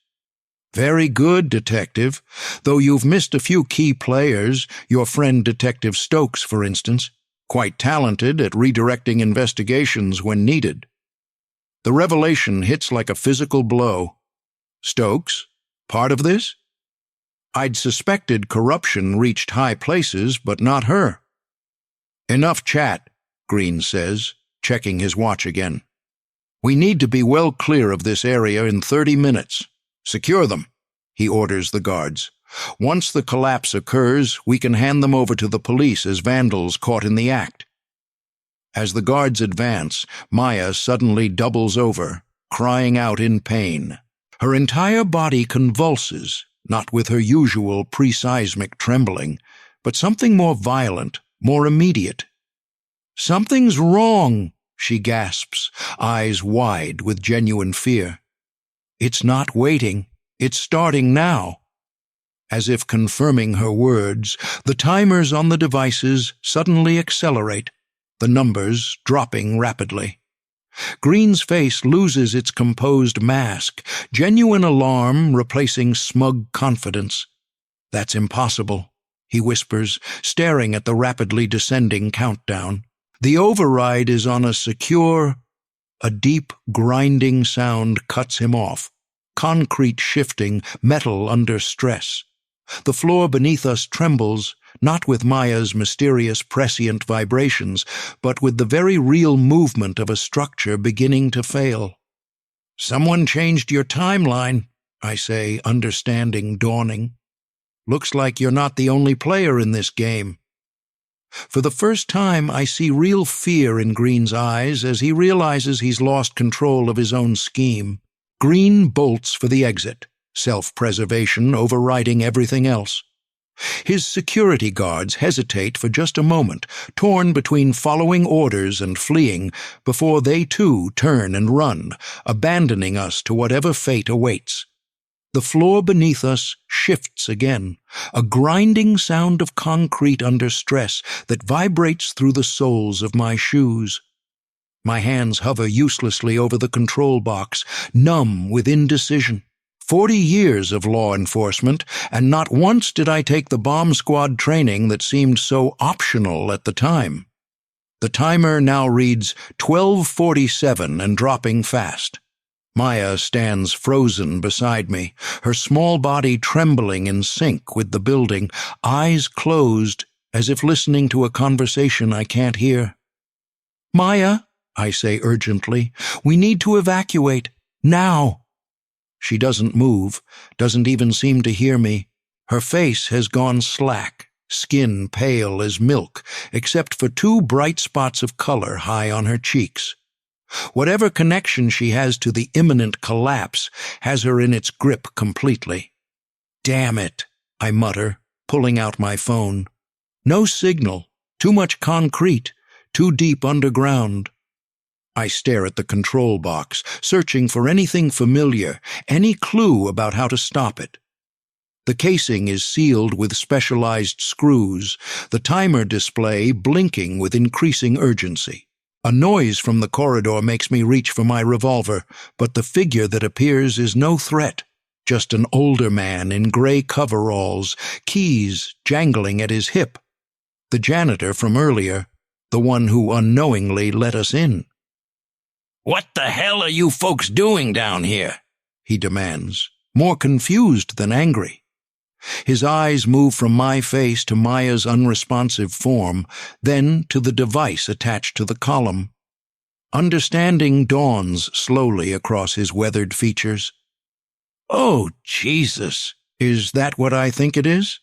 Very good, Detective, though you've missed a few key players, your friend Detective Stokes, for instance, quite talented at redirecting investigations when needed. The revelation hits like a physical blow. Stokes, part of this? I'd suspected corruption reached high places, but not her. Enough chat, Green says, checking his watch again. We need to be well clear of this area in 30 minutes. Secure them, he orders the guards. Once the collapse occurs, we can hand them over to the police as vandals caught in the act. As the guards advance, Maya suddenly doubles over, crying out in pain. Her entire body convulses, not with her usual pre-seismic trembling, but something more violent, more immediate. "Something's wrong," she gasps, eyes wide with genuine fear. "It's not waiting. It's starting now." As if confirming her words, the timers on the devices suddenly accelerate, the numbers dropping rapidly. Green's face loses its composed mask, genuine alarm replacing smug confidence. "That's impossible," he whispers, staring at the rapidly descending countdown. The override is on a secure... A deep, grinding sound cuts him off. Concrete shifting, metal under stress. The floor beneath us trembles, not with Maya's mysterious prescient vibrations, but with the very real movement of a structure beginning to fail. "Someone changed your timeline," I say, understanding dawning. "Looks like you're not the only player in this game." For the first time, I see real fear in Green's eyes as he realizes he's lost control of his own scheme. Green bolts for the exit, self-preservation overriding everything else. His security guards hesitate for just a moment, torn between following orders and fleeing, before they too turn and run, abandoning us to whatever fate awaits. The floor beneath us shifts again, a grinding sound of concrete under stress that vibrates through the soles of my shoes. My hands hover uselessly over the control box, numb with indecision. 40 years of law enforcement, and not once did I take the bomb squad training that seemed so optional at the time. The timer now reads 12:47 and dropping fast. Maya stands frozen beside me, her small body trembling in sync with the building, eyes closed as if listening to a conversation I can't hear. "Maya," I say urgently, "we need to evacuate. Now." She doesn't move, doesn't even seem to hear me. Her face has gone slack, skin pale as milk, except for 2 bright spots of color high on her cheeks. Whatever connection she has to the imminent collapse has her in its grip completely. "Damn it," I mutter, pulling out my phone. No signal, too much concrete, too deep underground. I stare at the control box, searching for anything familiar, any clue about how to stop it. The casing is sealed with specialized screws, the timer display blinking with increasing urgency. A noise from the corridor makes me reach for my revolver, but the figure that appears is no threat, just an older man in gray coveralls, keys jangling at his hip. The janitor from earlier, the one who unknowingly let us in. "What the hell are you folks doing down here?" he demands, more confused than angry. His eyes move from my face to Maya's unresponsive form, then to the device attached to the column. Understanding dawns slowly across his weathered features. "Oh, Jesus, is that what I think it is?"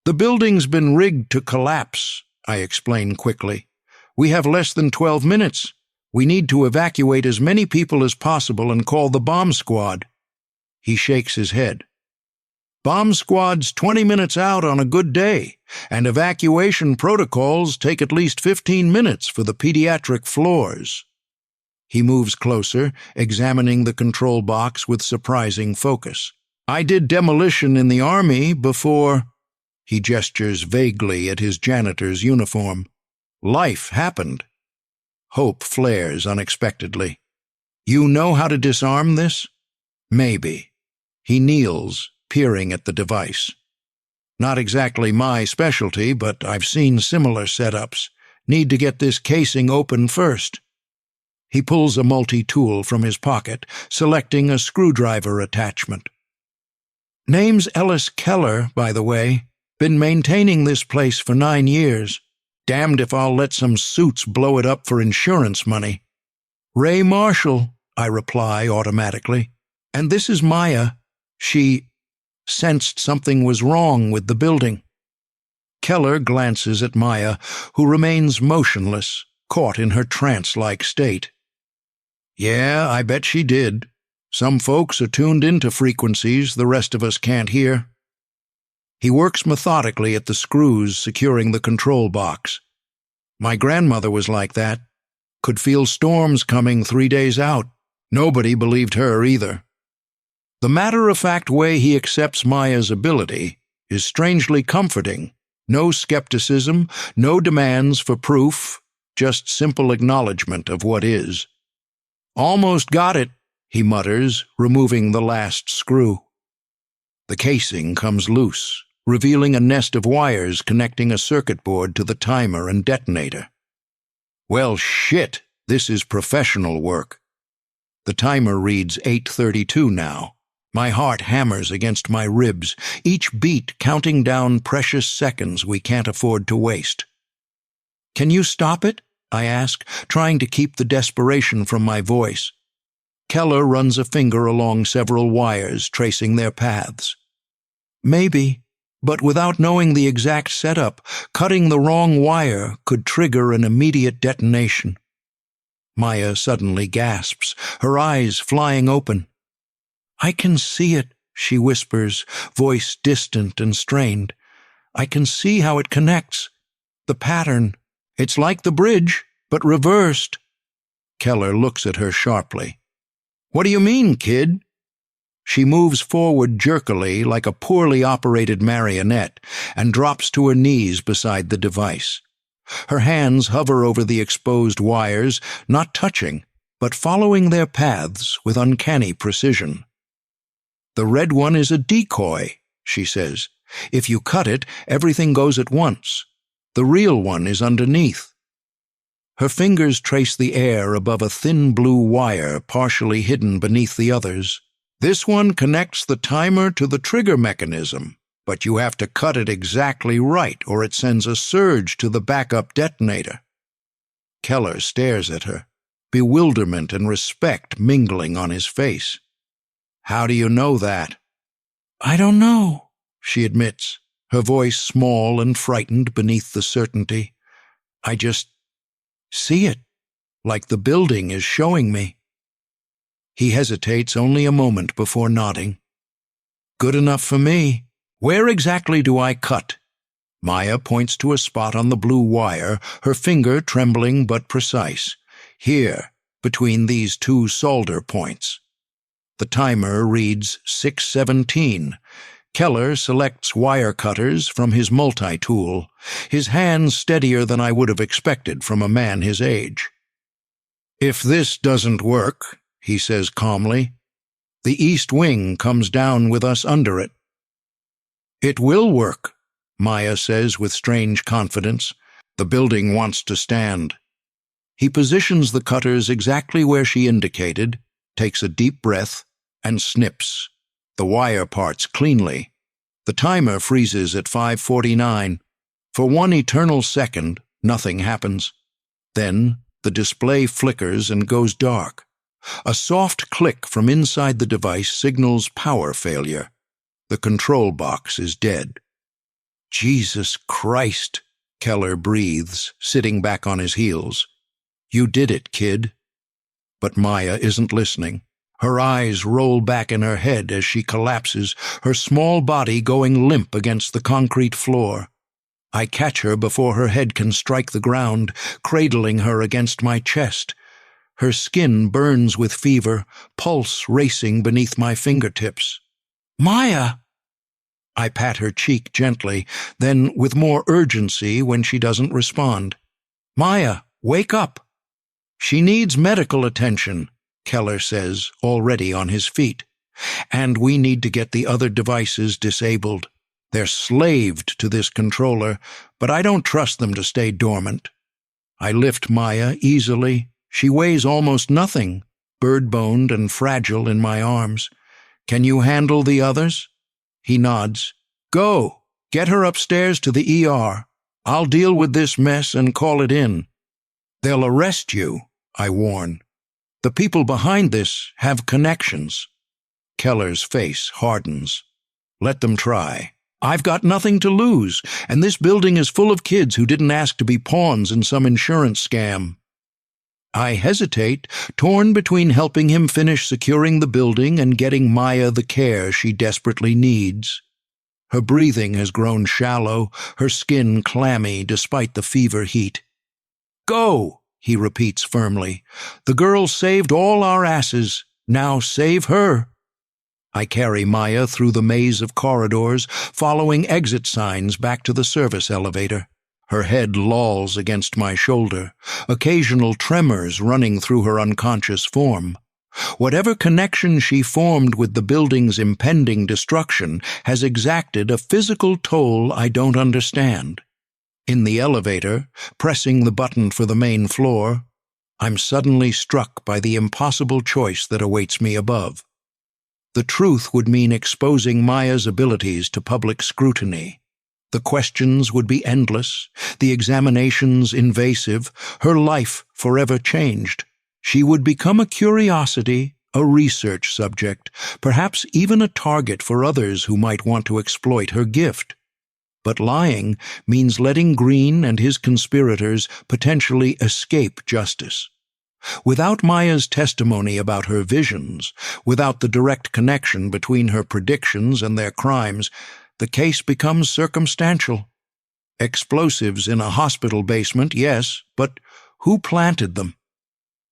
"The building's been rigged to collapse," I explain quickly. "We have less than 12 minutes. We need to evacuate as many people as possible and call the bomb squad." He shakes his head. "Bomb squad's 20 minutes out on a good day, and evacuation protocols take at least 15 minutes for the pediatric floors." He moves closer, examining the control box with surprising focus. "I did demolition in the Army before..." He gestures vaguely at his janitor's uniform. "Life happened." Hope flares unexpectedly. You know how to disarm this? Maybe. He kneels, peering at the device. Not exactly my specialty, but I've seen similar setups. Need to get this casing open first. He pulls a multi-tool from his pocket, selecting a screwdriver attachment. Name's Ellis Keller, by the way. Been maintaining this place for 9 years. Damned if I'll let some suits blow it up for insurance money. Ray Marshall, I reply automatically. And this is Maya. She sensed something was wrong with the building. Keller glances at Maya, who remains motionless, caught in her trance-like state. Yeah, I bet she did. Some folks are tuned into frequencies the rest of us can't hear. He works methodically at the screws securing the control box. My grandmother was like that. Could feel storms coming 3 days out. Nobody believed her either. The matter-of-fact way he accepts Maya's ability is strangely comforting. No skepticism, no demands for proof, just simple acknowledgement of what is. Almost got it, he mutters, removing the last screw. The casing comes loose, revealing a nest of wires connecting a circuit board to the timer and detonator. Well, shit, this is professional work. The timer reads 8:32 now. My heart hammers against my ribs, each beat counting down precious seconds we can't afford to waste. Can you stop it? I ask, trying to keep the desperation from my voice. Keller runs a finger along several wires, tracing their paths. Maybe, but without knowing the exact setup, cutting the wrong wire could trigger an immediate detonation. Maya suddenly gasps, her eyes flying open. I can see it, she whispers, voice distant and strained. I can see how it connects. The pattern. It's like the bridge, but reversed. Keller looks at her sharply. What do you mean, kid? She moves forward jerkily like a poorly operated marionette and drops to her knees beside the device. Her hands hover over the exposed wires, not touching, but following their paths with uncanny precision. The red one is a decoy, she says. If you cut it, everything goes at once. The real one is underneath. Her fingers trace the air above a thin blue wire partially hidden beneath the others. This one connects the timer to the trigger mechanism, but you have to cut it exactly right or it sends a surge to the backup detonator. Keller stares at her, bewilderment and respect mingling on his face. How do you know that? I don't know, she admits, her voice small and frightened beneath the certainty. I just see it, like the building is showing me. He hesitates only a moment before nodding. Good enough for me. Where exactly do I cut? Maya points to a spot on the blue wire, her finger trembling but precise. Here, between these two solder points. The timer reads 6:17. Keller selects wire cutters from his multi-tool, his hands steadier than I would have expected from a man his age. If this doesn't work, he says calmly, the east wing comes down with us under it. It will work, Maya says with strange confidence. The building wants to stand. He positions the cutters exactly where she indicated, takes a deep breath, and snips the wire parts cleanly. The timer freezes at 5:49. For one eternal second, nothing happens. Then the display flickers and goes dark. A soft click from inside the device signals power failure. The control box is dead. Jesus Christ, Keller breathes, sitting back on his heels. You did it, kid. But Maya isn't listening. Her eyes roll back in her head as she collapses, her small body going limp against the concrete floor. I catch her before her head can strike the ground, cradling her against my chest. Her skin burns with fever, pulse racing beneath my fingertips. Maya! I pat her cheek gently, then with more urgency when she doesn't respond. Maya, wake up! She needs medical attention. Keller says, already on his feet. And we need to get the other devices disabled. They're slaved to this controller, but I don't trust them to stay dormant. I lift Maya easily. She weighs almost nothing, bird-boned and fragile in my arms. Can you handle the others? He nods. Go! Get her upstairs to the ER. I'll deal with this mess and call it in. They'll arrest you, I warn. The people behind this have connections. Keller's face hardens. Let them try. I've got nothing to lose, and this building is full of kids who didn't ask to be pawns in some insurance scam. I hesitate, torn between helping him finish securing the building and getting Maya the care she desperately needs. Her breathing has grown shallow, her skin clammy despite the fever heat. Go, he repeats firmly. The girl saved all our asses. Now save her. I carry Maya through the maze of corridors, following exit signs back to the service elevator. Her head lolls against my shoulder, occasional tremors running through her unconscious form. Whatever connection she formed with the building's impending destruction has exacted a physical toll I don't understand. In the elevator, pressing the button for the main floor, I'm suddenly struck by the impossible choice that awaits me above. The truth would mean exposing Maya's abilities to public scrutiny. The questions would be endless, the examinations invasive, her life forever changed. She would become a curiosity, a research subject, perhaps even a target for others who might want to exploit her gift. But lying means letting Green and his conspirators potentially escape justice. Without Maya's testimony about her visions, without the direct connection between her predictions and their crimes, the case becomes circumstantial. Explosives in a hospital basement, yes, but who planted them?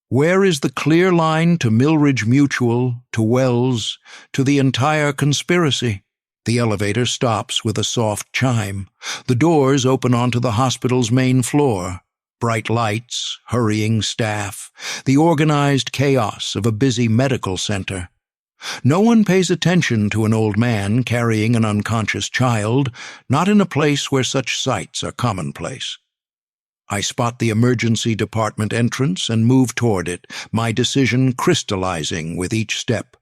Where is the clear line to Millridge Mutual, to Wells, to the entire conspiracy? The elevator stops with a soft chime. The doors open onto the hospital's main floor. Bright lights, hurrying staff, the organized chaos of a busy medical center. No one pays attention to an old man carrying an unconscious child, not in a place where such sights are commonplace. I spot the emergency department entrance and move toward it, my decision crystallizing with each step.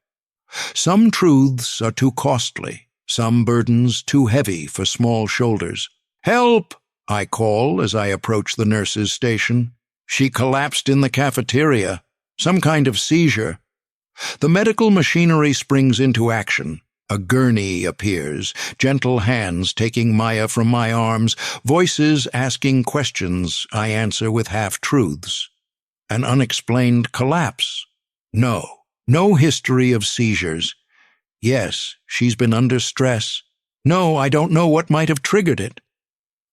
Some truths are too costly, some burdens too heavy for small shoulders. Help! I call as I approach the nurse's station. She collapsed in the cafeteria. Some kind of seizure. The medical machinery springs into action. A gurney appears, gentle hands taking Maya from my arms, voices asking questions I answer with half-truths. An unexplained collapse. No history of seizures. Yes, she's been under stress. No, I don't know what might have triggered it.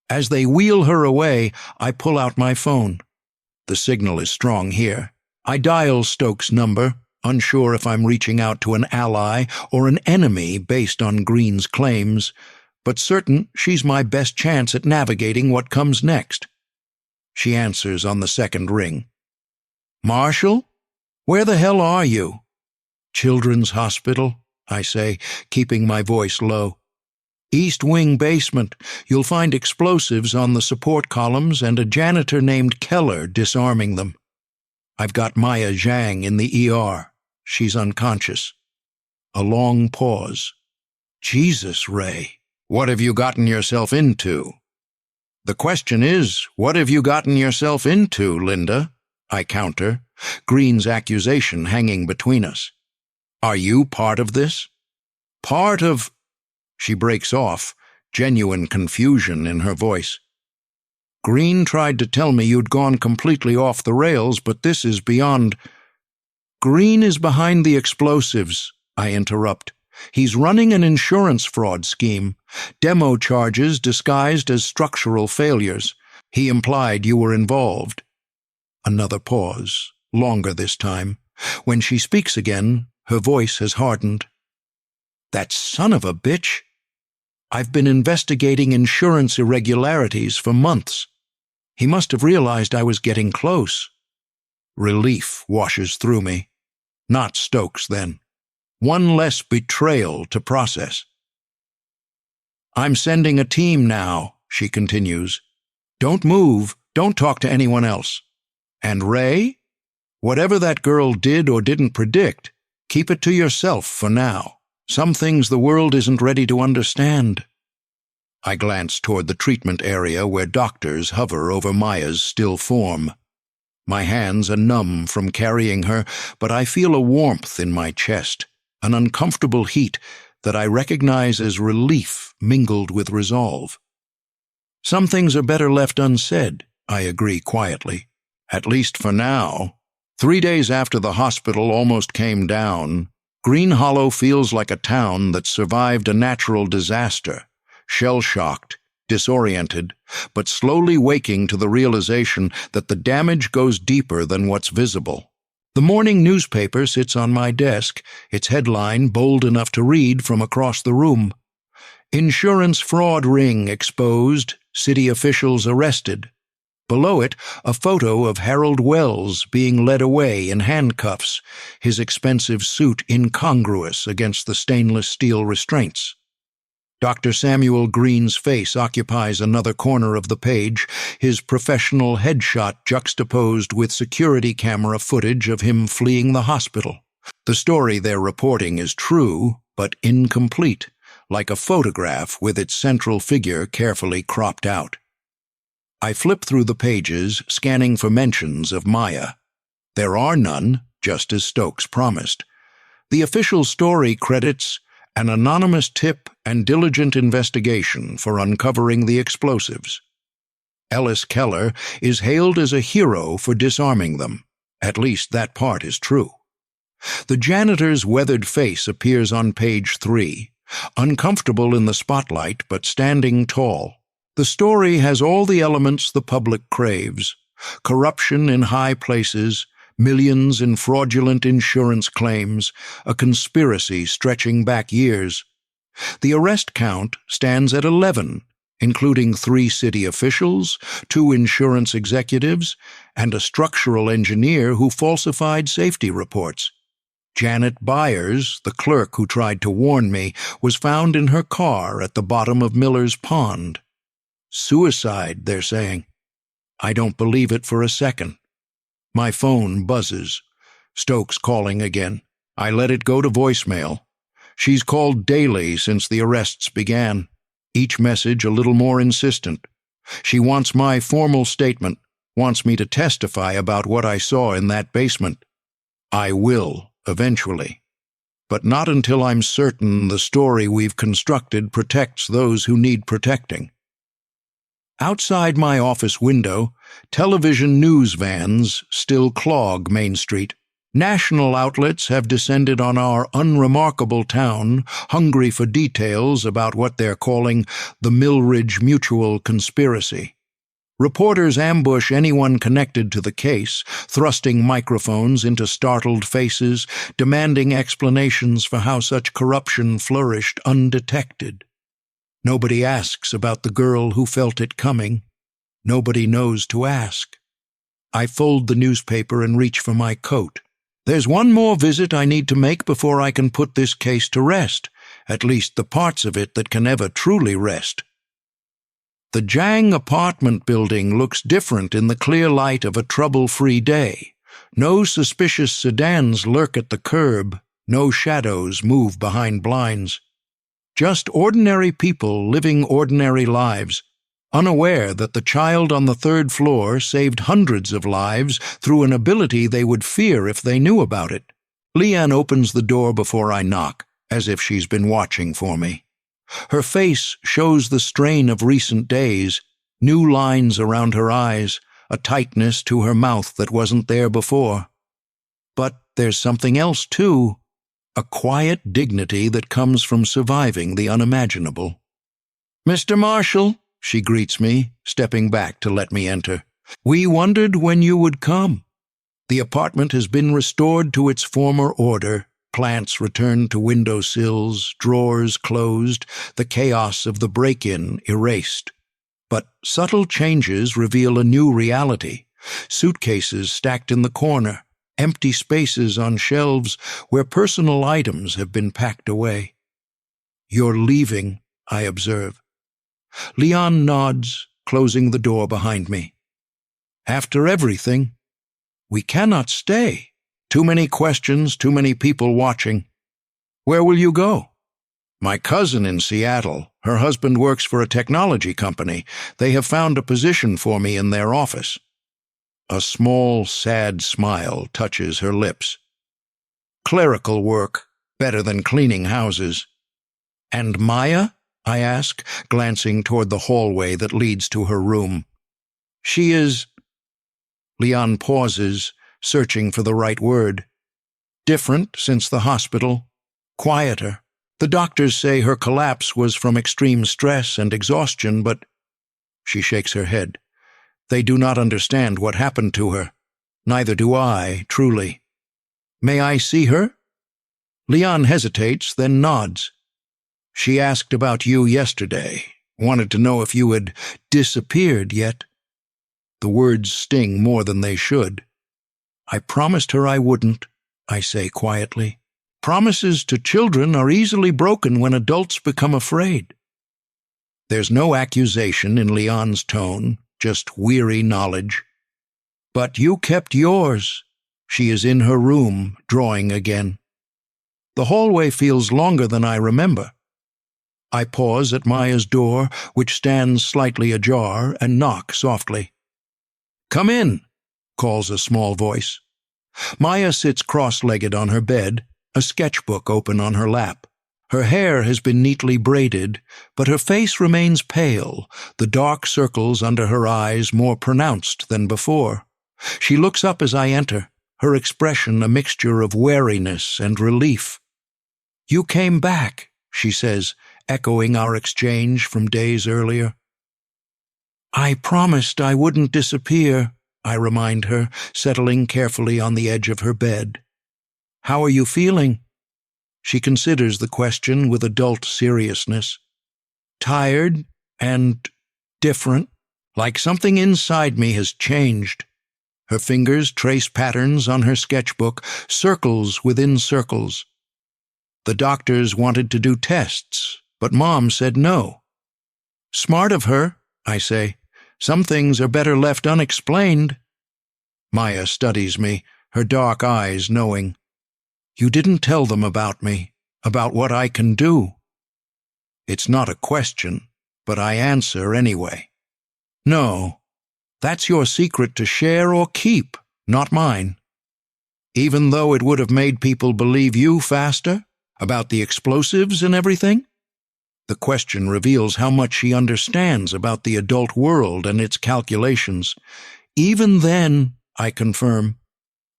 As they wheel her away, I pull out my phone. The signal is strong here. I dial Stokes' number, unsure if I'm reaching out to an ally or an enemy based on Green's claims, but certain she's my best chance at navigating what comes next. She answers on the second ring. Marshall? Where the hell are you? Children's Hospital, I say, keeping my voice low. East Wing basement. You'll find explosives on the support columns and a janitor named Keller disarming them. I've got Maya Zhang in the ER. She's unconscious. A long pause. Jesus, Ray, what have you gotten yourself into? The question is, what have you gotten yourself into, Linda? I counter, Green's accusation hanging between us. Are you part of this? Part of... She breaks off, genuine confusion in her voice. Green tried to tell me you'd gone completely off the rails, but this is beyond... Green is behind the explosives, I interrupt. He's running an insurance fraud scheme, demo charges disguised as structural failures. He implied you were involved. Another pause, longer this time. When she speaks again, her voice has hardened. That son of a bitch! I've been investigating insurance irregularities for months. He must have realized I was getting close. Relief washes through me. Not Stokes, then. One less betrayal to process. "I'm sending a team now," she continues. "Don't move. Don't talk to anyone else. And Ray? Whatever that girl did or didn't predict, keep it to yourself for now. Some things the world isn't ready to understand." I glance toward the treatment area where doctors hover over Maya's still form. My hands are numb from carrying her, but I feel a warmth in my chest, an uncomfortable heat that I recognize as relief mingled with resolve. "Some things are better left unsaid," I agree quietly. "At least for now. 3 days after the hospital almost came down, Green Hollow feels like a town that survived a natural disaster, shell-shocked, disoriented, but slowly waking to the realization that the damage goes deeper than what's visible. The morning newspaper sits on my desk, its headline bold enough to read from across the room. "Insurance fraud ring exposed, city officials arrested." Below it, a photo of Harold Wells being led away in handcuffs, his expensive suit incongruous against the stainless steel restraints. Dr. Samuel Green's face occupies another corner of the page, his professional headshot juxtaposed with security camera footage of him fleeing the hospital. The story they're reporting is true, but incomplete, like a photograph with its central figure carefully cropped out. I flip through the pages, scanning for mentions of Maya. There are none, just as Stokes promised. The official story credits an anonymous tip and diligent investigation for uncovering the explosives. Ellis Keller is hailed as a hero for disarming them. At least that part is true. The janitor's weathered face appears on page 3, uncomfortable in the spotlight but standing tall. The story has all the elements the public craves: corruption in high places, millions in fraudulent insurance claims, a conspiracy stretching back years. The arrest count stands at 11, including 3 city officials, 2 insurance executives, and a structural engineer who falsified safety reports. Janet Byers, the clerk who tried to warn me, was found in her car at the bottom of Miller's Pond. Suicide, they're saying. I don't believe it for a second. My phone buzzes. Stokes calling again. I let it go to voicemail. She's called daily since the arrests began, each message a little more insistent. She wants my formal statement, wants me to testify about what I saw in that basement. I will, eventually. But not until I'm certain the story we've constructed protects those who need protecting. Outside my office window, television news vans still clog Main Street. National outlets have descended on our unremarkable town, hungry for details about what they're calling the Millridge Mutual Conspiracy. Reporters ambush anyone connected to the case, thrusting microphones into startled faces, demanding explanations for how such corruption flourished undetected. Nobody asks about the girl who felt it coming. Nobody knows to ask. I fold the newspaper and reach for my coat. There's one more visit I need to make before I can put this case to rest, at least the parts of it that can ever truly rest. The Jang apartment building looks different in the clear light of a trouble-free day. No suspicious sedans lurk at the curb, no shadows move behind blinds. Just ordinary people living ordinary lives, unaware that the child on the 3rd floor saved hundreds of lives through an ability they would fear if they knew about it. Leanne opens the door before I knock, as if she's been watching for me. Her face shows the strain of recent days, new lines around her eyes, a tightness to her mouth that wasn't there before. But there's something else, too. A quiet dignity that comes from surviving the unimaginable. "Mr. Marshall," she greets me, stepping back to let me enter. "We wondered when you would come. The apartment has been restored to its former order, plants returned to windowsills, drawers closed, the chaos of the break-in erased. But subtle changes reveal a new reality. Suitcases stacked in the corner, empty spaces on shelves where personal items have been packed away. "You're leaving," I observe. Leon nods, closing the door behind me. "After everything, we cannot stay. Too many questions, too many people watching. Where will you go?" "My cousin in Seattle. Her husband works for a technology company. They have found a position for me in their office." A small, sad smile touches her lips. "Clerical work, better than cleaning houses." "And Maya?" I ask, glancing toward the hallway that leads to her room. "She is—" Leon pauses, searching for the right word. "Different since the hospital. Quieter. The doctors say her collapse was from extreme stress and exhaustion, but—" She shakes her head. "They do not understand what happened to her. Neither do I, truly." "May I see her?" Leon hesitates, then nods. "She asked about you yesterday. Wanted to know if you had disappeared yet." The words sting more than they should. "I promised her I wouldn't," I say quietly. "Promises to children are easily broken when adults become afraid." There's no accusation in Leon's tone, just weary knowledge. "But you kept yours." She is in her room, drawing again. The hallway feels longer than I remember. I pause at Maya's door, which stands slightly ajar, and knock softly. "Come in," calls a small voice. Maya sits cross-legged on her bed, a sketchbook open on her lap. Her hair has been neatly braided, but her face remains pale, the dark circles under her eyes more pronounced than before. She looks up as I enter, her expression a mixture of wariness and relief. "You came back," she says, echoing our exchange from days earlier. "I promised I wouldn't disappear," I remind her, settling carefully on the edge of her bed. "How are you feeling?" She considers the question with adult seriousness. "Tired and different, like something inside me has changed." Her fingers trace patterns on her sketchbook, circles within circles. "The doctors wanted to do tests, but Mom said no." "Smart of her," I say. "Some things are better left unexplained." Maya studies me, her dark eyes knowing. "You didn't tell them about me, about what I can do." It's not a question, but I answer anyway. "No, that's your secret to share or keep, not mine." "Even though it would have made people believe you faster, about the explosives and everything?" The question reveals how much she understands about the adult world and its calculations. "Even then," I confirm,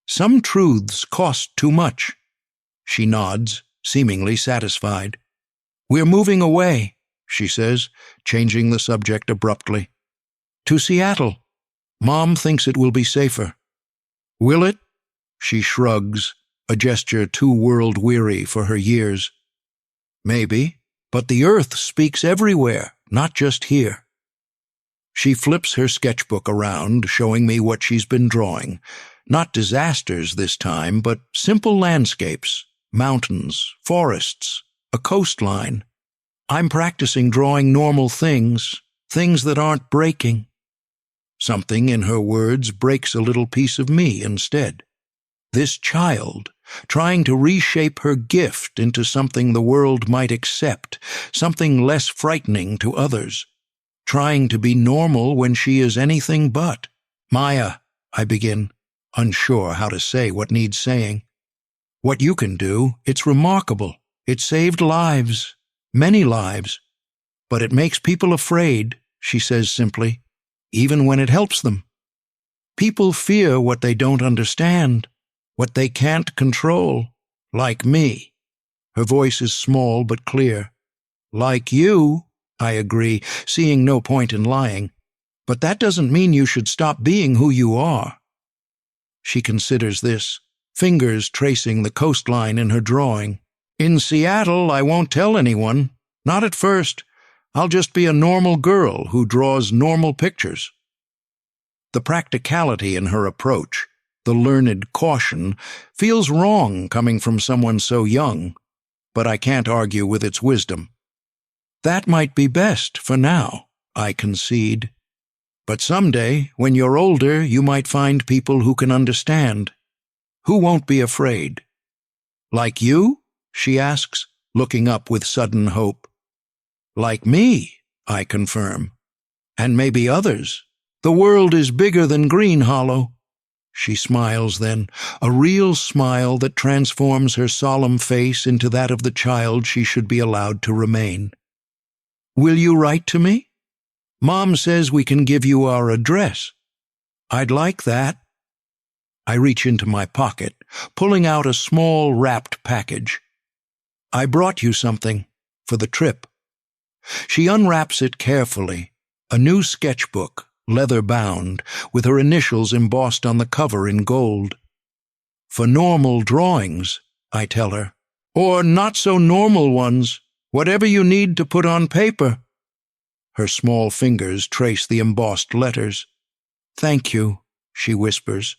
"some truths cost too much." She nods, seemingly satisfied. "We're moving away," she says, changing the subject abruptly. "To Seattle. Mom thinks it will be safer." "Will it?" She shrugs, a gesture too world-weary for her years. "Maybe, but the earth speaks everywhere, not just here." She flips her sketchbook around, showing me what she's been drawing. Not disasters this time, but simple landscapes, mountains, forests, a coastline. I'm practicing drawing normal things, things that aren't breaking. Something in her words breaks a little piece of me instead. This child, trying to reshape her gift into something the world might accept, something less frightening to others. Trying to be normal when she is anything but. "Maya," I begin, unsure how to say what needs saying. "What you can do, it's remarkable. It saved lives, many lives. But it makes people afraid," she says simply, "even when it helps them. People fear what they don't understand, what they can't control, like me." Her voice is small but clear. "Like you," I agree, seeing no point in lying. "But that doesn't mean you should stop being who you are." She considers this, fingers tracing the coastline in her drawing. "In Seattle, I won't tell anyone. Not at first. I'll just be a normal girl who draws normal pictures." The practicality in her approach, The learned caution feels wrong coming from someone so young, but I can't argue with its wisdom. That might be best for now, I concede. But someday, when you're older, you might find people who can understand, who won't be afraid. Like you? She asks, looking up with sudden hope. Like me, I confirm. And maybe others. The world is bigger than Green Hollow. She smiles then, a real smile that transforms her solemn face into that of the child she should be allowed to remain. Will you write to me? Mom says we can give you our address. I'd like that. I reach into my pocket, pulling out a small wrapped package. I brought you something for the trip. She unwraps it carefully, a new sketchbook, leather-bound, with her initials embossed on the cover in gold. For normal drawings, I tell her, or not-so-normal ones, whatever you need to put on paper. Her small fingers trace the embossed letters. Thank you, she whispers.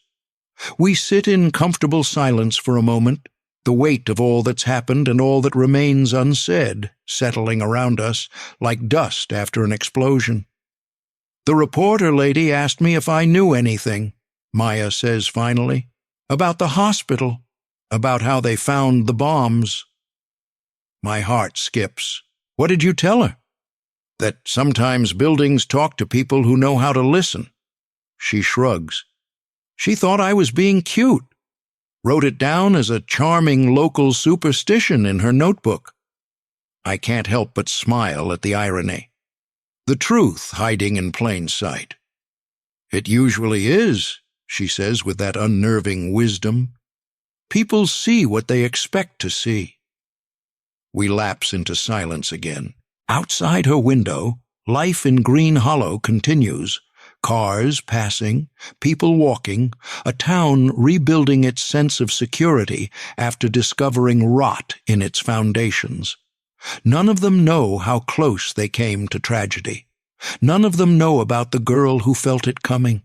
We sit in comfortable silence for a moment, the weight of all that's happened and all that remains unsaid, settling around us like dust after an explosion. The reporter lady asked me if I knew anything, Maya says finally, about the hospital, about how they found the bombs. My heart skips. What did you tell her? That sometimes buildings talk to people who know how to listen. She shrugs. She thought I was being cute. Wrote it down as a charming local superstition in her notebook. I can't help but smile at the irony. The truth hiding in plain sight. It usually is, she says with that unnerving wisdom. People see what they expect to see. We lapse into silence again. Outside her window, life in Green Hollow continues. Cars passing, people walking, a town rebuilding its sense of security after discovering rot in its foundations. None of them know how close they came to tragedy. None of them know about the girl who felt it coming.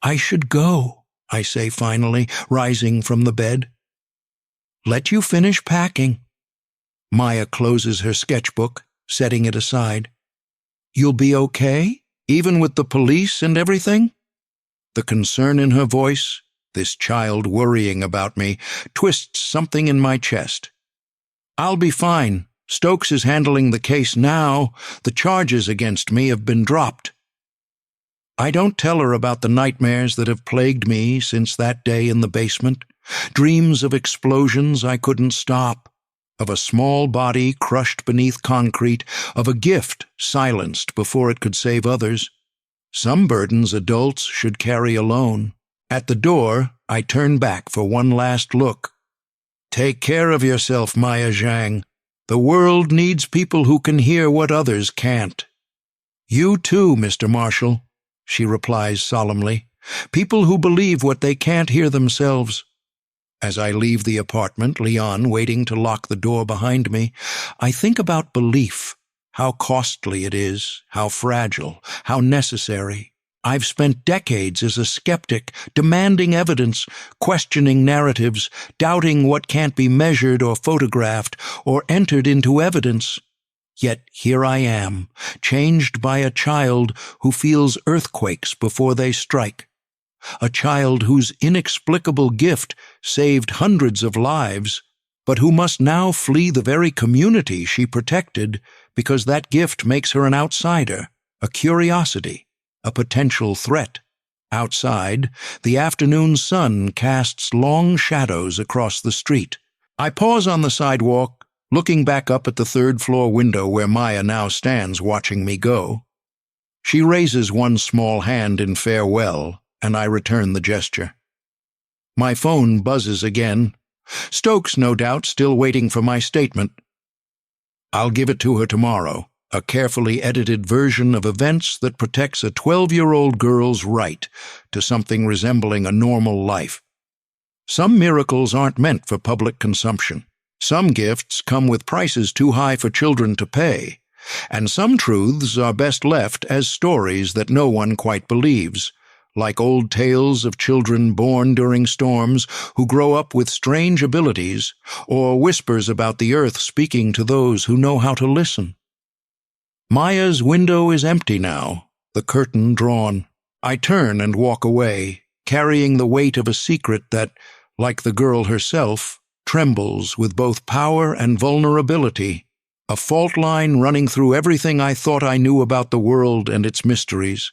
I should go, I say finally, rising from the bed. Let you finish packing. Maya closes her sketchbook, setting it aside. You'll be okay, even with the police and everything? The concern in her voice, this child worrying about me, twists something in my chest. I'll be fine. Stokes is handling the case now. The charges against me have been dropped. I don't tell her about the nightmares that have plagued me since that day in the basement, dreams of explosions I couldn't stop, of a small body crushed beneath concrete, of a gift silenced before it could save others. Some burdens adults should carry alone. At the door, I turn back for one last look. Take care of yourself, Maya Zhang. The world needs people who can hear what others can't. You too, Mr. Marshall, she replies solemnly. People who believe what they can't hear themselves. As I leave the apartment, Leon waiting to lock the door behind me, I think about belief, how costly it is, how fragile, how necessary. I've spent decades as a skeptic, demanding evidence, questioning narratives, doubting what can't be measured or photographed or entered into evidence. Yet here I am, changed by a child who feels earthquakes before they strike. A child whose inexplicable gift saved hundreds of lives, but who must now flee the very community she protected because that gift makes her an outsider, a curiosity, a potential threat. Outside, the afternoon sun casts long shadows across the street. I pause on the sidewalk, looking back up at the third-floor window where Maya now stands watching me go. She raises one small hand in farewell, and I return the gesture. My phone buzzes again. Stokes, no doubt, still waiting for my statement. I'll give it to her tomorrow, a carefully edited version of events that protects a 12-year-old girl's right to something resembling a normal life. Some miracles aren't meant for public consumption. Some gifts come with prices too high for children to pay, and some truths are best left as stories that no one quite believes, like old tales of children born during storms who grow up with strange abilities, or whispers about the earth speaking to those who know how to listen. Maya's window is empty now, the curtain drawn. I turn and walk away, carrying the weight of a secret that, like the girl herself, trembles with both power and vulnerability, a fault line running through everything I thought I knew about the world and its mysteries.